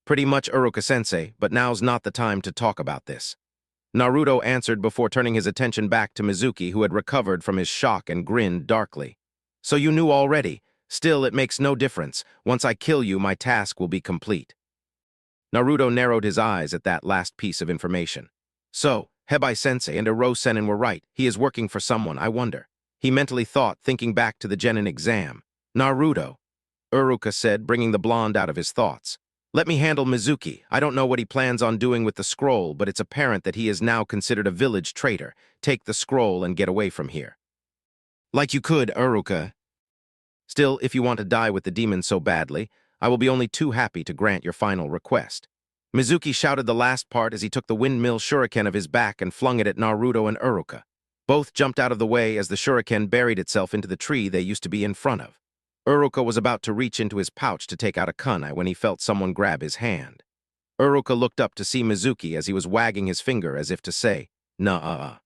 Speaker 1: Pretty much, Uruka-sensei, but now's not the time to talk about this. Naruto answered before turning his attention back to Mizuki, who had recovered from his shock and grinned darkly. So you knew already. Still, it makes no difference. Once I kill you, my task will be complete. Naruto narrowed his eyes at that last piece of information. So, Hebai-sensei and Ero-sennin were right. He is working for someone, I wonder. He mentally thought, thinking back to the Genin exam. Naruto, Uruka said, bringing the blonde out of his thoughts. Let me handle Mizuki. I don't know what he plans on doing with the scroll, but it's apparent that he is now considered a village traitor. Take the scroll and get away from here. Like you could, Uruka. Still, if you want to die with the demon so badly, I will be only too happy to grant your final request. Mizuki shouted the last part as he took the windmill shuriken of his back and flung it at Naruto and Uruka. Both jumped out of the way as the shuriken buried itself into the tree they used to be in front of. Uruka was about to reach into his pouch to take out a kunai when he felt someone grab his hand. Uruka looked up to see Mizuki as he was wagging his finger as if to say, "Nuh-uh."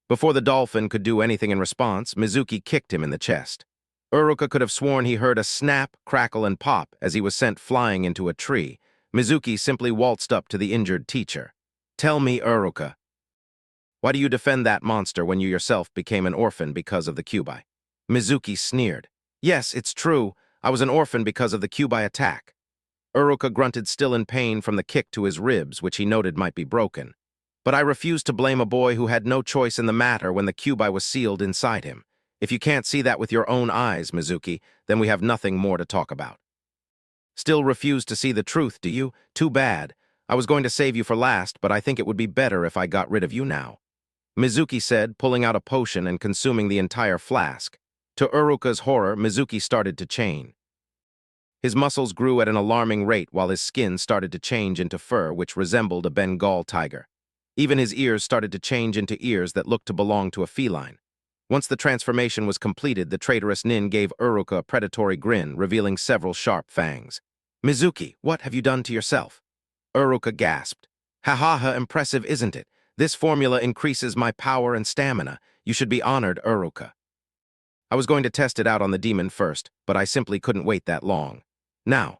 Speaker 1: Before the dolphin could do anything in response, Mizuki kicked him in the chest. Uruka could have sworn he heard a snap, crackle, and pop as he was sent flying into a tree. Mizuki simply waltzed up to the injured teacher. Tell me, Uruka, why do you defend that monster when you yourself became an orphan because of the Kyuubi? Mizuki sneered. Yes, it's true. I was an orphan because of the Kyuubi attack. Uruka grunted, still in pain from the kick to his ribs, which he noted might be broken. But I refuse to blame a boy who had no choice in the matter when the Kyuubi was sealed inside him. If you can't see that with your own eyes, Mizuki, then we have nothing more to talk about. Still refuse to see the truth, do you? Too bad. I was going to save you for last, but I think it would be better if I got rid of you now. Mizuki said, pulling out a potion and consuming the entire flask. To Uruka's horror, Mizuki started to chain. His muscles grew at an alarming rate while his skin started to change into fur which resembled a Bengal tiger. Even his ears started to change into ears that looked to belong to a feline. Once the transformation was completed, the traitorous Nin gave Uruka a predatory grin, revealing several sharp fangs. Mizuki, what have you done to yourself? Uruka gasped. Ha, impressive, isn't it? This formula increases my power and stamina. You should be honored, Uruka. I was going to test it out on the demon first, but I simply couldn't wait that long. Now,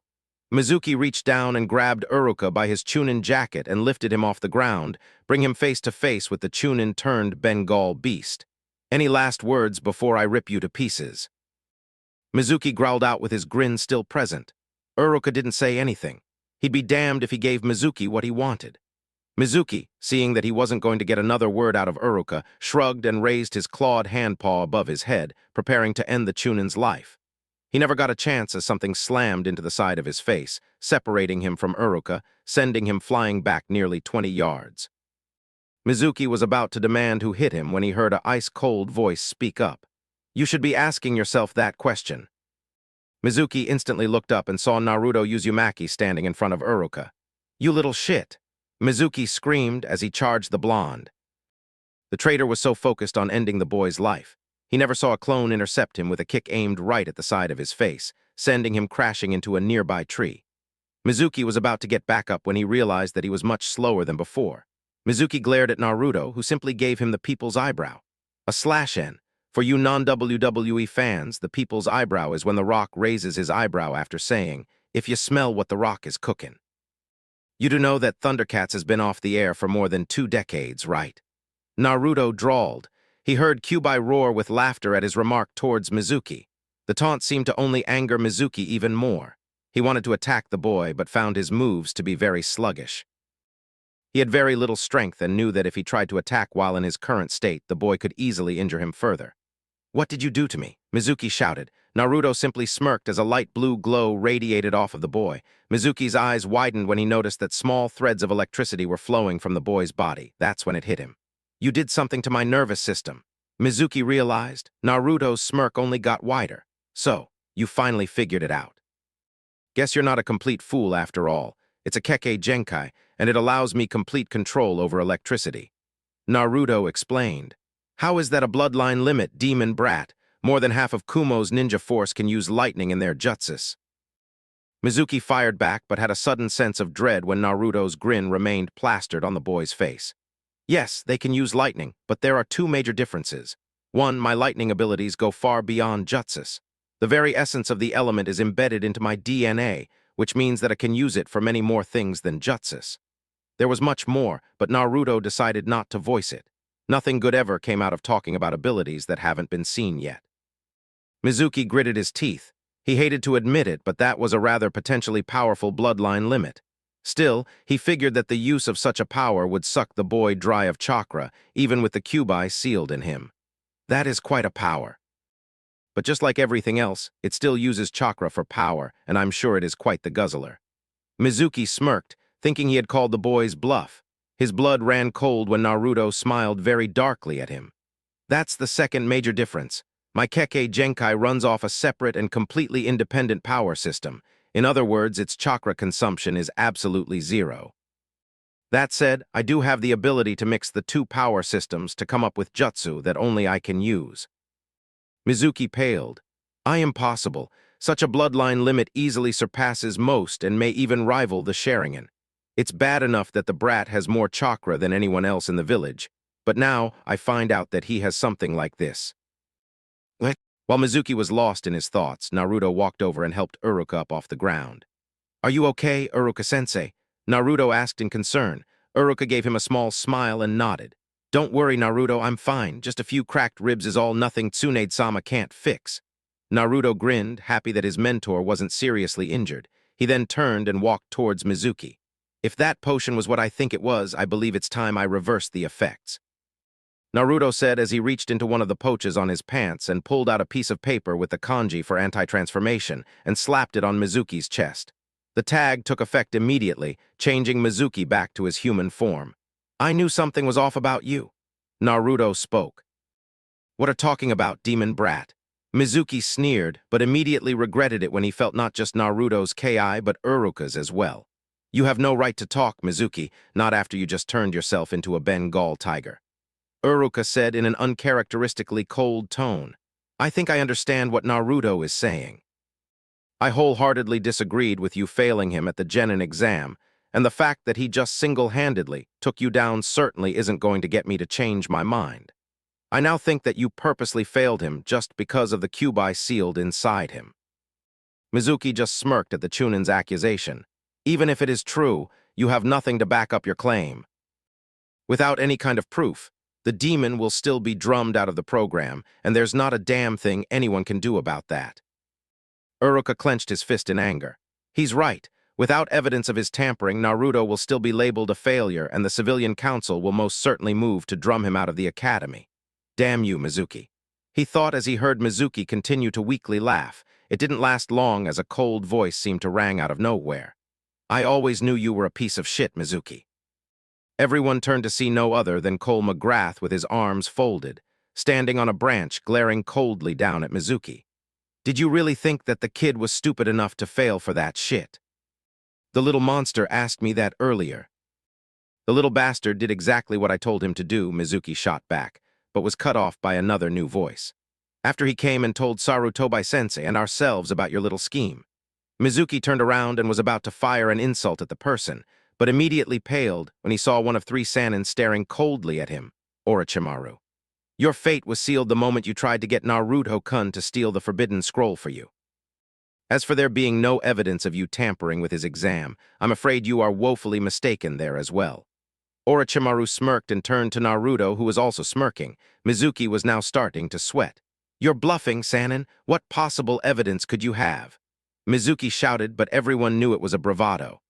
Speaker 1: Mizuki reached down and grabbed Uruka by his Chunin jacket and lifted him off the ground, bring him face to face with the Chunin-turned Bengal beast. Any last words before I rip you to pieces? Mizuki growled out with his grin still present. Uruka didn't say anything. He'd be damned if he gave Mizuki what he wanted. Mizuki, seeing that he wasn't going to get another word out of Uruka, shrugged and raised his clawed handpaw above his head, preparing to end the Chunin's life. He never got a chance as something slammed into the side of his face, separating him from Uruka, sending him flying back nearly 20 yards. Mizuki was about to demand who hit him when he heard an ice-cold voice speak up. You should be asking yourself that question. Mizuki instantly looked up and saw Naruto Uzumaki standing in front of Uruka. You little shit! Mizuki screamed as he charged the blonde. The traitor was so focused on ending the boy's life, he never saw a clone intercept him with a kick aimed right at the side of his face, sending him crashing into a nearby tree. Mizuki was about to get back up when he realized that he was much slower than before. Mizuki glared at Naruto, who simply gave him the people's eyebrow. A slash-N. For you non-WWE fans, the people's eyebrow is when The Rock raises his eyebrow after saying, "If you smell what The Rock is cooking." You do know that Thundercats has been off the air for more than 2 decades, right? Naruto drawled. He heard Kyuubi roar with laughter at his remark towards Mizuki. The taunt seemed to only anger Mizuki even more. He wanted to attack the boy, but found his moves to be very sluggish. He had very little strength and knew that if he tried to attack while in his current state, the boy could easily injure him further. What did you do to me? Mizuki shouted. Naruto simply smirked as a light blue glow radiated off of the boy. Mizuki's eyes widened when he noticed that small threads of electricity were flowing from the boy's body. That's when it hit him. You did something to my nervous system. Mizuki realized. Naruto's smirk only got wider. So, you finally figured it out. Guess you're not a complete fool after all. It's a Kekkei Genkai, and it allows me complete control over electricity. Naruto explained. How is that a bloodline limit, demon brat? More than half of Kumo's ninja force can use lightning in their jutsus. Mizuki fired back but had a sudden sense of dread when Naruto's grin remained plastered on the boy's face. Yes, they can use lightning, but there are two major differences. One, my lightning abilities go far beyond jutsus. The very essence of the element is embedded into my DNA, which means that I can use it for many more things than jutsus. There was much more, but Naruto decided not to voice it. Nothing good ever came out of talking about abilities that haven't been seen yet. Mizuki gritted his teeth. He hated to admit it, but that was a rather potentially powerful bloodline limit. Still, he figured that the use of such a power would suck the boy dry of chakra, even with the Kyuubi sealed in him. That is quite a power. But just like everything else, it still uses chakra for power, and I'm sure it is quite the guzzler. Mizuki smirked, thinking he had called the boy's bluff. His blood ran cold when Naruto smiled very darkly at him. That's the second major difference. My Kekkei Genkai runs off a separate and completely independent power system. In other words, its chakra consumption is absolutely zero. That said, I do have the ability to mix the two power systems to come up with jutsu that only I can use. Mizuki paled. I am possible. Such a bloodline limit easily surpasses most and may even rival the Sharingan. It's bad enough that the brat has more chakra than anyone else in the village, but now I find out that he has something like this. What? While Mizuki was lost in his thoughts, Naruto walked over and helped Uruka up off the ground. Are you okay, Uruka-sensei? Naruto asked in concern. Uruka gave him a small smile and nodded. Don't worry, Naruto, I'm fine. Just a few cracked ribs is all nothing Tsunade-sama can't fix. Naruto grinned, happy that his mentor wasn't seriously injured. He then turned and walked towards Mizuki. If that potion was what I think it was, I believe it's time I reversed the effects. Naruto said as he reached into one of the pouches on his pants and pulled out a piece of paper with the kanji for anti-transformation and slapped it on Mizuki's chest. The tag took effect immediately, changing Mizuki back to his human form. I knew something was off about you. Naruto spoke. What are talking about, demon brat? Mizuki sneered, but immediately regretted it when he felt not just Naruto's Ki but Uruka's as well. You have no right to talk, Mizuki, not after you just turned yourself into a Bengal tiger. Uruka said in an uncharacteristically cold tone. I think I understand what Naruto is saying. I wholeheartedly disagreed with you failing him at the Genin exam, and the fact that he just single-handedly took you down certainly isn't going to get me to change my mind. I now think that you purposely failed him just because of the Kyuubi sealed inside him. Mizuki just smirked at the Chunin's accusation. Even if it is true, you have nothing to back up your claim. Without any kind of proof, the demon will still be drummed out of the program, and there's not a damn thing anyone can do about that. Uruka clenched his fist in anger. He's right. Without evidence of his tampering, Naruto will still be labeled a failure, and the civilian council will most certainly move to drum him out of the academy. Damn you, Mizuki. He thought as he heard Mizuki continue to weakly laugh. It didn't last long as a cold voice seemed to rang out of nowhere. I always knew you were a piece of shit, Mizuki. Everyone turned to see no other than Cole McGrath with his arms folded, standing on a branch glaring coldly down at Mizuki. Did you really think that the kid was stupid enough to fail for that shit? The little monster asked me that earlier. The little bastard did exactly what I told him to do, Mizuki shot back, but was cut off by another new voice. After he came and told Sarutobi-sensei and ourselves about your little scheme. Mizuki turned around and was about to fire an insult at the person, but immediately paled when he saw one of 3 Sannin staring coldly at him, Orochimaru. Your fate was sealed the moment you tried to get Naruto-kun to steal the forbidden scroll for you. As for there being no evidence of you tampering with his exam, I'm afraid you are woefully mistaken there as well. Orochimaru smirked and turned to Naruto, who was also smirking. Mizuki was now starting to sweat. You're bluffing, Sannin. What possible evidence could you have? Mizuki shouted, but everyone knew it was a bravado.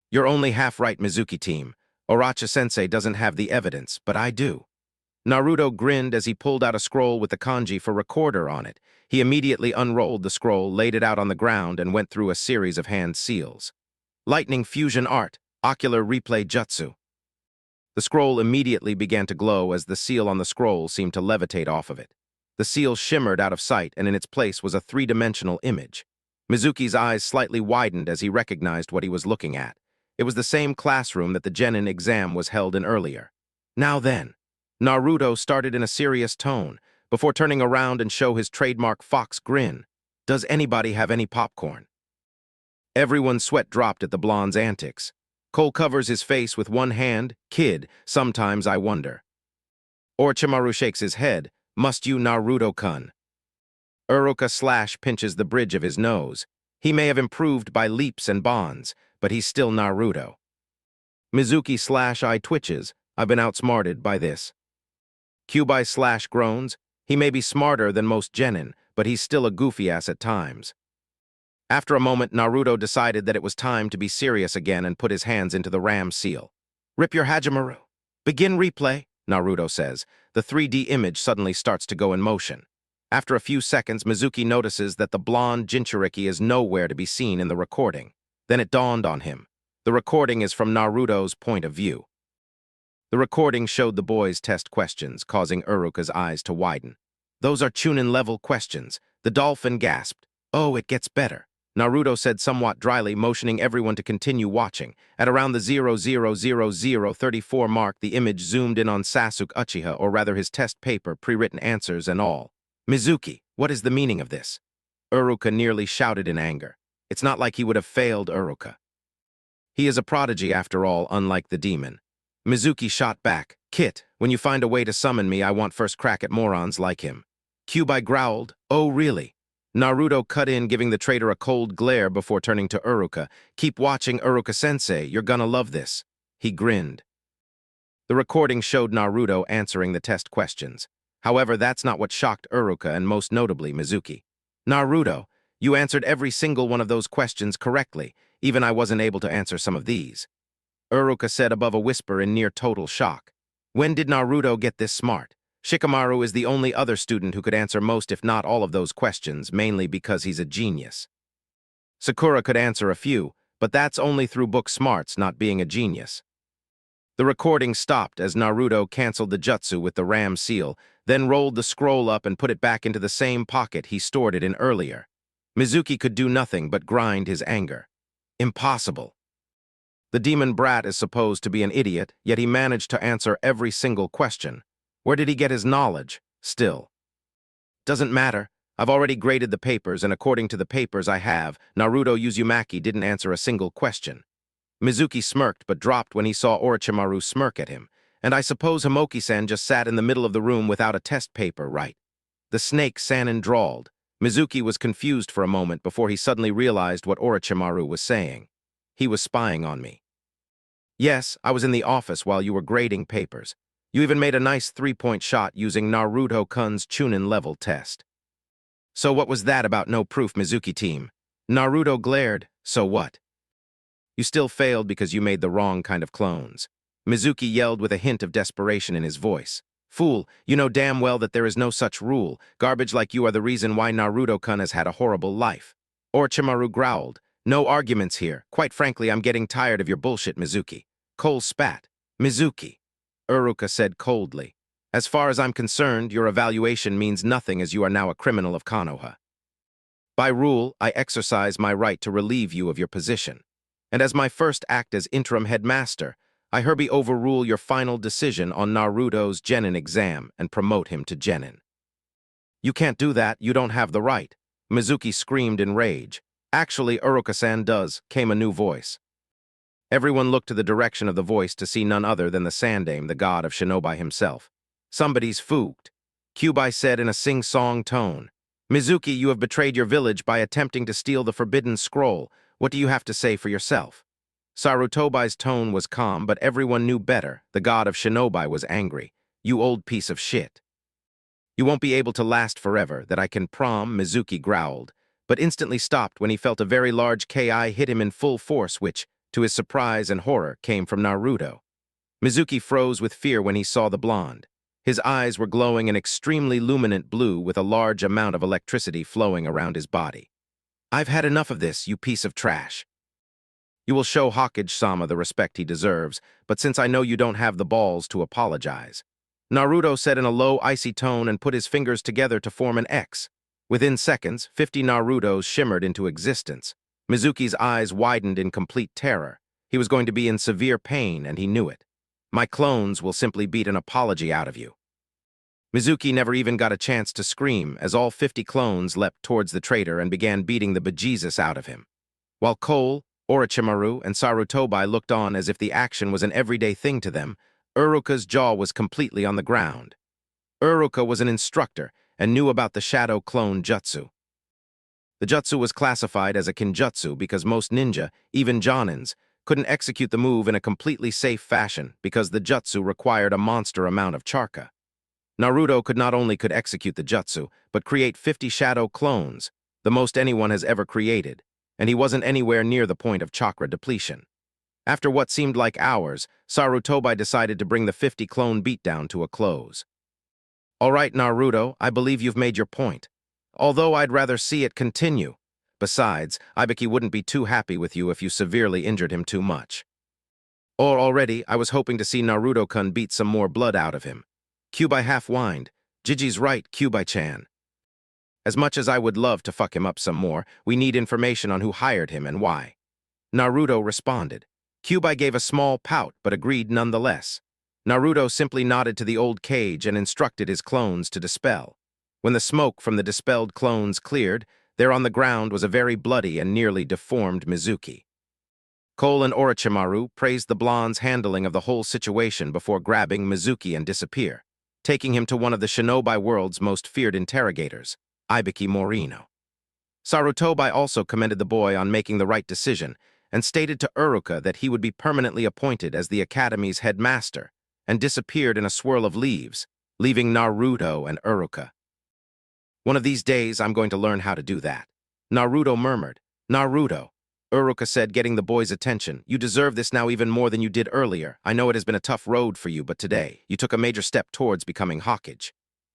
Speaker 1: You're only half right, Mizuki team. Orochi-sensei doesn't have the evidence, but I do. Naruto grinned as he pulled out a scroll with the kanji for recorder on it. He immediately unrolled the scroll, laid it out on the ground, and went through a series of hand seals. Lightning Fusion Art, Ocular Replay Jutsu. The scroll immediately began to glow as the seal on the scroll seemed to levitate off of it. The seal shimmered out of sight, and in its place was a three-dimensional image. Mizuki's eyes slightly widened as he recognized what he was looking at. It was the same classroom that the genin exam was held in earlier. Now then, Naruto started in a serious tone, before turning around and show his trademark fox grin. Does anybody have any popcorn? Everyone's sweat dropped at the blonde's antics. Cole covers his face with one hand. Kid, sometimes I wonder. Orochimaru shakes his head. Must you, Naruto-kun? Uruka pinches the bridge of his nose. He may have improved by leaps and bonds, but he's still Naruto. Mizuki eye twitches. I've been outsmarted by this. Kyubai groans. He may be smarter than most genin, but he's still a goofy ass at times. After a moment, Naruto decided that it was time to be serious again and put his hands into the ram seal. Rip your Hajimaru. Begin replay, Naruto says. The 3D image suddenly starts to go in motion. After a few seconds, Mizuki notices that the blonde Jinchuriki is nowhere to be seen in the recording. Then it dawned on him. The recording is from Naruto's point of view. The recording showed the boys' test questions, causing Uruka's eyes to widen. Those are Chunin-level questions. The dolphin gasped. Oh, it gets better. Naruto said somewhat dryly, motioning everyone to continue watching. At around the 0000034 mark, the image zoomed in on Sasuke Uchiha, or rather his test paper, pre-written answers and all. Mizuki, what is the meaning of this? Uruka nearly shouted in anger. It's not like he would have failed Uruka. He is a prodigy after all, unlike the demon. Mizuki shot back. Kit, when you find a way to summon me, I want first crack at morons like him. Kyubai growled. Oh, really? Naruto cut in, giving the traitor a cold glare before turning to Uruka. Keep watching, Uruka-sensei. You're gonna love this. He grinned. The recording showed Naruto answering the test questions. However, that's not what shocked Uruka and most notably Mizuki. Naruto, you answered every single one of those questions correctly. Even I wasn't able to answer some of these. Uruka said above a whisper in near total shock. When did Naruto get this smart? Shikamaru is the only other student who could answer most if not all of those questions, mainly because he's a genius. Sakura could answer a few, but that's only through book smarts, not being a genius. The recording stopped as Naruto canceled the jutsu with the ram seal, then rolled the scroll up and put it back into the same pocket he stored it in earlier. Mizuki could do nothing but grind his anger. Impossible. The demon brat is supposed to be an idiot, yet he managed to answer every single question. Where did he get his knowledge? Still. Doesn't matter. I've already graded the papers, and according to the papers I have, Naruto Uzumaki didn't answer a single question. Mizuki smirked but dropped when he saw Orochimaru smirk at him, and I suppose Himoki-san just sat in the middle of the room without a test paper, right? The snake Sanin drawled. Mizuki was confused for a moment before he suddenly realized what Orochimaru was saying. He was spying on me. Yes, I was in the office while you were grading papers. You even made a nice 3-point shot using Naruto-kun's Chunin level test. So what was that about no proof, Mizuki team? Naruto glared. So what? You still failed because you made the wrong kind of clones. Mizuki yelled with a hint of desperation in his voice. Fool, you know damn well that there is no such rule. Garbage like you are the reason why Naruto-kun has had a horrible life. Orochimaru growled. No arguments here. Quite frankly, I'm getting tired of your bullshit, Mizuki. Cole spat. Mizuki. Uruka said coldly. As far as I'm concerned, your evaluation means nothing as you are now a criminal of Konoha. By rule, I exercise my right to relieve you of your position. And as my first act as interim headmaster, I hereby overrule your final decision on Naruto's genin exam and promote him to genin. You can't do that, you don't have the right. Mizuki screamed in rage. Actually, Uruka-san does, came a new voice. Everyone looked to the direction of the voice to see none other than the Sandaime, the god of Shinobi himself. Somebody's fooked. Kyubai said in a sing-song tone. Mizuki, you have betrayed your village by attempting to steal the forbidden scroll. What do you have to say for yourself? Sarutobai's tone was calm, but everyone knew better. The god of Shinobi was angry. You old piece of shit. You won't be able to last forever, that I can prom, Mizuki growled, but instantly stopped when he felt a very large ki hit him in full force, which, to his surprise and horror, came from Naruto. Mizuki froze with fear when he saw the blonde. His eyes were glowing an extremely luminant blue with a large amount of electricity flowing around his body. I've had enough of this, you piece of trash. You will show Hokage-sama the respect he deserves, but since I know you don't have the balls to apologize. Naruto said in a low, icy tone and put his fingers together to form an X. Within seconds, 50 Narutos shimmered into existence. Mizuki's eyes widened in complete terror. He was going to be in severe pain, and he knew it. My clones will simply beat an apology out of you. Mizuki never even got a chance to scream, as all 50 clones leapt towards the traitor and began beating the bejesus out of him. While Cole, Orochimaru, and Sarutobi looked on as if the action was an everyday thing to them, Uruka's jaw was completely on the ground. Uruka was an instructor and knew about the Shadow Clone Jutsu. The jutsu was classified as a kinjutsu because most ninja, even Jonins, couldn't execute the move in a completely safe fashion because the jutsu required a monster amount of charka. Naruto not only could execute the jutsu, but create 50 shadow clones, the most anyone has ever created, and he wasn't anywhere near the point of chakra depletion. After what seemed like hours, Sarutobi decided to bring the 50 clone beatdown to a close. All right, Naruto, I believe you've made your point. Although I'd rather see it continue. Besides, Ibiki wouldn't be too happy with you if you severely injured him too much. Or already, I was hoping to see Naruto-kun beat some more blood out of him. Kyuubi half-whined. Jiji's right, Kyuubi-chan. As much as I would love to fuck him up some more, we need information on who hired him and why. Naruto responded. Kyuubi gave a small pout, but agreed nonetheless. Naruto simply nodded to the old cage and instructed his clones to dispel. When the smoke from the dispelled clones cleared, there on the ground was a very bloody and nearly deformed Mizuki. Cole and Orochimaru praised the blonde's handling of the whole situation before grabbing Mizuki and disappear, taking him to one of the shinobi world's most feared interrogators, Ibiki Morino. Sarutobi also commended the boy on making the right decision and stated to Uruka that he would be permanently appointed as the academy's headmaster, and disappeared in a swirl of leaves, leaving Naruto and Uruka. One of these days, I'm going to learn how to do that. Naruto murmured. Naruto. Uruka said, getting the boy's attention. You deserve this now even more than you did earlier. I know it has been a tough road for you, but today, you took a major step towards becoming Hokage.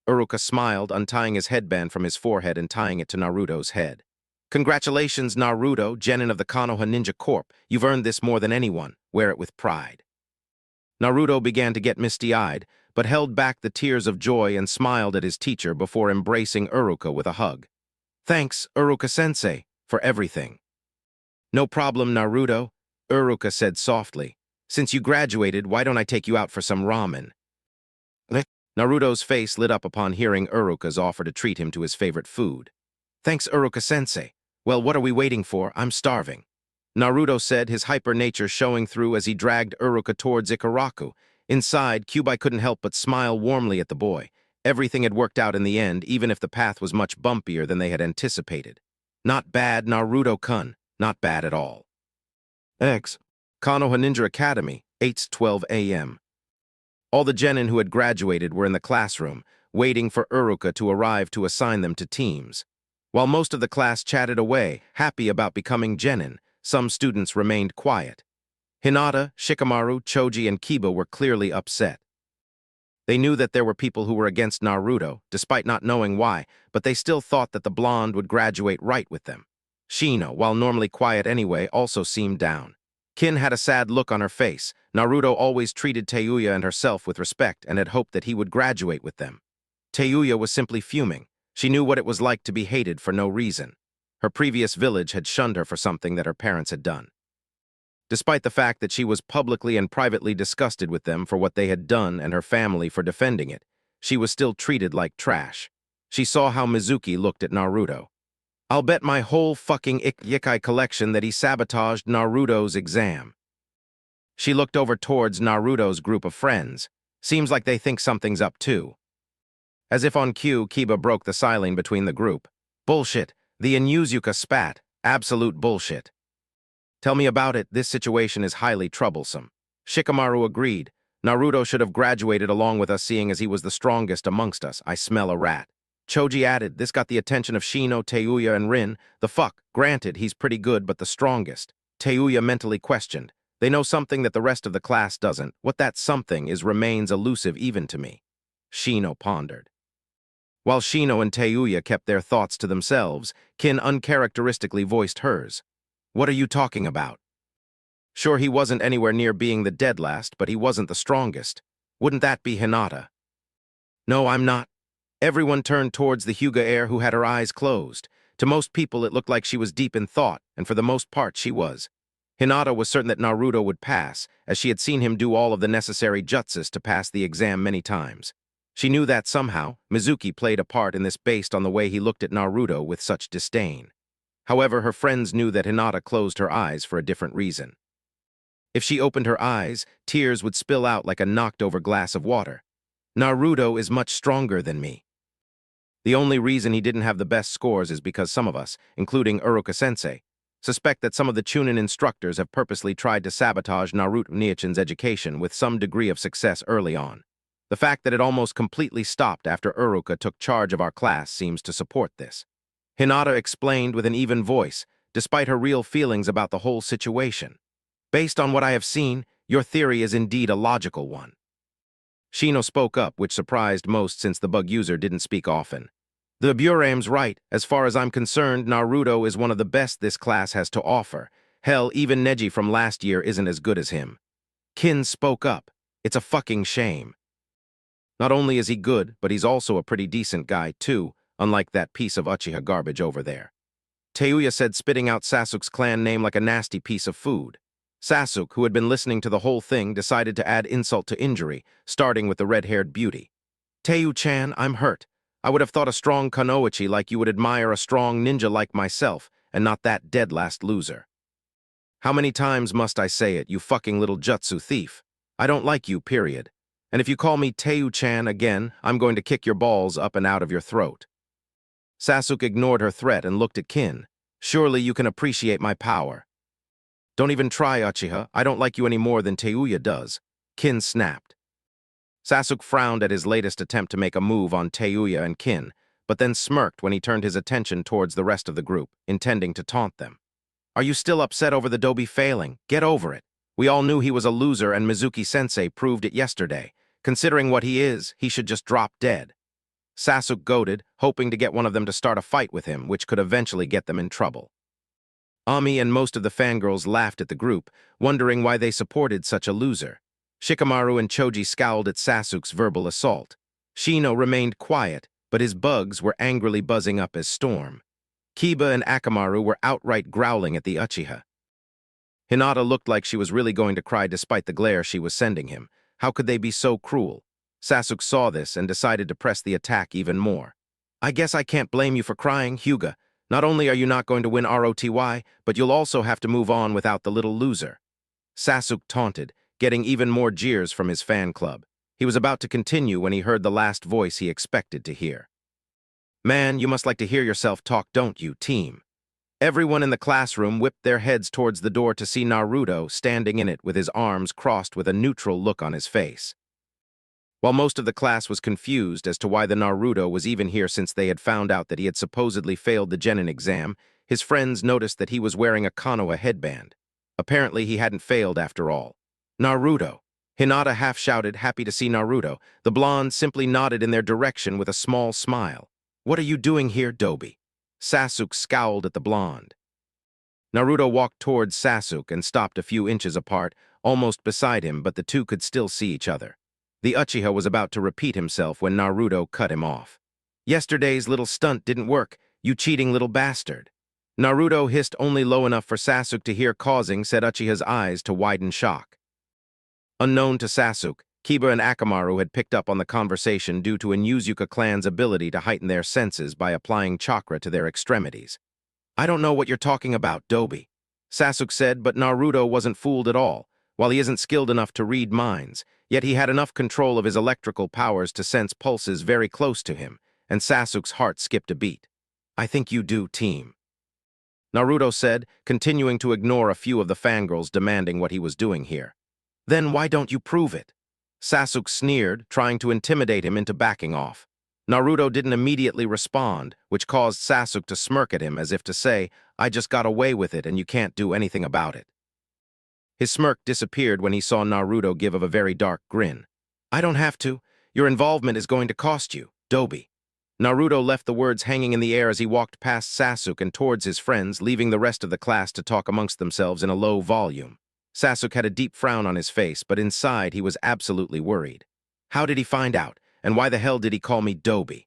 Speaker 1: Uruka smiled, untying his headband from his forehead and tying it to Naruto's head. Congratulations, Naruto, genin of the Konoha Ninja Corp. You've earned this more than anyone. Wear it with pride. Naruto began to get misty-eyed, but held back the tears of joy and smiled at his teacher before embracing Uruka with a hug. Thanks, Uruka-sensei, for everything. No problem, Naruto, Uruka said softly. Since you graduated, why don't I take you out for some ramen? Naruto's face lit up upon hearing Uruka's offer to treat him to his favorite food. Thanks, Uruka-sensei. Well, what are we waiting for? I'm starving. Naruto said, his hyper nature showing through as he dragged Uruka towards Ikaraku. Inside, Kyuubi couldn't help but smile warmly at the boy. Everything had worked out in the end, even if the path was much bumpier than they had anticipated. Not bad, Naruto-kun. Not bad at all. X. Konoha Ninja Academy, 8:12 a.m. All the genin who had graduated were in the classroom, waiting for Uruka to arrive to assign them to teams. While most of the class chatted away, happy about becoming genin, some students remained quiet. Hinata, Shikamaru, Choji, and Kiba were clearly upset. They knew that there were people who were against Naruto, despite not knowing why, but they still thought that the blonde would graduate right with them. Shino, while normally quiet anyway, also seemed down. Kin had a sad look on her face. Naruto always treated Teuya and herself with respect and had hoped that he would graduate with them. Teuya was simply fuming. She knew what it was like to be hated for no reason. Her previous village had shunned her for something that her parents had done. Despite the fact that she was publicly and privately disgusted with them for what they had done and her family for defending it, she was still treated like trash. She saw how Mizuki looked at Naruto. I'll bet my whole fucking Yikai collection that he sabotaged Naruto's exam. She looked over towards Naruto's group of friends. Seems like they think something's up too. As if on cue, Kiba broke the silence between the group. Bullshit. The Inuzuka spat. Absolute bullshit. Tell me about it. This situation is highly troublesome. Shikamaru agreed. Naruto should have graduated along with us, seeing as he was the strongest amongst us. I smell a rat. Choji added, this got the attention of Shino, Teuya, and Rin. The fuck? Granted, he's pretty good, but the strongest. Teuya mentally questioned. They know something that the rest of the class doesn't. What that something is remains elusive even to me. Shino pondered. While Shino and Teuya kept their thoughts to themselves, Kin uncharacteristically voiced hers. What are you talking about? Sure, he wasn't anywhere near being the dead last, but he wasn't the strongest. Wouldn't that be Hinata? No, I'm not. Everyone turned towards the Hyuga heir who had her eyes closed. To most people, it looked like she was deep in thought, and for the most part, she was. Hinata was certain that Naruto would pass, as she had seen him do all of the necessary jutsus to pass the exam many times. She knew that somehow, Mizuki played a part in this based on the way he looked at Naruto with such disdain. However, her friends knew that Hinata closed her eyes for a different reason. If she opened her eyes, tears would spill out like a knocked-over glass of water. Naruto is much stronger than me. The only reason he didn't have the best scores is because some of us, including Uruka-sensei, suspect that some of the Chunin instructors have purposely tried to sabotage Naruto Niichin's education with some degree of success early on. The fact that it almost completely stopped after Uruka took charge of our class seems to support this. Hinata explained with an even voice, despite her real feelings about the whole situation. Based on what I have seen, your theory is indeed a logical one. Shino spoke up, which surprised most since the bug user didn't speak often. The Buram's right. As far as I'm concerned, Naruto is one of the best this class has to offer. Hell, even Neji from last year isn't as good as him. Kin spoke up. It's a fucking shame. Not only is he good, but he's also a pretty decent guy, too, unlike that piece of Uchiha garbage over there. Teuya said, spitting out Sasuke's clan name like a nasty piece of food. Sasuke, who had been listening to the whole thing, decided to add insult to injury, starting with the red-haired beauty. Teiyu-chan, I'm hurt. I would have thought a strong kunoichi like you would admire a strong ninja like myself, and not that dead-last loser. How many times must I say it, you fucking little jutsu thief? I don't like you, period. And if you call me Teiyu-chan again, I'm going to kick your balls up and out of your throat. Sasuke ignored her threat and looked at Kin. Surely you can appreciate my power. Don't even try, Uchiha. I don't like you any more than Teuya does. Kin snapped. Sasuke frowned at his latest attempt to make a move on Teuya and Kin, but then smirked when he turned his attention towards the rest of the group, intending to taunt them. Are you still upset over the Dobi failing? Get over it. We all knew he was a loser and Mizuki-sensei proved it yesterday. Considering what he is, he should just drop dead. Sasuke goaded, hoping to get one of them to start a fight with him, which could eventually get them in trouble. Ami and most of the fangirls laughed at the group, wondering why they supported such a loser. Shikamaru and Choji scowled at Sasuke's verbal assault. Shino remained quiet, but his bugs were angrily buzzing up as storm. Kiba and Akamaru were outright growling at the Uchiha. Hinata looked like she was really going to cry despite the glare she was sending him. How could they be so cruel? Sasuke saw this and decided to press the attack even more. I guess I can't blame you for crying, Hyuga. Not only are you not going to win ROTY, but you'll also have to move on without the little loser. Sasuke taunted, getting even more jeers from his fan club. He was about to continue when he heard the last voice he expected to hear. Man, you must like to hear yourself talk, don't you, team? Everyone in the classroom whipped their heads towards the door to see Naruto standing in it with his arms crossed with a neutral look on his face. While most of the class was confused as to why the Naruto was even here since they had found out that he had supposedly failed the Genin exam, his friends noticed that he was wearing a Konoha headband. Apparently he hadn't failed after all. Naruto! Hinata half-shouted, happy to see Naruto. The blonde simply nodded in their direction with a small smile. What are you doing here, Dobi? Sasuke scowled at the blonde. Naruto walked towards Sasuke and stopped a few inches apart, almost beside him, but the two could still see each other. The Uchiha was about to repeat himself when Naruto cut him off. Yesterday's little stunt didn't work, you cheating little bastard. Naruto hissed only low enough for Sasuke to hear, causing said Uchiha's eyes to widen shock. Unknown to Sasuke, Kiba and Akamaru had picked up on the conversation due to Inuzuka clan's ability to heighten their senses by applying chakra to their extremities. I don't know what you're talking about, Dobi, Sasuke said, but Naruto wasn't fooled at all. While he isn't skilled enough to read minds, yet he had enough control of his electrical powers to sense pulses very close to him, and Sasuke's heart skipped a beat. I think you do, team, Naruto said, continuing to ignore a few of the fangirls demanding what he was doing here. Then why don't you prove it? Sasuke sneered, trying to intimidate him into backing off. Naruto didn't immediately respond, which caused Sasuke to smirk at him as if to say, I just got away with it and you can't do anything about it. His smirk disappeared when he saw Naruto give a very dark grin. I don't have to. Your involvement is going to cost you, Dobi. Naruto left the words hanging in the air as he walked past Sasuke and towards his friends, leaving the rest of the class to talk amongst themselves in a low volume. Sasuke had a deep frown on his face, but inside he was absolutely worried. How did he find out, and why the hell did he call me Dobi?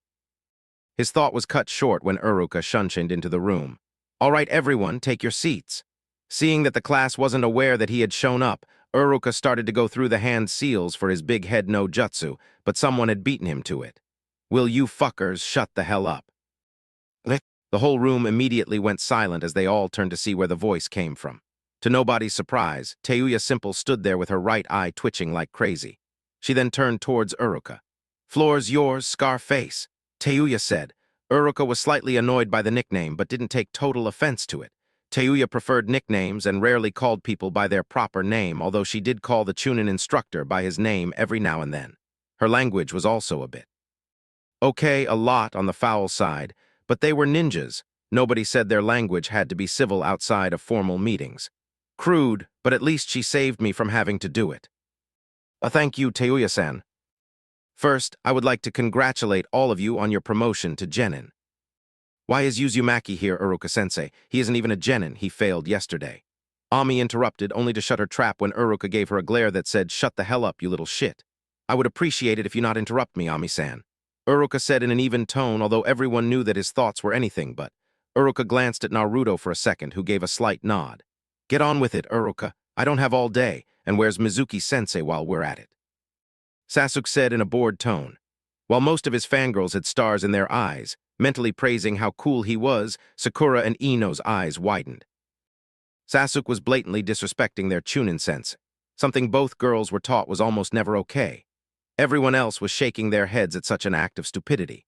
Speaker 1: His thought was cut short when Uruka shunshined into the room. All right, everyone, take your seats. Seeing that the class wasn't aware that he had shown up, Uruka started to go through the hand seals for his big head no jutsu, but someone had beaten him to it. Will you fuckers shut the hell up? The whole room immediately went silent as they all turned to see where the voice came from. To nobody's surprise, Teuya Simple stood there with her right eye twitching like crazy. She then turned towards Uruka. Floor's yours, Scarface, Teuya said. Uruka was slightly annoyed by the nickname but didn't take total offense to it. Teuya preferred nicknames and rarely called people by their proper name, although she did call the Chunin instructor by his name every now and then. Her language was also a bit okay, a lot on the foul side, but they were ninjas. Nobody said their language had to be civil outside of formal meetings. Crude, but at least she saved me from having to do it. Thank you, Teuya-san. First, I would like to congratulate all of you on your promotion to Genin. Why is Uzumaki here, Uruka-sensei? He isn't even a Genin, he failed yesterday. Ami interrupted, only to shut her trap when Uruka gave her a glare that said, shut the hell up, you little shit. I would appreciate it if you not interrupt me, Ami-san. Uruka said in an even tone, although everyone knew that his thoughts were anything but. Uruka glanced at Naruto for a second, who gave a slight nod. Get on with it, Uruka. I don't have all day, and where's Mizuki-sensei while we're at it? Sasuke said in a bored tone. While most of his fangirls had stars in their eyes, mentally praising how cool he was, Sakura and Ino's eyes widened. Sasuke was blatantly disrespecting their Chunin sense. Something both girls were taught was almost never okay. Everyone else was shaking their heads at such an act of stupidity.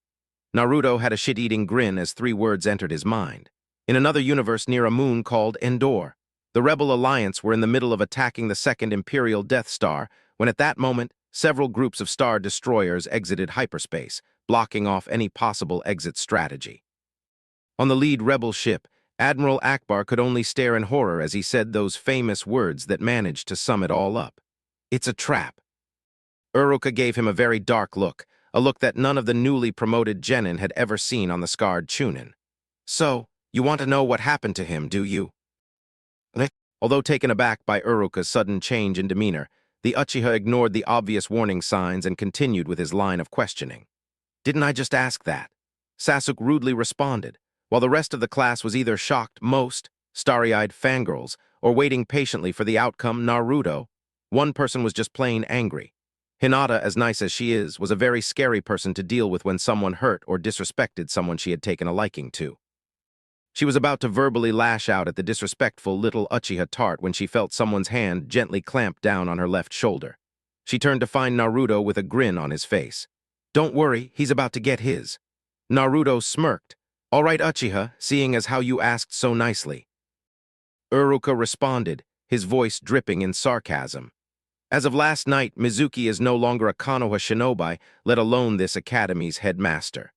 Speaker 1: Naruto had a shit-eating grin as 3 words entered his mind. In another universe near a moon called Endor, the Rebel Alliance were in the middle of attacking the second Imperial Death Star, when at that moment, several groups of Star Destroyers exited hyperspace, blocking off any possible exit strategy. On the lead Rebel ship, Admiral Akbar could only stare in horror as he said those famous words that managed to sum it all up. It's a trap. Uruka gave him a very dark look, a look that none of the newly promoted Genin had ever seen on the scarred Chunin. So, you want to know what happened to him, do you? Although taken aback by Uruka's sudden change in demeanor, the Uchiha ignored the obvious warning signs and continued with his line of questioning. Didn't I just ask that? Sasuke rudely responded, while the rest of the class was either shocked, most, starry-eyed fangirls, or waiting patiently for the outcome, Naruto. One person was just plain angry. Hinata, as nice as she is, was a very scary person to deal with when someone hurt or disrespected someone she had taken a liking to. She was about to verbally lash out at the disrespectful little Uchiha tart when she felt someone's hand gently clamp down on her left shoulder. She turned to find Naruto with a grin on his face. Don't worry, he's about to get his. Naruto smirked. All right, Uchiha, seeing as how you asked so nicely. Uruka responded, his voice dripping in sarcasm. As of last night, Mizuki is no longer a Konoha shinobi, let alone this academy's headmaster.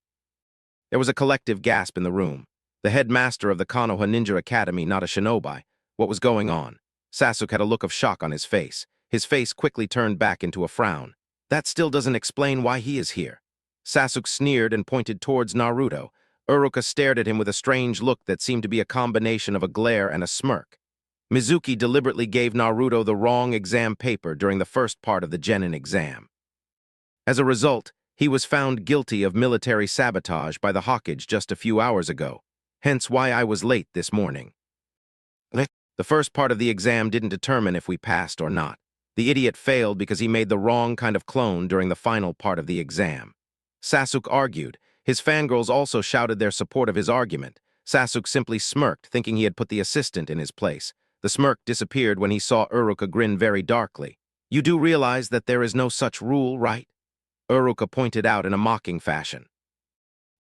Speaker 1: There was a collective gasp in the room. The headmaster of the Konoha Ninja Academy, not a shinobi. What was going on? Sasuke had a look of shock on his face. His face quickly turned back into a frown. That still doesn't explain why he is here. Sasuke sneered and pointed towards Naruto. Uruka stared at him with a strange look that seemed to be a combination of a glare and a smirk. Mizuki deliberately gave Naruto the wrong exam paper during the first part of the Genin exam. As a result, he was found guilty of military sabotage by the Hokage just a few hours ago, hence why I was late this morning. The first part of the exam didn't determine if we passed or not. The idiot failed because he made the wrong kind of clone during the final part of the exam. Sasuke argued. His fangirls also shouted their support of his argument. Sasuke simply smirked, thinking he had put the assistant in his place. The smirk disappeared when he saw Uruka grin very darkly. You do realize that there is no such rule, right? Uruka pointed out in a mocking fashion.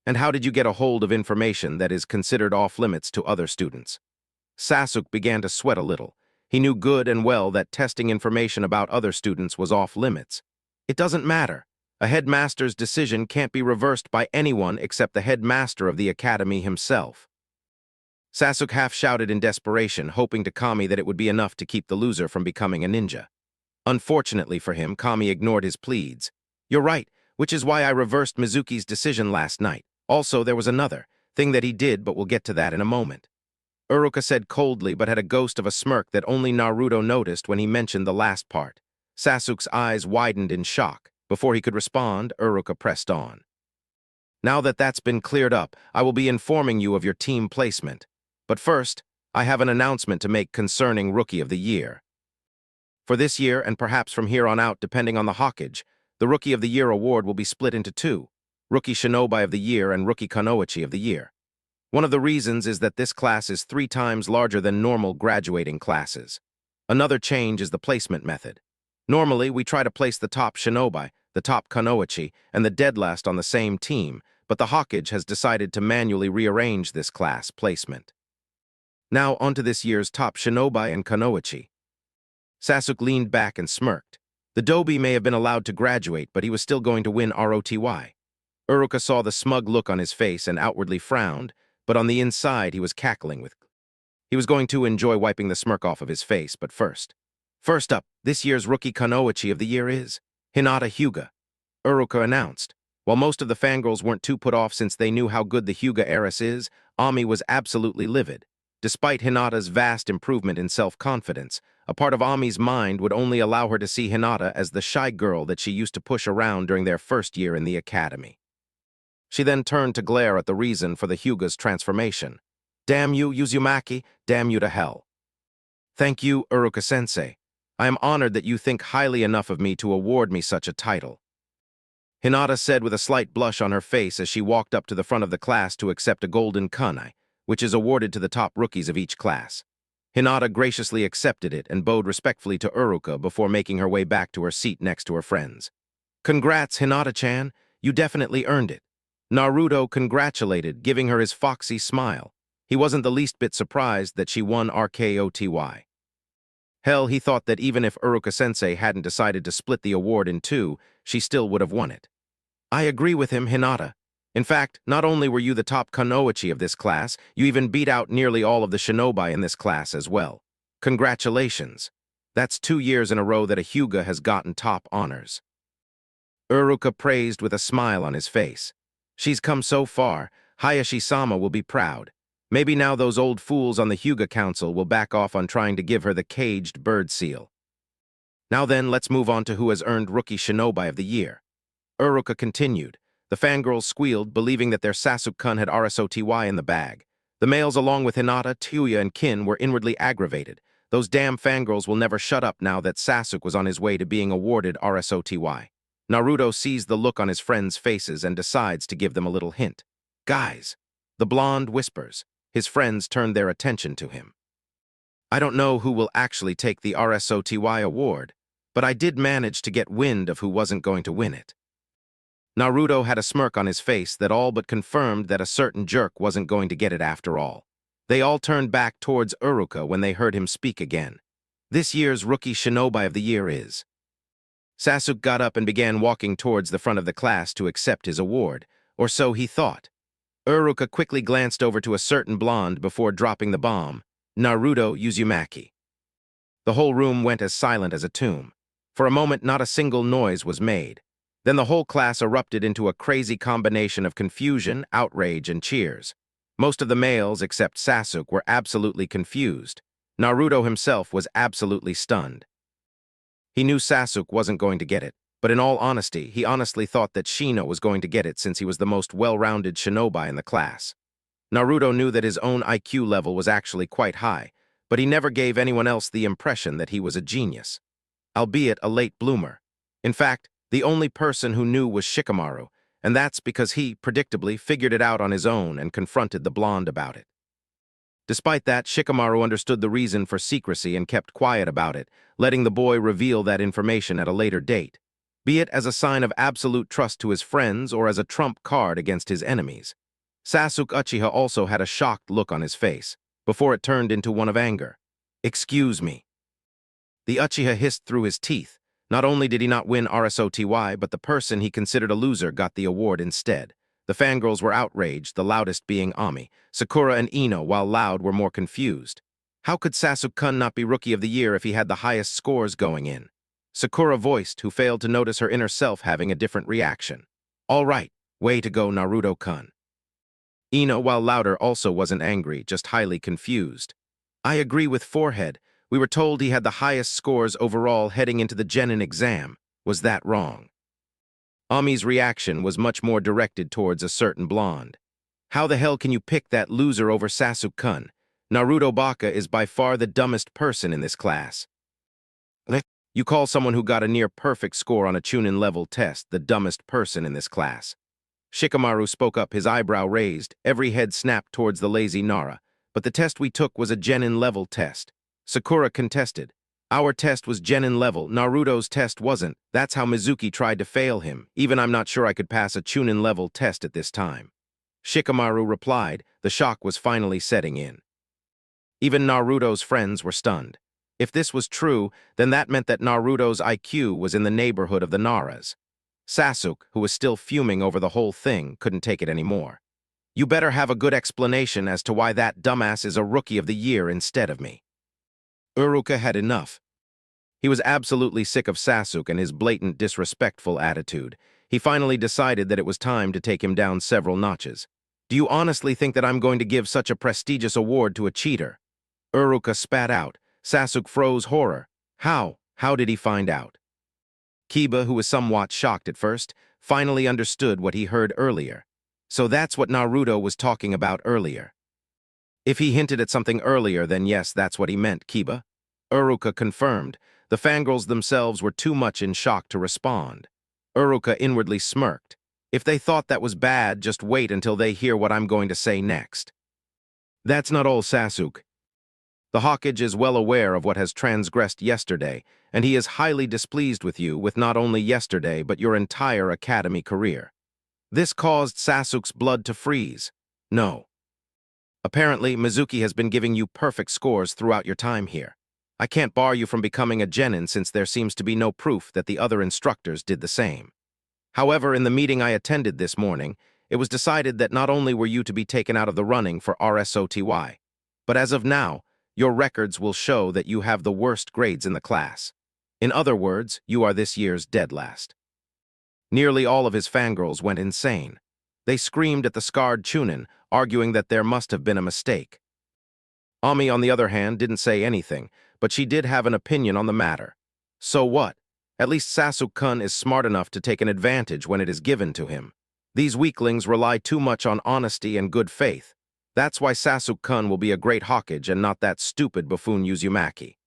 Speaker 1: And how did you get a hold of information that is considered off-limits to other students? Sasuke began to sweat a little. He knew good and well that testing information about other students was off-limits. It doesn't matter. A headmaster's decision can't be reversed by anyone except the headmaster of the academy himself. Sasuke half-shouted in desperation, hoping to Kami that it would be enough to keep the loser from becoming a ninja. Unfortunately for him, Kami ignored his pleads. You're right, which is why I reversed Mizuki's decision last night. Also, there was another thing that he did, but we'll get to that in a moment. Uruka said coldly, but had a ghost of a smirk that only Naruto noticed when he mentioned the last part. Sasuke's eyes widened in shock. Before he could respond, Uruka pressed on. Now that that's been cleared up, I will be informing you of your team placement. But first, I have an announcement to make concerning Rookie of the Year. For this year, and perhaps from here on out depending on the Hokage, the Rookie of the Year award will be split into two, Rookie Shinobi of the Year and Rookie Kunoichi of the Year. One of the reasons is that this class is 3 times larger than normal graduating classes. Another change is the placement method. Normally, we try to place the top Shinobi, the top Kunoichi, and the dead last on the same team, but the Hokage has decided to manually rearrange this class placement. Now onto this year's top Shinobi and Kunoichi. Sasuke leaned back and smirked. The Dobi may have been allowed to graduate, but he was still going to win ROTY. Uruka saw the smug look on his face and outwardly frowned, but on the inside he was cackling with. He was going to enjoy wiping the smirk off of his face, but first up, this year's Rookie Kunoichi of the Year is Hinata Hyuga, Uruka announced. While most of the fangirls weren't too put off since they knew how good the Hyuga heiress is, Ami was absolutely livid. Despite Hinata's vast improvement in self-confidence, a part of Ami's mind would only allow her to see Hinata as the shy girl that she used to push around during their first year in the academy. She then turned to glare at the reason for the Hyuga's transformation. Damn you, Uzumaki, damn you to hell. Thank you, Uruka-sensei. I am honored that you think highly enough of me to award me such a title. Hinata said with a slight blush on her face as she walked up to the front of the class to accept a golden kunai, which is awarded to the top rookies of each class. Hinata graciously accepted it and bowed respectfully to Uruka before making her way back to her seat next to her friends. Congrats, Hinata-chan, you definitely earned it. Naruto congratulated, giving her his foxy smile. He wasn't the least bit surprised that she won RKOTY. Hell, he thought that even if Uruka-sensei hadn't decided to split the award in two, she still would have won it. I agree with him, Hinata. In fact, not only were you the top Kunoichi of this class, you even beat out nearly all of the Shinobi in this class as well. Congratulations. That's 2 years in a row that a Hyuga has gotten top honors. Uruka praised with a smile on his face. She's come so far, Hayashi-sama will be proud. Maybe now those old fools on the Hyuga Council will back off on trying to give her the caged bird seal. Now then, let's move on to who has earned Rookie Shinobi of the Year. Uruka continued. The fangirls squealed, believing that their Sasuke-kun had RSOTY in the bag. The males, along with Hinata, Tsuya, and Kin, were inwardly aggravated. Those damn fangirls will never shut up now that Sasuke was on his way to being awarded RSOTY. Naruto sees the look on his friends' faces and decides to give them a little hint. Guys, the blonde whispers. His friends turned their attention to him. I don't know who will actually take the RSOTY award, but I did manage to get wind of who wasn't going to win it. Naruto had a smirk on his face that all but confirmed that a certain jerk wasn't going to get it after all. They all turned back towards Uruka when they heard him speak again. This year's Rookie Shinobi of the Year is. Sasuke got up and began walking towards the front of the class to accept his award, or so he thought. Uruka quickly glanced over to a certain blonde before dropping the bomb, Naruto Uzumaki. The whole room went as silent as a tomb. For a moment, not a single noise was made. Then the whole class erupted into a crazy combination of confusion, outrage, and cheers. Most of the males, except Sasuke, were absolutely confused. Naruto himself was absolutely stunned. He knew Sasuke wasn't going to get it, but in all honesty, he honestly thought that Shino was going to get it since he was the most well-rounded shinobi in the class. Naruto knew that his own IQ level was actually quite high, but he never gave anyone else the impression that he was a genius, albeit a late bloomer. In fact, the only person who knew was Shikamaru, and that's because he, predictably, figured it out on his own and confronted the blonde about it. Despite that, Shikamaru understood the reason for secrecy and kept quiet about it, letting the boy reveal that information at a later date, be it as a sign of absolute trust to his friends or as a trump card against his enemies. Sasuke Uchiha also had a shocked look on his face, before it turned into one of anger. Excuse me. The Uchiha hissed through his teeth. Not only did he not win RSOTY, but the person he considered a loser got the award instead. The fangirls were outraged, the loudest being Ami. Sakura and Ino, while loud, were more confused. How could Sasuke-kun not be Rookie of the Year if he had the highest scores going in? Sakura voiced, who failed to notice her inner self having a different reaction. All right, way to go, Naruto-kun. Ino, while louder, also wasn't angry, just highly confused. I agree with Forehead. We were told he had the highest scores overall heading into the Genin exam. Was that wrong? Ami's reaction was much more directed towards a certain blonde. How the hell can you pick that loser over Sasuke-kun? Naruto Baka is by far the dumbest person in this class. You call someone who got a near-perfect score on a Chunin level test the dumbest person in this class. Shikamaru spoke up, his eyebrow raised, every head snapped towards the lazy Nara. But the test we took was a Genin level test. Sakura contested. Our test was Genin level, Naruto's test wasn't. That's how Mizuki tried to fail him. Even I'm not sure I could pass a Chunin level test at this time. Shikamaru replied, the shock was finally setting in. Even Naruto's friends were stunned. If this was true, then that meant that Naruto's IQ was in the neighborhood of the Nara's. Sasuke, who was still fuming over the whole thing, couldn't take it anymore. You better have a good explanation as to why that dumbass is a Rookie of the Year instead of me. Uruka had enough. He was absolutely sick of Sasuke and his blatant, disrespectful attitude. He finally decided that it was time to take him down several notches. Do you honestly think that I'm going to give such a prestigious award to a cheater? Uruka spat out. Sasuke froze horror. How? How did he find out? Kiba, who was somewhat shocked at first, finally understood what he heard earlier. So that's what Naruto was talking about earlier. If he hinted at something earlier, then yes, that's what he meant, Kiba. Uruka confirmed. The fangirls themselves were too much in shock to respond. Uruka inwardly smirked. If they thought that was bad, just wait until they hear what I'm going to say next. That's not all, Sasuke. The Hokage is well aware of what has transgressed yesterday, and he is highly displeased with you with not only yesterday but your entire academy career. This caused Sasuke's blood to freeze. No. Apparently, Mizuki has been giving you perfect scores throughout your time here. I can't bar you from becoming a genin since there seems to be no proof that the other instructors did the same. However, in the meeting I attended this morning, it was decided that not only were you to be taken out of the running for RSOTY, but as of now, your records will show that you have the worst grades in the class. In other words, you are this year's dead last. Nearly all of his fangirls went insane. They screamed at the scarred Chunin, arguing that there must have been a mistake. Ami, on the other hand, didn't say anything, but she did have an opinion on the matter. So what? At least Sasuke-kun is smart enough to take an advantage when it is given to him. These weaklings rely too much on honesty and good faith. That's why Sasuke-kun will be a great Hokage and not that stupid buffoon Uzumaki.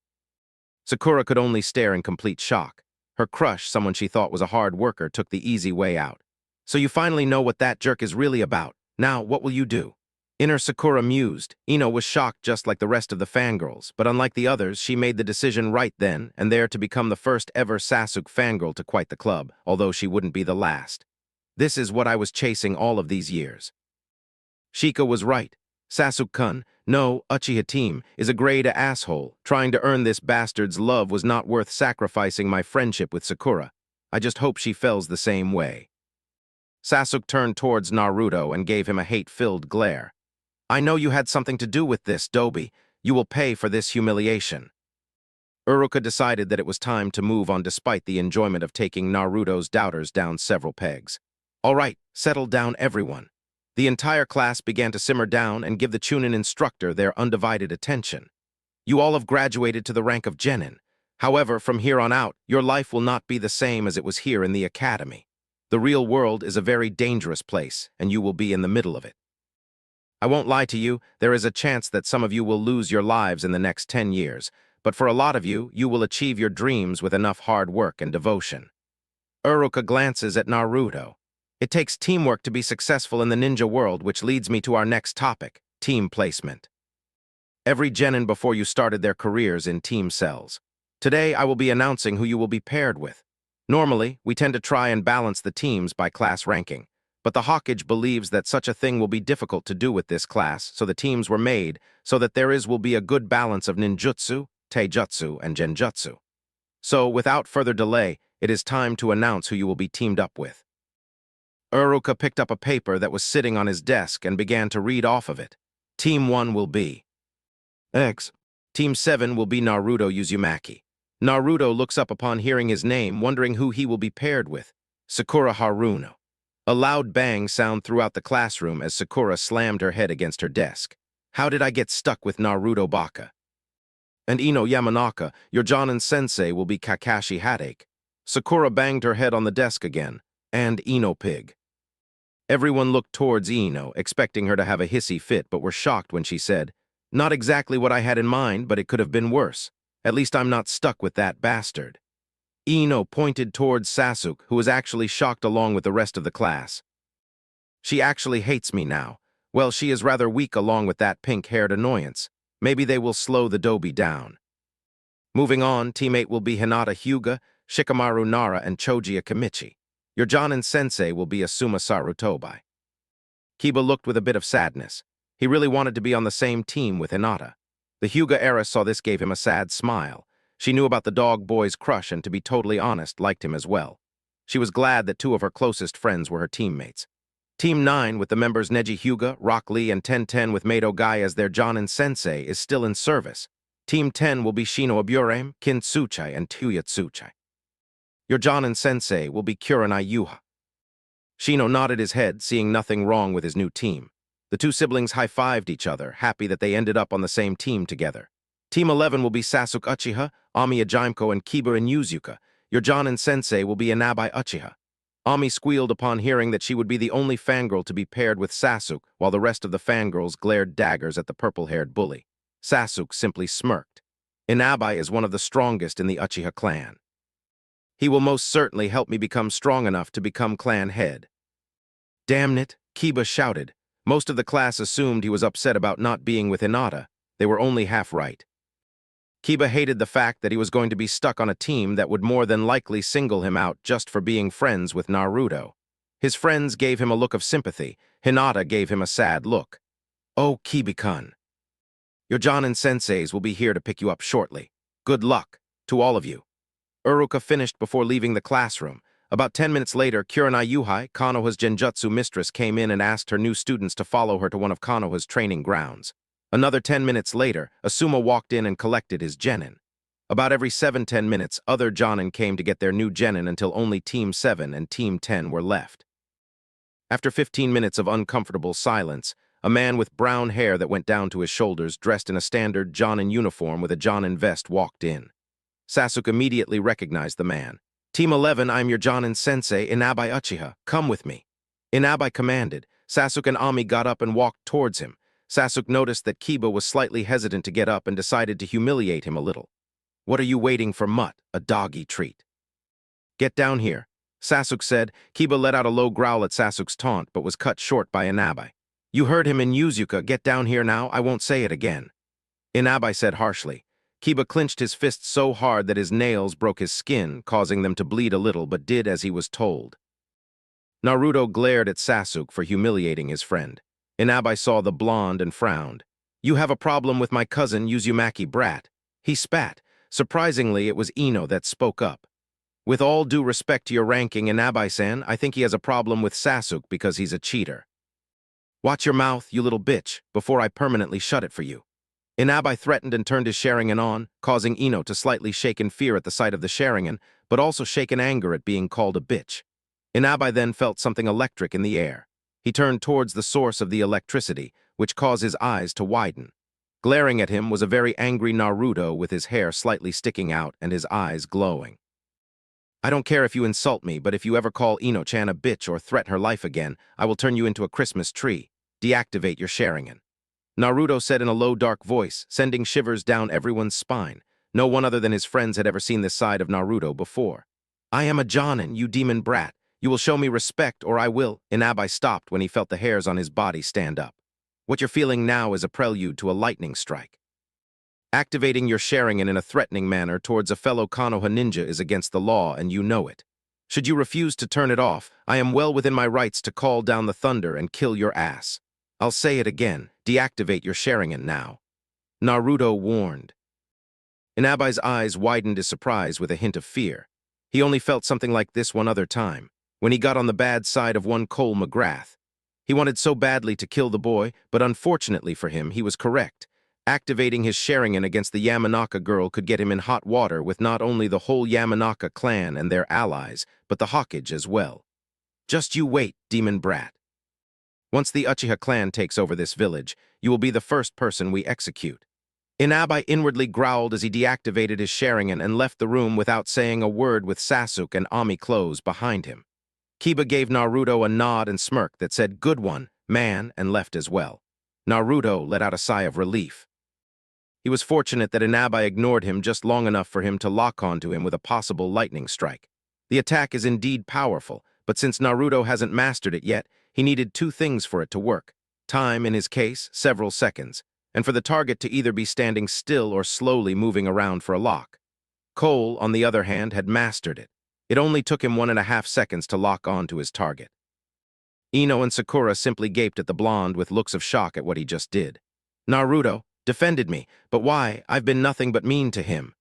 Speaker 1: Sakura could only stare in complete shock. Her crush, someone she thought was a hard worker, took the easy way out. So you finally know what that jerk is really about. Now, what will you do? Inner Sakura mused. Ino was shocked just like the rest of the fangirls, but unlike the others, she made the decision right then and there to become the first ever Sasuke fangirl to quit the club, although she wouldn't be the last. This is what I was chasing all of these years. Shika was right. Sasuke-kun, no, Uchiha team, is a grade A asshole. Trying to earn this bastard's love was not worth sacrificing my friendship with Sakura. I just hope she feels the same way. Sasuke turned towards Naruto and gave him a hate-filled glare. I know you had something to do with this, Dobi. You will pay for this humiliation. Uruka decided that it was time to move on despite the enjoyment of taking Naruto's doubters down several pegs. All right, settle down, everyone. The entire class began to simmer down and give the Chunin instructor their undivided attention. You all have graduated to the rank of genin. However, from here on out, your life will not be the same as it was here in the academy. The real world is a very dangerous place, and you will be in the middle of it. I won't lie to you, there is a chance that some of you will lose your lives in the next 10 years, but for a lot of you, you will achieve your dreams with enough hard work and devotion. Uruka glances at Naruto. It takes teamwork to be successful in the ninja world, which leads me to our next topic, team placement. Every genin before you started their careers in team cells. Today, I will be announcing who you will be paired with. Normally, we tend to try and balance the teams by class ranking, but the Hokage believes that such a thing will be difficult to do with this class, so the teams were made so that will be a good balance of ninjutsu, taijutsu, and genjutsu. So, without further delay, it is time to announce who you will be teamed up with. Uruka picked up a paper that was sitting on his desk and began to read off of it. Team 1 will be X. Team 7 will be Naruto Uzumaki. Naruto looks up upon hearing his name, wondering who he will be paired with. Sakura Haruno. A loud bang sounded throughout the classroom as Sakura slammed her head against her desk. How did I get stuck with Naruto Baka? And Ino Yamanaka, your Jonin-sensei will be Kakashi Headache. Sakura banged her head on the desk again. And Ino Pig. Everyone looked towards Ino, expecting her to have a hissy fit, but were shocked when she said, "Not exactly what I had in mind, but it could have been worse. At least I'm not stuck with that bastard." Ino pointed towards Sasuke, who was actually shocked along with the rest of the class. She actually hates me now. Well, she is rather weak along with that pink-haired annoyance. Maybe they will slow the Dobi down. Moving on, teammate will be Hinata Hyuga, Shikamaru Nara, and Choji Akimichi. Your Jonin-sensei will be Asuma Sarutobi. Kiba looked with a bit of sadness. He really wanted to be on the same team with Hinata. The Hyuga heiress saw this gave him a sad smile. She knew about the dog boy's crush and, to be totally honest, liked him as well. She was glad that two of her closest friends were her teammates. Team 9, with the members Neji Hyuga, Rock Lee, and 10-10 with Mato Guy as their Jonin-sensei, is still in service. Team 10 will be Shino Aburame, Kin Tsuchai, and Tuya Tsuchai. Your Jonin-sensei will be Kurenai Yuha. Shino nodded his head, seeing nothing wrong with his new team. The two siblings high-fived each other, happy that they ended up on the same team together. Team 11 will be Sasuke Uchiha, Ami Ajimeko, and Kiba Inuzuka. Your Jonin-sensei will be Inabai Uchiha. Ami squealed upon hearing that she would be the only fangirl to be paired with Sasuke, while the rest of the fangirls glared daggers at the purple-haired bully. Sasuke simply smirked. Inabai is one of the strongest in the Uchiha clan. He will most certainly help me become strong enough to become clan head. Damn it, Kiba shouted. Most of the class assumed he was upset about not being with Hinata. They were only half right. Kiba hated the fact that he was going to be stuck on a team that would more than likely single him out just for being friends with Naruto. His friends gave him a look of sympathy. Hinata gave him a sad look. "Oh, Kibi-kun. Your Jonin-senseis will be here to pick you up shortly. Good luck to all of you." Uruka finished before leaving the classroom. About 10 minutes later, Kurenai Yuhai, Konoha's genjutsu mistress, came in and asked her new students to follow her to one of Konoha's training grounds. Another 10 minutes later, Asuma walked in and collected his genin. About every 7-10 minutes, other Jonin came to get their new genin until only Team 7 and Team 10 were left. After 15 minutes of uncomfortable silence, a man with brown hair that went down to his shoulders, dressed in a standard Jonin uniform with a Jonin vest, walked in. Sasuke immediately recognized the man. "Team 11, I'm your Jonin-sensei, Inabai Uchiha. Come with me." Inabai commanded. Sasuke and Ami got up and walked towards him. Sasuke noticed that Kiba was slightly hesitant to get up and decided to humiliate him a little. "What are you waiting for, mutt? A doggy treat." "Get down here," Sasuke said. Kiba let out a low growl at Sasuke's taunt, but was cut short by Inabai. "You heard him in Inuzuka. Get down here now. I won't say it again," Inabai said harshly. Kiba clenched his fists so hard that his nails broke his skin, causing them to bleed a little, but did as he was told. Naruto glared at Sasuke for humiliating his friend. Inabai saw the blonde and frowned. "You have a problem with my cousin Uzumaki brat." He spat. Surprisingly, it was Ino that spoke up. "With all due respect to your ranking, Inabai-san, I think he has a problem with Sasuke because he's a cheater." "Watch your mouth, you little bitch, before I permanently shut it for you." Inabai threatened and turned his Sharingan on, causing Ino to slightly shake in fear at the sight of the Sharingan, but also shake in anger at being called a bitch. Inabai then felt something electric in the air. He turned towards the source of the electricity, which caused his eyes to widen. Glaring at him was a very angry Naruto with his hair slightly sticking out and his eyes glowing. "I don't care if you insult me, but if you ever call Ino-chan a bitch or threaten her life again, I will turn you into a Christmas tree. Deactivate your Sharingan," Naruto said in a low, dark voice, sending shivers down everyone's spine. No one other than his friends had ever seen this side of Naruto before. "I am a Jonin, you demon brat. You will show me respect or I will." Inabai stopped when he felt the hairs on his body stand up. "What you're feeling now is a prelude to a lightning strike. Activating your Sharingan in a threatening manner towards a fellow Konoha ninja is against the law, and you know it. Should you refuse to turn it off, I am well within my rights to call down the thunder and kill your ass. I'll say it again, deactivate your Sharingan now," Naruto warned. Inabai's eyes widened in surprise with a hint of fear. He only felt something like this one other time, when he got on the bad side of one Cole McGrath. He wanted so badly to kill the boy, but unfortunately for him, he was correct. Activating his Sharingan against the Yamanaka girl could get him in hot water with not only the whole Yamanaka clan and their allies, but the Hokage as well. Just you wait, demon brat. Once the Uchiha clan takes over this village, you will be the first person we execute. Inabai inwardly growled as he deactivated his Sharingan and left the room without saying a word with Sasuke and Ami close behind him. Kiba gave Naruto a nod and smirk that said, "Good one, man," and left as well. Naruto let out a sigh of relief. He was fortunate that Inabai ignored him just long enough for him to lock onto him with a possible lightning strike. The attack is indeed powerful, but since Naruto hasn't mastered it yet, he needed two things for it to work. Time, in his case, several seconds, and for the target to either be standing still or slowly moving around for a lock. Cole, on the other hand, had mastered it. It only took him 1.5 seconds to lock on to his target. Ino and Sakura simply gaped at the blonde with looks of shock at what he just did. Naruto defended me, but why? I've been nothing but mean to him.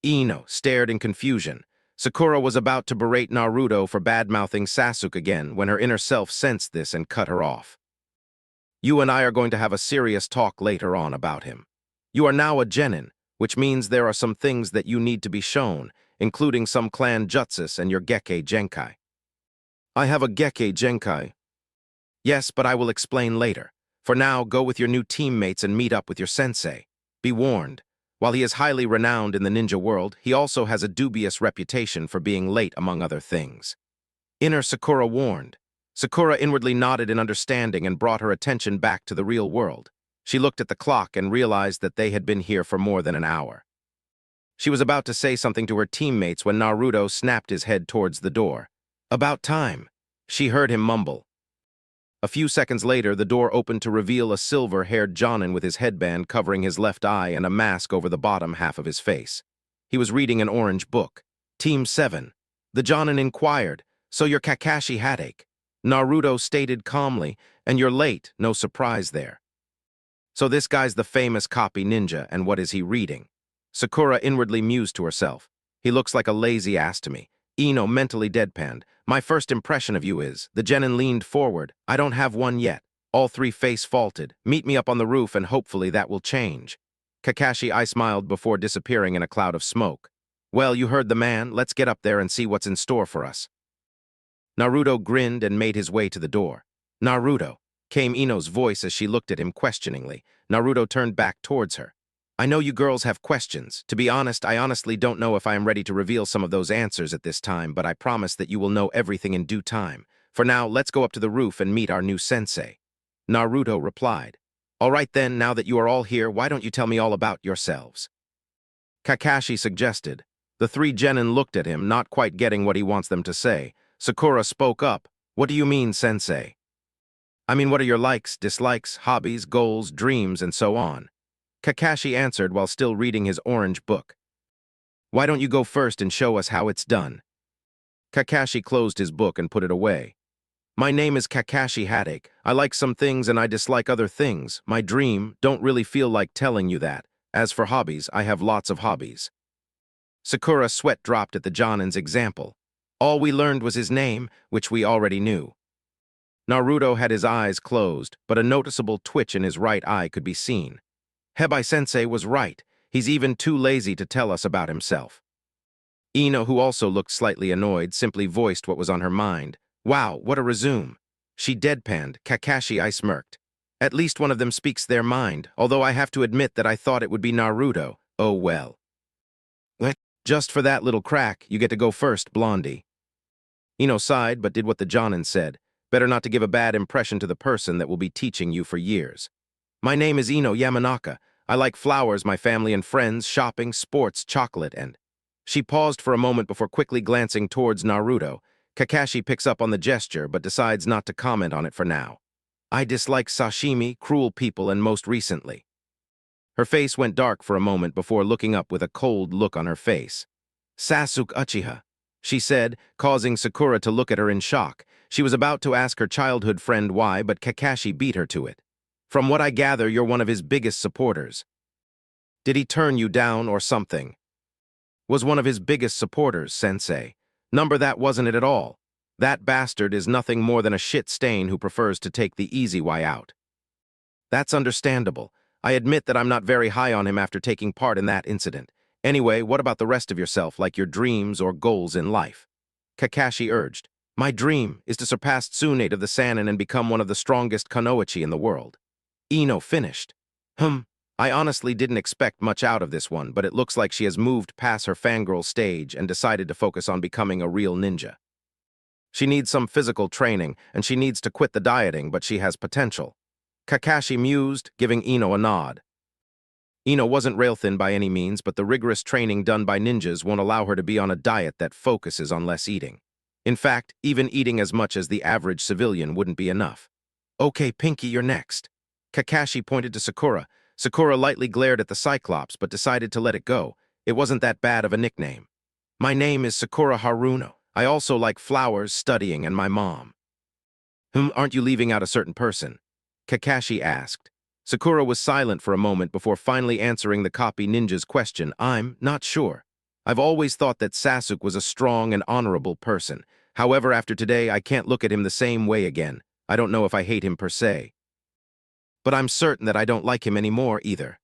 Speaker 1: Ino stared in confusion. Sakura was about to berate Naruto for bad-mouthing Sasuke again when her inner self sensed this and cut her off. You and I are going to have a serious talk later on about him. You are now a genin, which means there are some things that you need to be shown, including some clan jutsus and your Gekkei Genkai. I have a Gekkei Genkai. Yes, but I will explain later. For now, go with your new teammates and meet up with your sensei. Be warned. While he is highly renowned in the ninja world, he also has a dubious reputation for being late among other things. Inner Sakura warned. Sakura inwardly nodded in understanding and brought her attention back to the real world. She looked at the clock and realized that they had been here for more than an hour. She was about to say something to her teammates when Naruto snapped his head towards the door. About time. She heard him mumble. A few seconds later, the door opened to reveal a silver-haired Jonin with his headband covering his left eye and a mask over the bottom half of his face. He was reading an orange book. Team 7. The Jonin inquired, "So you're Kakashi Hatake?" Naruto stated calmly, "And you're late, no surprise there." So this guy's the famous copy ninja, and what is he reading? Sakura inwardly mused to herself. He looks like a lazy ass to me. Ino mentally deadpanned. My first impression of you is, the genin leaned forward. I don't have one yet. All three face faulted. Meet me up on the roof and hopefully that will change. Kakashi I smiled before disappearing in a cloud of smoke. Well, you heard the man. Let's get up there and see what's in store for us. Naruto grinned and made his way to the door. Naruto, came Ino's voice as she looked at him questioningly. Naruto turned back towards her. I know you girls have questions. To be honest, I honestly don't know if I am ready to reveal some of those answers at this time, but I promise that you will know everything in due time. For now, let's go up to the roof and meet our new sensei. Naruto replied. All right then, now that you are all here, why don't you tell me all about yourselves? Kakashi suggested. The three genin looked at him, not quite getting what he wants them to say. Sakura spoke up. What do you mean, sensei? I mean, what are your likes, dislikes, hobbies, goals, dreams, and so on? Kakashi answered while still reading his orange book. Why don't you go first and show us how it's done? Kakashi closed his book and put it away. My name is Kakashi Hatake. I like some things and I dislike other things. My dream, don't really feel like telling you that. As for hobbies, I have lots of hobbies. Sakura sweat dropped at the Jonin's example. All we learned was his name, which we already knew. Naruto had his eyes closed, but a noticeable twitch in his right eye could be seen. Hebai-sensei was right. He's even too lazy to tell us about himself. Ino, who also looked slightly annoyed, simply voiced what was on her mind. Wow, what a resume. She deadpanned. Kakashi I smirked. At least one of them speaks their mind, although I have to admit that I thought it would be Naruto. Oh well. Just for that little crack, you get to go first, Blondie. Ino sighed but did what the Jonin said. Better not to give a bad impression to the person that will be teaching you for years. My name is Ino Yamanaka. I like flowers, my family and friends, shopping, sports, chocolate, and... She paused for a moment before quickly glancing towards Naruto. Kakashi picks up on the gesture, but decides not to comment on it for now. I dislike sashimi, cruel people, and most recently. Her face went dark for a moment before looking up with a cold look on her face. Sasuke Uchiha, she said, causing Sakura to look at her in shock. She was about to ask her childhood friend why, but Kakashi beat her to it. From what I gather, you're one of his biggest supporters. Did he turn you down or something? Was one of his biggest supporters, sensei. Number that wasn't it at all. That bastard is nothing more than a shit stain who prefers to take the easy way out. That's understandable. I admit that I'm not very high on him after taking part in that incident. Anyway, what about the rest of yourself, like your dreams or goals in life? Kakashi urged. My dream is to surpass Tsunade of the Sannin and become one of the strongest Kunoichi in the world. Ino finished. I honestly didn't expect much out of this one, but it looks like she has moved past her fangirl stage and decided to focus on becoming a real ninja. She needs some physical training, and she needs to quit the dieting, but she has potential. Kakashi mused, giving Ino a nod. Ino wasn't rail-thin by any means, but the rigorous training done by ninjas won't allow her to be on a diet that focuses on less eating. In fact, even eating as much as the average civilian wouldn't be enough. Okay, Pinky, you're next. Kakashi pointed to Sakura. Sakura lightly glared at the Cyclops, but decided to let it go. It wasn't that bad of a nickname. My name is Sakura Haruno. I also like flowers, studying, and my mom. Aren't you leaving out a certain person? Kakashi asked. Sakura was silent for a moment before finally answering the copy ninja's question. I'm not sure. I've always thought that Sasuke was a strong and honorable person. However, after today, I can't look at him the same way again. I don't know if I hate him per se. But I'm certain that I don't like him anymore either.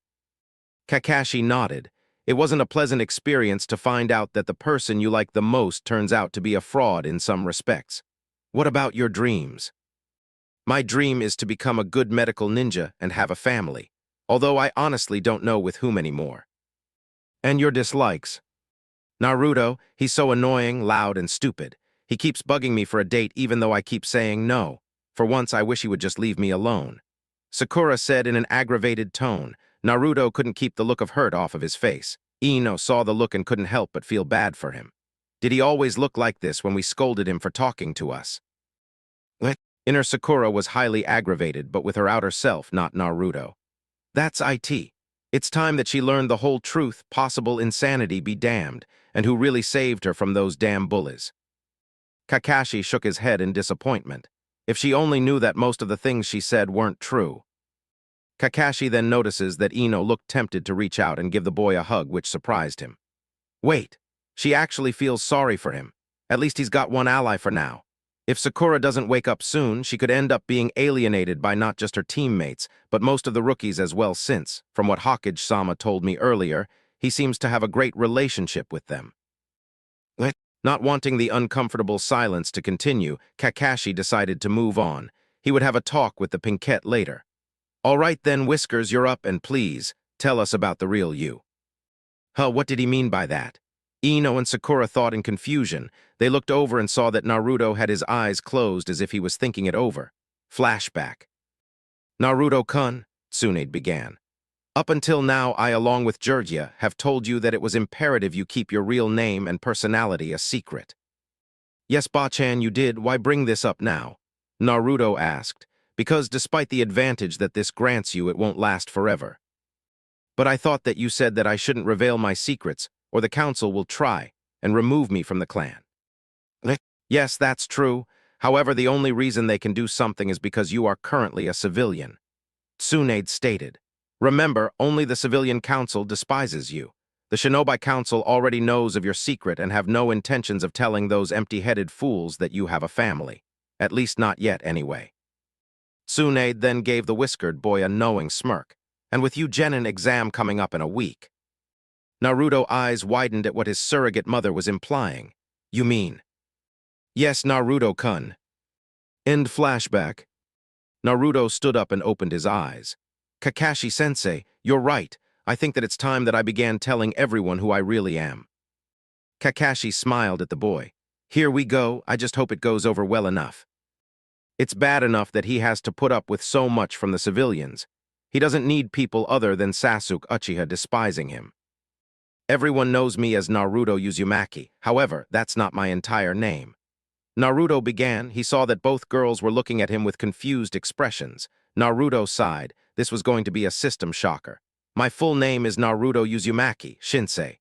Speaker 1: Kakashi nodded. It wasn't a pleasant experience to find out that the person you like the most turns out to be a fraud in some respects. What about your dreams? My dream is to become a good medical ninja and have a family, although I honestly don't know with whom anymore. And your dislikes? Naruto, he's so annoying, loud, and stupid. He keeps bugging me for a date even though I keep saying no. For once, I wish he would just leave me alone. Sakura said in an aggravated tone. Naruto couldn't keep the look of hurt off of his face. Ino saw the look and couldn't help but feel bad for him. Did he always look like this when we scolded him for talking to us? What? Inner Sakura was highly aggravated, but with her outer self, not Naruto. That's it. It's time that she learned the whole truth, possible insanity be damned, and who really saved her from those damn bullies. Kakashi shook his head in disappointment. If she only knew that most of the things she said weren't true. Kakashi then notices that Ino looked tempted to reach out and give the boy a hug, which surprised him. Wait, she actually feels sorry for him. At least he's got one ally for now. If Sakura doesn't wake up soon, she could end up being alienated by not just her teammates, but most of the rookies as well since, from what Hokage-sama told me earlier, he seems to have a great relationship with them. Not wanting the uncomfortable silence to continue, Kakashi decided to move on. He would have a talk with the Pinkette later. All right then, Whiskers, you're up, and please, tell us about the real you. What did he mean by that? Ino and Sakura thought in confusion. They looked over and saw that Naruto had his eyes closed as if he was thinking it over. Flashback. Naruto-kun, Tsunade began. Up until now, I, along with Jiraiya, have told you that it was imperative you keep your real name and personality a secret. Yes, Bachan, you did. Why bring this up now? Naruto asked. Because despite the advantage that this grants you, it won't last forever. But I thought that you said that I shouldn't reveal my secrets, or the council will try and remove me from the clan. Yes, that's true. However, the only reason they can do something is because you are currently a civilian. Tsunade stated. Remember, only the civilian council despises you. The Shinobi Council already knows of your secret and have no intentions of telling those empty-headed fools that you have a family. At least not yet, anyway. Tsunade then gave the whiskered boy a knowing smirk. And with you Genin exam coming up in a week. Naruto's eyes widened at what his surrogate mother was implying. You mean? Yes, Naruto-kun. End flashback. Naruto stood up and opened his eyes. Kakashi-sensei, you're right. I think that it's time that I began telling everyone who I really am. Kakashi smiled at the boy. Here we go, I just hope it goes over well enough. It's bad enough that he has to put up with so much from the civilians. He doesn't need people other than Sasuke Uchiha despising him. Everyone knows me as Naruto Uzumaki, however, that's not my entire name. Naruto began. He saw that both girls were looking at him with confused expressions. Naruto sighed. This was going to be a system shocker. My full name is Naruto Uzumaki, Shinsei.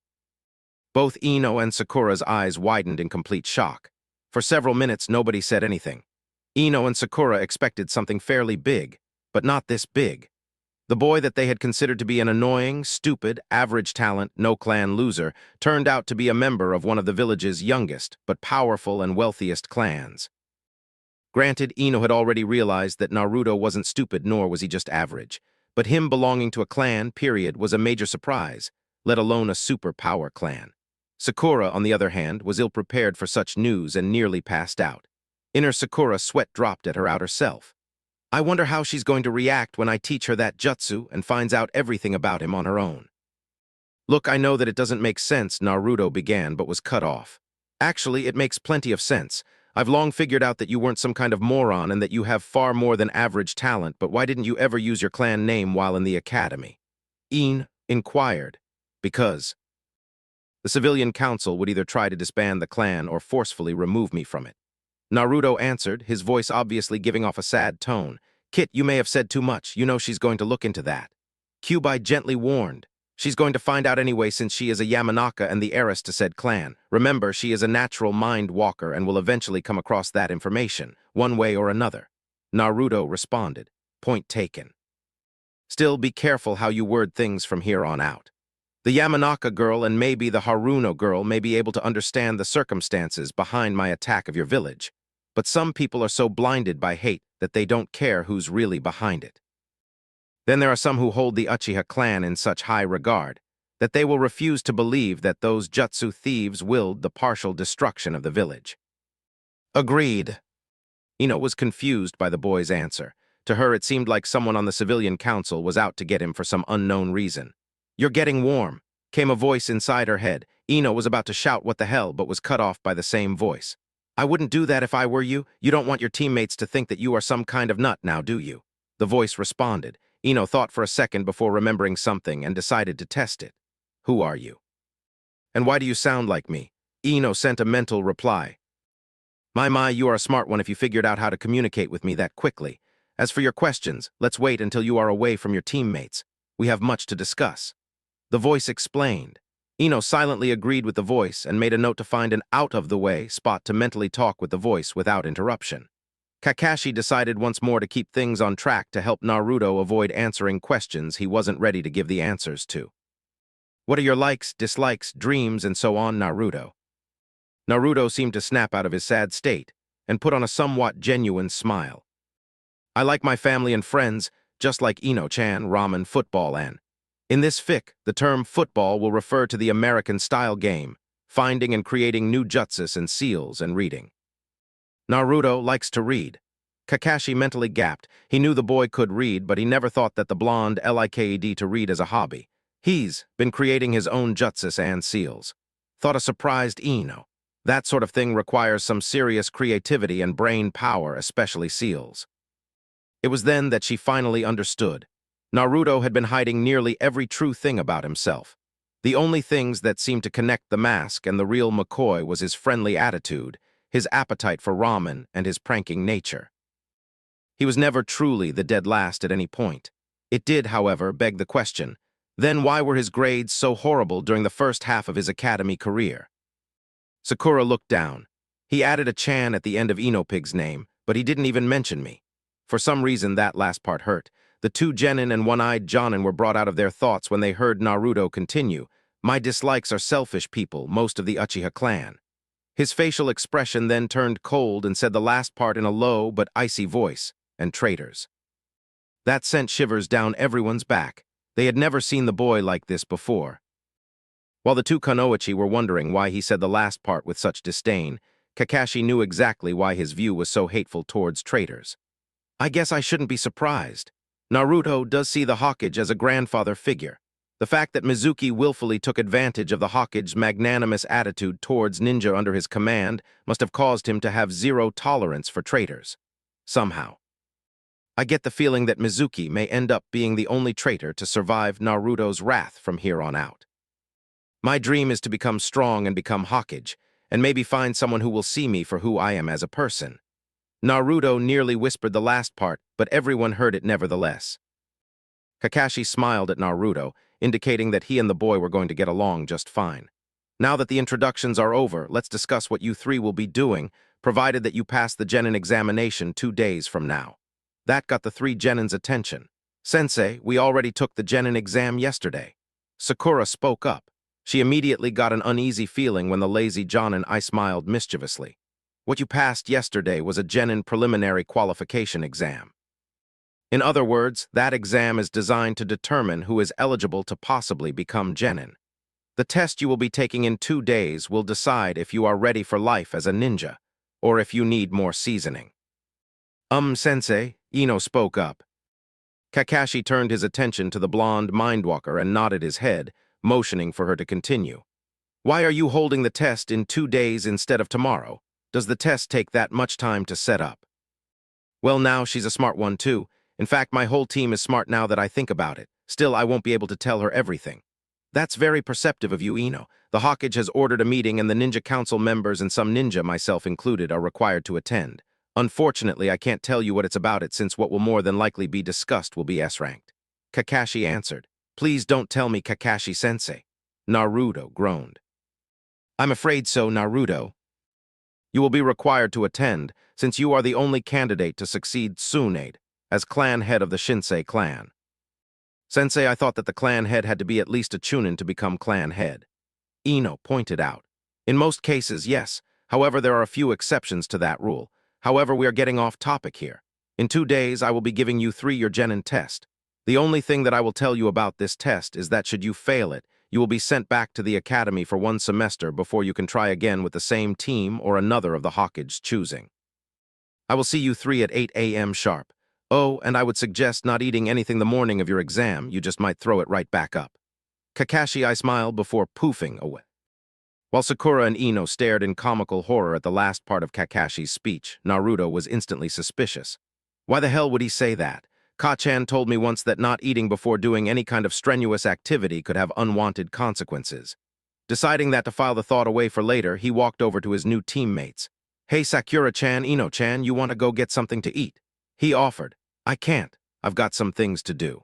Speaker 1: Both Ino and Sakura's eyes widened in complete shock. For several minutes, nobody said anything. Ino and Sakura expected something fairly big, but not this big. The boy that they had considered to be an annoying, stupid, average talent, no-clan loser turned out to be a member of one of the village's youngest, but powerful and wealthiest clans. Granted, Ino had already realized that Naruto wasn't stupid, nor was he just average. But him belonging to a clan, period, was a major surprise, let alone a superpower clan. Sakura, on the other hand, was ill-prepared for such news and nearly passed out. Inner Sakura sweat dropped at her outer self. I wonder how she's going to react when I teach her that jutsu and finds out everything about him on her own. Look, I know that it doesn't make sense, Naruto began, but was cut off. Actually, it makes plenty of sense. I've long figured out that you weren't some kind of moron and that you have far more than average talent, but why didn't you ever use your clan name while in the academy? Ian inquired. Because the civilian council would either try to disband the clan or forcefully remove me from it. Naruto answered, his voice obviously giving off a sad tone. Kit, you may have said too much. You know she's going to look into that. Kyuubi gently warned. She's going to find out anyway since she is a Yamanaka and the heiress to said clan. Remember, she is a natural mind walker and will eventually come across that information, one way or another. Naruto responded. Point taken. Still, be careful how you word things from here on out. The Yamanaka girl and maybe the Haruno girl may be able to understand the circumstances behind my attack of your village, but some people are so blinded by hate that they don't care who's really behind it. Then there are some who hold the Uchiha clan in such high regard that they will refuse to believe that those jutsu thieves willed the partial destruction of the village. Agreed. Ino was confused by the boy's answer. To her, it seemed like someone on the civilian council was out to get him for some unknown reason. You're getting warm, came a voice inside her head. Ino was about to shout what the hell, but was cut off by the same voice. I wouldn't do that if I were you. You don't want your teammates to think that you are some kind of nut now, do you? The voice responded. Ino thought for a second before remembering something and decided to test it. Who are you? And why do you sound like me? Ino sent a mental reply. My, you are a smart one if you figured out how to communicate with me that quickly. As for your questions, let's wait until you are away from your teammates. We have much to discuss. The voice explained. Ino silently agreed with the voice and made a note to find an out-of-the-way spot to mentally talk with the voice without interruption. Kakashi decided once more to keep things on track to help Naruto avoid answering questions he wasn't ready to give the answers to. What are your likes, dislikes, dreams, and so on, Naruto? Naruto seemed to snap out of his sad state and put on a somewhat genuine smile. I like my family and friends, just like Ino-chan, ramen, football, and in this fic, the term football will refer to the American-style game, finding and creating new jutsus and seals and reading. Naruto likes to read. Kakashi mentally gasped. He knew the boy could read, but he never thought that the blonde liked to read as a hobby. He's been creating his own jutsus and seals. Thought a surprised Ino. That sort of thing requires some serious creativity and brain power, especially seals. It was then that she finally understood. Naruto had been hiding nearly every true thing about himself. The only things that seemed to connect the mask and the real McCoy was his friendly attitude, his appetite for ramen, and his pranking nature. He was never truly the dead last at any point. It did, however, beg the question, then why were his grades so horrible during the first half of his academy career? Sakura looked down. He added a chan at the end of Inopig's name, but he didn't even mention me. For some reason, that last part hurt. The two genin and one-eyed Jonin were brought out of their thoughts when they heard Naruto continue. My dislikes are selfish people, most of the Uchiha clan. His facial expression then turned cold and said the last part in a low but icy voice, and traitors. That sent shivers down everyone's back. They had never seen the boy like this before. While the two Kunoichi were wondering why he said the last part with such disdain, Kakashi knew exactly why his view was so hateful towards traitors. I guess I shouldn't be surprised. Naruto does see the Hokage as a grandfather figure. The fact that Mizuki willfully took advantage of the Hokage's magnanimous attitude towards ninja under his command must have caused him to have zero tolerance for traitors. Somehow. I get the feeling that Mizuki may end up being the only traitor to survive Naruto's wrath from here on out. My dream is to become strong and become Hokage, and maybe find someone who will see me for who I am as a person. Naruto nearly whispered the last part, but everyone heard it nevertheless. Kakashi smiled at Naruto, indicating that he and the boy were going to get along just fine. Now that the introductions are over, let's discuss what you three will be doing, provided that you pass the genin examination 2 days from now. That got the 3 genins' attention. Sensei, we already took the genin exam yesterday. Sakura spoke up. She immediately got an uneasy feeling when the lazy Jonin smiled mischievously. What you passed yesterday was a genin preliminary qualification exam. In other words, that exam is designed to determine who is eligible to possibly become genin. The test you will be taking in 2 days will decide if you are ready for life as a ninja. or if you need more seasoning. Sensei, Ino spoke up. Kakashi turned his attention to the blonde mindwalker and nodded his head, motioning for her to continue. Why are you holding the test in 2 days instead of tomorrow? Does the test take that much time to set up? Well, now she's a smart one too. In fact, my whole team is smart now that I think about it. Still, I won't be able to tell her everything. That's very perceptive of you, Ino. The Hawkage has ordered a meeting and the Ninja Council members and some ninja, myself included, are required to attend. Unfortunately, I can't tell you what it's about since what will more than likely be discussed will be S-ranked. Kakashi answered. Please don't tell me, Kakashi-sensei. Naruto groaned. I'm afraid so, Naruto. You will be required to attend, since you are the only candidate to succeed Tsunade as clan head of the Shinsei clan. Sensei, I thought that the clan head had to be at least a Chunin to become clan head. Ino pointed out. In most cases, yes. However, there are a few exceptions to that rule. However, we are getting off topic here. In 2 days, I will be giving you 3-year genin test. The only thing that I will tell you about this test is that should you fail it, you will be sent back to the academy for 1 semester before you can try again with the same team or another of the Hawkage's choosing. I will see you 3 at 8 a.m. sharp. Oh, and I would suggest not eating anything the morning of your exam, you just might throw it right back up. Kakashi, I smiled before poofing away. While Sakura and Ino stared in comical horror at the last part of Kakashi's speech, Naruto was instantly suspicious. Why the hell would he say that? Ka-chan told me once that not eating before doing any kind of strenuous activity could have unwanted consequences. Deciding that to file the thought away for later, he walked over to his new teammates. Hey Sakura-chan, Ino-chan, you want to go get something to eat? He offered. I can't. I've got some things to do.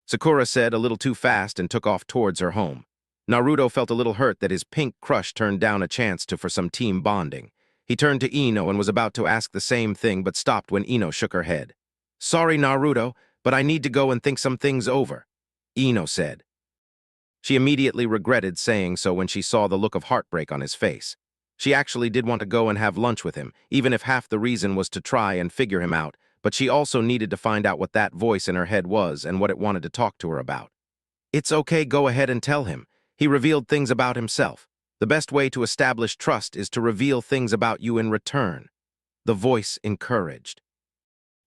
Speaker 1: Sakura said a little too fast and took off towards her home. Naruto felt a little hurt that his pink crush turned down a chance for some team bonding. He turned to Ino and was about to ask the same thing but stopped when Ino shook her head. Sorry, Naruto, but I need to go and think some things over, Ino said. She immediately regretted saying so when she saw the look of heartbreak on his face. She actually did want to go and have lunch with him, even if half the reason was to try and figure him out, but she also needed to find out what that voice in her head was and what it wanted to talk to her about. It's okay, go ahead and tell him. He revealed things about himself. The best way to establish trust is to reveal things about you in return. The voice encouraged.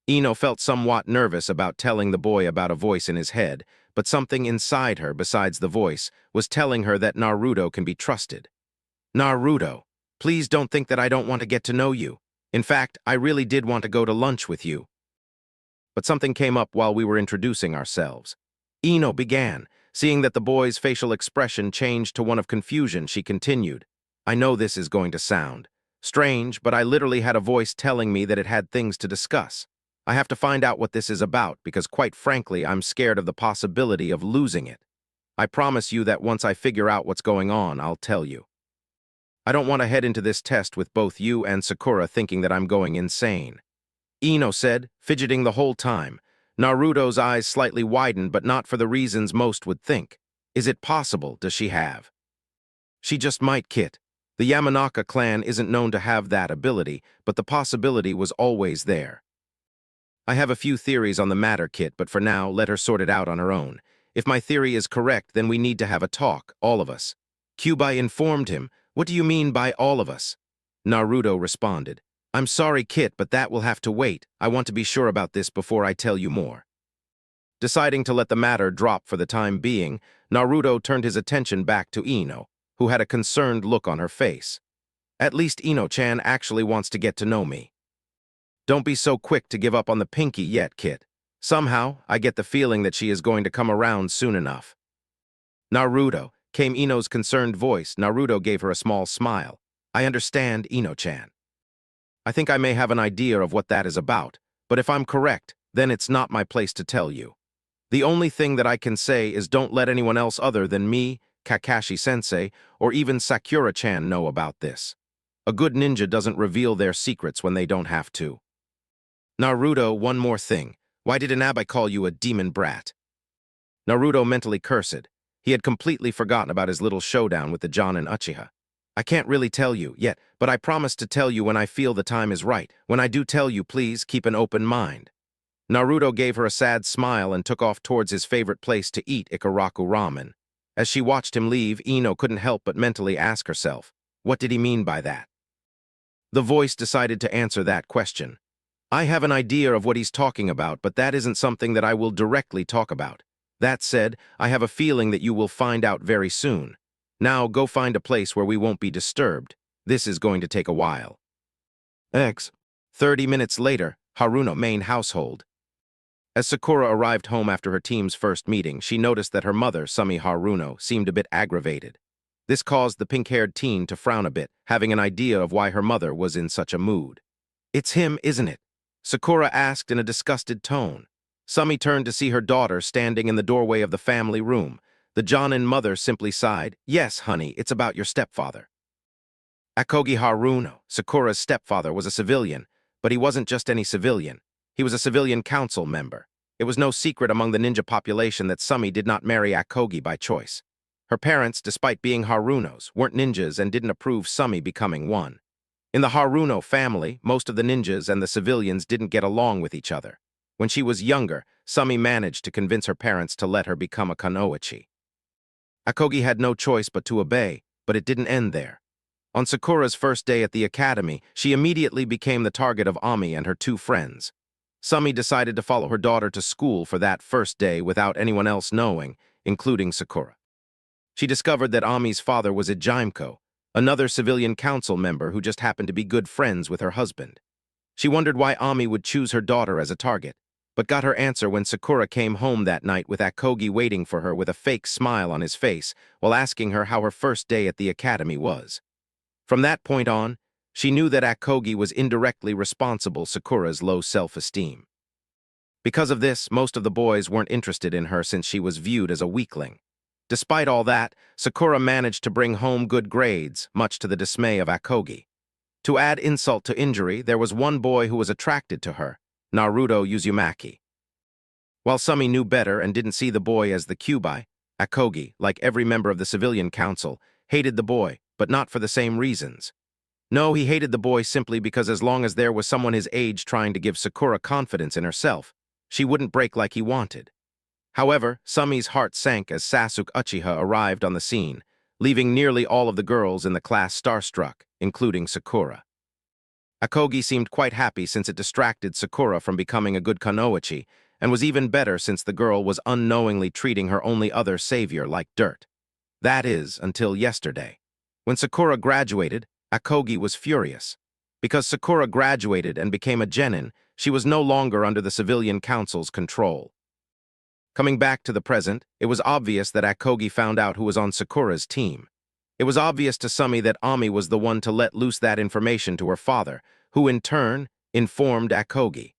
Speaker 1: Ino felt somewhat nervous about telling the boy about a voice in his head, but something inside her besides the voice was telling her that Naruto can be trusted. Naruto, please don't think that I don't want to get to know you. In fact, I really did want to go to lunch with you. But something came up while we were introducing ourselves. Ino began. Seeing that the boy's facial expression changed to one of confusion, she continued. I know this is going to sound strange, but I literally had a voice telling me that it had things to discuss. I have to find out what this is about because, quite frankly, I'm scared of the possibility of losing it. I promise you that once I figure out what's going on, I'll tell you. I don't want to head into this test with both you and Sakura thinking that I'm going insane. Ino said, fidgeting the whole time. Naruto's eyes slightly widened, but not for the reasons most would think. Is it possible, does she have? She just might, Kit. The Yamanaka clan isn't known to have that ability, but the possibility was always there. I have a few theories on the matter, Kit, but for now, let her sort it out on her own. If my theory is correct, then we need to have a talk, all of us. Kyuubi informed him. What do you mean by all of us? Naruto responded. I'm sorry, Kit, but that will have to wait. I want to be sure about this before I tell you more. Deciding to let the matter drop for the time being, Naruto turned his attention back to Ino, who had a concerned look on her face. At least Ino-chan actually wants to get to know me. Don't be so quick to give up on the pinky yet, Kit. Somehow, I get the feeling that she is going to come around soon enough. Naruto, came Ino's concerned voice. Naruto gave her a small smile. I understand, Ino-chan. I think I may have an idea of what that is about, but if I'm correct, then it's not my place to tell you. The only thing that I can say is don't let anyone else other than me, Kakashi-sensei, or even Sakura-chan know about this. A good ninja doesn't reveal their secrets when they don't have to. Naruto, one more thing. Why did Inabi call you a demon brat? Naruto mentally cursed. He had completely forgotten about his little showdown with the John and Uchiha. I can't really tell you yet, but I promise to tell you when I feel the time is right. When I do tell you, please keep an open mind. Naruto gave her a sad smile and took off towards his favorite place to eat Ikaraku ramen. As she watched him leave, Ino couldn't help but mentally ask herself, what did he mean by that? The voice decided to answer that question. I have an idea of what he's talking about, but that isn't something that I will directly talk about. That said, I have a feeling that you will find out very soon. Now go find a place where we won't be disturbed. This is going to take a while. X. 30 minutes later, Haruno main household. As Sakura arrived home after her team's first meeting, she noticed that her mother, Sumi Haruno, seemed a bit aggravated. This caused the pink-haired teen to frown a bit, having an idea of why her mother was in such a mood. It's him, isn't it? Sakura asked in a disgusted tone. Sumi turned to see her daughter standing in the doorway of the family room. The Jonin mother simply sighed, Yes, honey, it's about your stepfather. Akogi Haruno, Sakura's stepfather, was a civilian, but he wasn't just any civilian. He was a civilian council member. It was no secret among the ninja population that Sumi did not marry Akogi by choice. Her parents, despite being Harunos, weren't ninjas and didn't approve Sumi becoming one. In the Haruno family, most of the ninjas and the civilians didn't get along with each other. When she was younger, Sumi managed to convince her parents to let her become a kunoichi. Akogi had no choice but to obey, but it didn't end there. On Sakura's first day at the academy, she immediately became the target of Ami and her two friends. Sumi decided to follow her daughter to school for that first day without anyone else knowing, including Sakura. She discovered that Ami's father was Ijimko, another civilian council member who just happened to be good friends with her husband. She wondered why Ami would choose her daughter as a target, but got her answer when Sakura came home that night with Akogi waiting for her with a fake smile on his face while asking her how her first day at the academy was. From that point on, she knew that Akogi was indirectly responsible for Sakura's low self-esteem. Because of this, most of the boys weren't interested in her since she was viewed as a weakling. Despite all that, Sakura managed to bring home good grades, much to the dismay of Akogi. To add insult to injury, there was one boy who was attracted to her, Naruto Uzumaki. While Sumi knew better and didn't see the boy as the Kyuubi, Akogi, like every member of the civilian council, hated the boy, but not for the same reasons. No, he hated the boy simply because as long as there was someone his age trying to give Sakura confidence in herself, she wouldn't break like he wanted. However, Sumi's heart sank as Sasuke Uchiha arrived on the scene, leaving nearly all of the girls in the class starstruck, including Sakura. Akogi seemed quite happy since it distracted Sakura from becoming a good kunoichi, and was even better since the girl was unknowingly treating her only other savior like dirt. That is, until yesterday. When Sakura graduated, Akogi was furious. Because Sakura graduated and became a genin, she was no longer under the civilian council's control. Coming back to the present, it was obvious that Akogi found out who was on Sakura's team. It was obvious to Sumi that Ami was the one to let loose that information to her father, who in turn informed Akogi.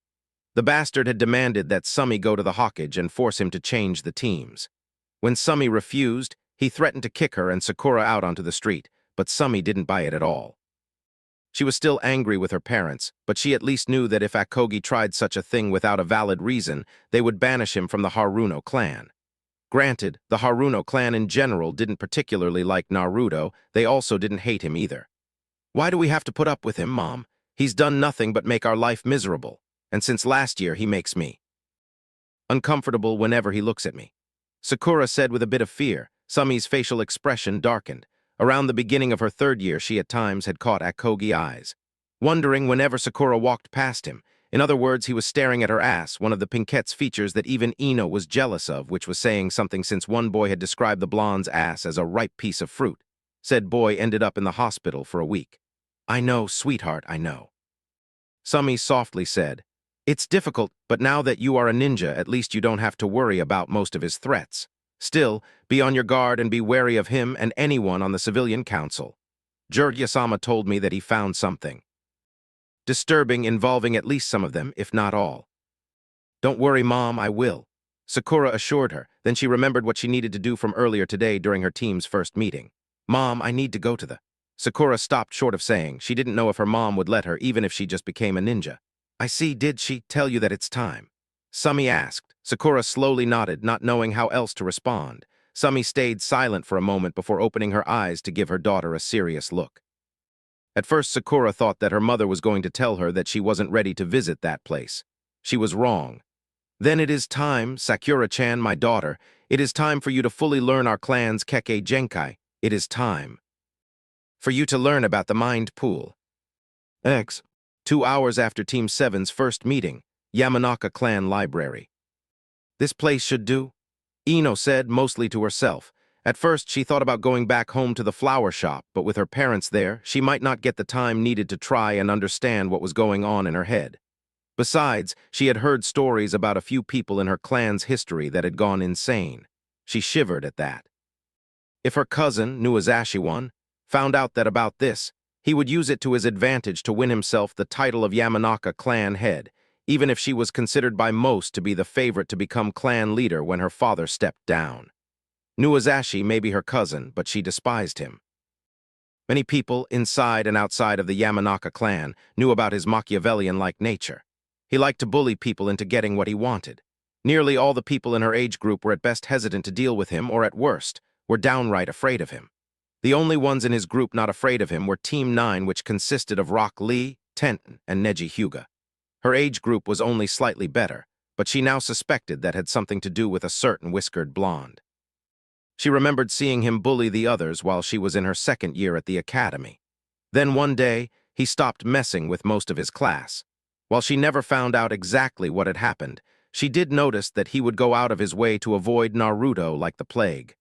Speaker 1: The bastard had demanded that Sumi go to the Hokage and force him to change the teams. When Sumi refused, he threatened to kick her and Sakura out onto the street, but Sumi didn't buy it at all. She was still angry with her parents, but she at least knew that if Akogi tried such a thing without a valid reason, they would banish him from the Haruno clan. Granted, the Haruno clan in general didn't particularly like Naruto, they also didn't hate him either. Why do we have to put up with him, Mom? He's done nothing but make our life miserable, and since last year he makes me uncomfortable whenever he looks at me. Sakura said with a bit of fear. Sumi's facial expression darkened. Around the beginning of her third year, she at times had caught Akogi's eyes, wondering whenever Sakura walked past him. In other words, he was staring at her ass, one of the Pinkette's features that even Ino was jealous of, which was saying something since one boy had described the blonde's ass as a ripe piece of fruit. Said boy ended up in the hospital for a week. I know, sweetheart, I know. Sumi softly said, It's difficult, but now that you are a ninja, at least you don't have to worry about most of his threats. Still, be on your guard and be wary of him and anyone on the civilian council. Jiraiya-sama told me that he found something disturbing involving at least some of them, if not all. Don't worry, Mom, I will. Sakura assured her, then she remembered what she needed to do from earlier today during her team's first meeting. Mom, I need to go to the... Sakura stopped short of saying she didn't know if her mom would let her even if she just became a ninja. I see, did she tell you that it's time? Sumi asked. Sakura slowly nodded, not knowing how else to respond. Sumi stayed silent for a moment before opening her eyes to give her daughter a serious look. At first, Sakura thought that her mother was going to tell her that she wasn't ready to visit that place. She was wrong. Then it is time, Sakura-chan, my daughter. It is time for you to fully learn our clan's Kekkei Genkai. It is time for you to learn about the mind pool. X. 2 hours after Team 7's first meeting, Yamanaka Clan Library. This place should do, Ino said, mostly to herself. At first, she thought about going back home to the flower shop, but with her parents there, she might not get the time needed to try and understand what was going on in her head. Besides, she had heard stories about a few people in her clan's history that had gone insane. She shivered at that. If her cousin, Nuazashi-one, found out that about this, he would use it to his advantage to win himself the title of Yamanaka clan head, even if she was considered by most to be the favorite to become clan leader when her father stepped down. Nuazashi may be her cousin, but she despised him. Many people, inside and outside of the Yamanaka clan, knew about his Machiavellian-like nature. He liked to bully people into getting what he wanted. Nearly all the people in her age group were at best hesitant to deal with him, or at worst, were downright afraid of him. The only ones in his group not afraid of him were Team 9, which consisted of Rock Lee, Tenten, and Neji Hyuga. Her age group was only slightly better, but she now suspected that had something to do with a certain whiskered blonde. She remembered seeing him bully the others while she was in her second year at the academy. Then one day, he stopped messing with most of his class. While she never found out exactly what had happened, she did notice that he would go out of his way to avoid Naruto like the plague.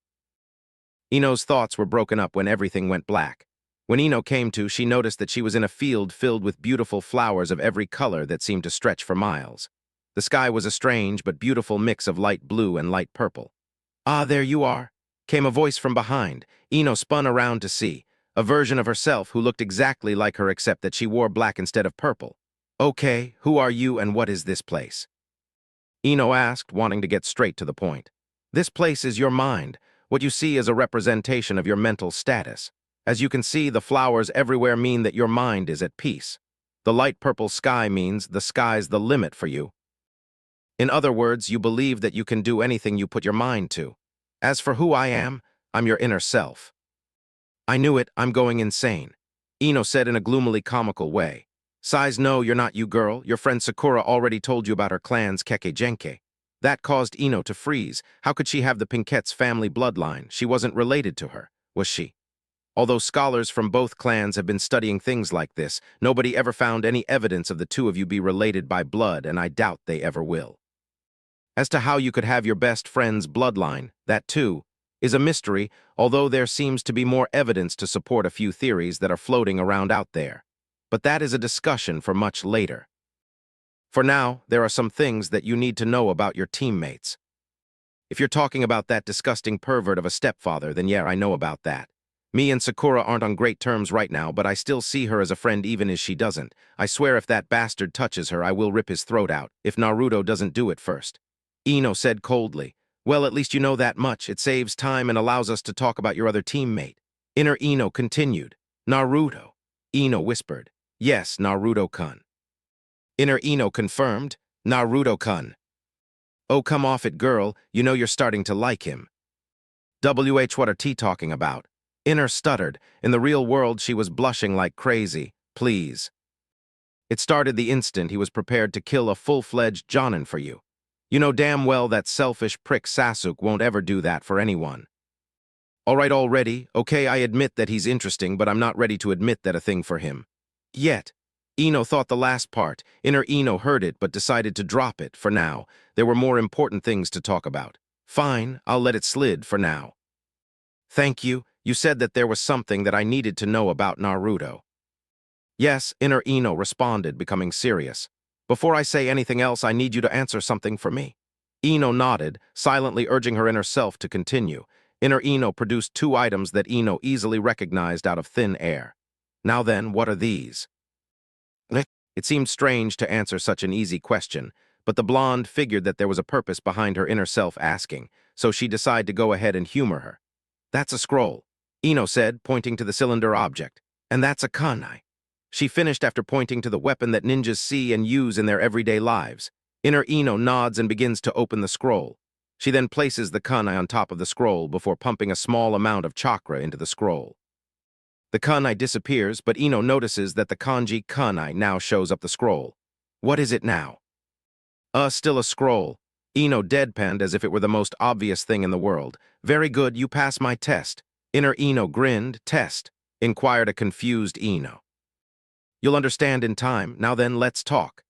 Speaker 1: Ino's thoughts were broken up when everything went black. When Ino came to, she noticed that she was in a field filled with beautiful flowers of every color that seemed to stretch for miles. The sky was a strange but beautiful mix of light blue and light purple. "Ah, there you are," came a voice from behind. Ino spun around to see a version of herself who looked exactly like her except that she wore black instead of purple. "Okay, who are you and what is this place?" Ino asked, wanting to get straight to the point. "This place is your mind. What you see is a representation of your mental status. As you can see, the flowers everywhere mean that your mind is at peace. The light purple sky means the sky's the limit for you. In other words, you believe that you can do anything you put your mind to. As for who I am, I'm your inner self." "I knew it, I'm going insane," Ino said in a gloomily comical way. "Size, no, you're not, you girl. Your friend Sakura already told you about her clan's Kekkei. That caused Ino to freeze. How could she have the Pinkette's family bloodline? She wasn't related to her, was she? Although scholars from both clans have been studying things like this, nobody ever found any evidence of the two of you be related by blood, and I doubt they ever will. As to how you could have your best friend's bloodline, that too, is a mystery, although there seems to be more evidence to support a few theories that are floating around out there. But that is a discussion for much later. For now, there are some things that you need to know about your teammates. If you're talking about that disgusting pervert of a stepfather, then yeah, I know about that. Me and Sakura aren't on great terms right now, but I still see her as a friend even if she doesn't. I swear if that bastard touches her, I will rip his throat out, if Naruto doesn't do it first," Ino said coldly. "Well, at least you know that much. It saves time and allows us to talk about your other teammate." Inner Ino continued. "Naruto," Ino whispered. "Yes, Naruto-kun." Inner Ino confirmed. "Naruto-kun." "Oh, come off it, girl. You know you're starting to like him." What are T talking about?" Inner stuttered. In the real world, she was blushing like crazy. "Please." "It started the instant he was prepared to kill a full-fledged Jonin for you. You know damn well that selfish prick Sasuke won't ever do that for anyone." "All right already. Okay, I admit that he's interesting, but I'm not ready to admit that a thing for him. Yet." Ino thought the last part. Inner Ino heard it, but decided to drop it for now. There were more important things to talk about. "Fine, I'll let it slide for now." "Thank you. You said that there was something that I needed to know about Naruto." "Yes," Inner Ino responded, becoming serious. "Before I say anything else, I need you to answer something for me." Ino nodded, silently urging her inner self to continue. Inner Ino produced 2 items that Ino easily recognized out of thin air. "Now then, what are these?" It seemed strange to answer such an easy question, but the blonde figured that there was a purpose behind her inner self asking, so she decided to go ahead and humor her. "That's a scroll," Ino said, pointing to the cylinder object. "And that's a kunai." She finished after pointing to the weapon that ninjas see and use in their everyday lives. Inner Ino nods and begins to open the scroll. She then places the kunai on top of the scroll before pumping a small amount of chakra into the scroll. The kunai disappears, but Ino notices that the kanji kunai now shows up the scroll. "What is it now?" Still a scroll." Ino deadpanned as if it were the most obvious thing in the world. "Very good, you pass my test." Inner Ino grinned. "Test?" inquired a confused Ino. You'll understand in time. Now then, let's talk.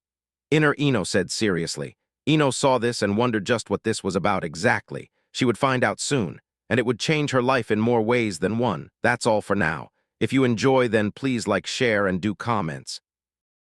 Speaker 1: Inner Ino said seriously. Ino saw this and wondered just what this was about exactly. She would find out soon, and it would change her life in more ways than one. That's all for now. If you enjoy, then please like, share, and do comments.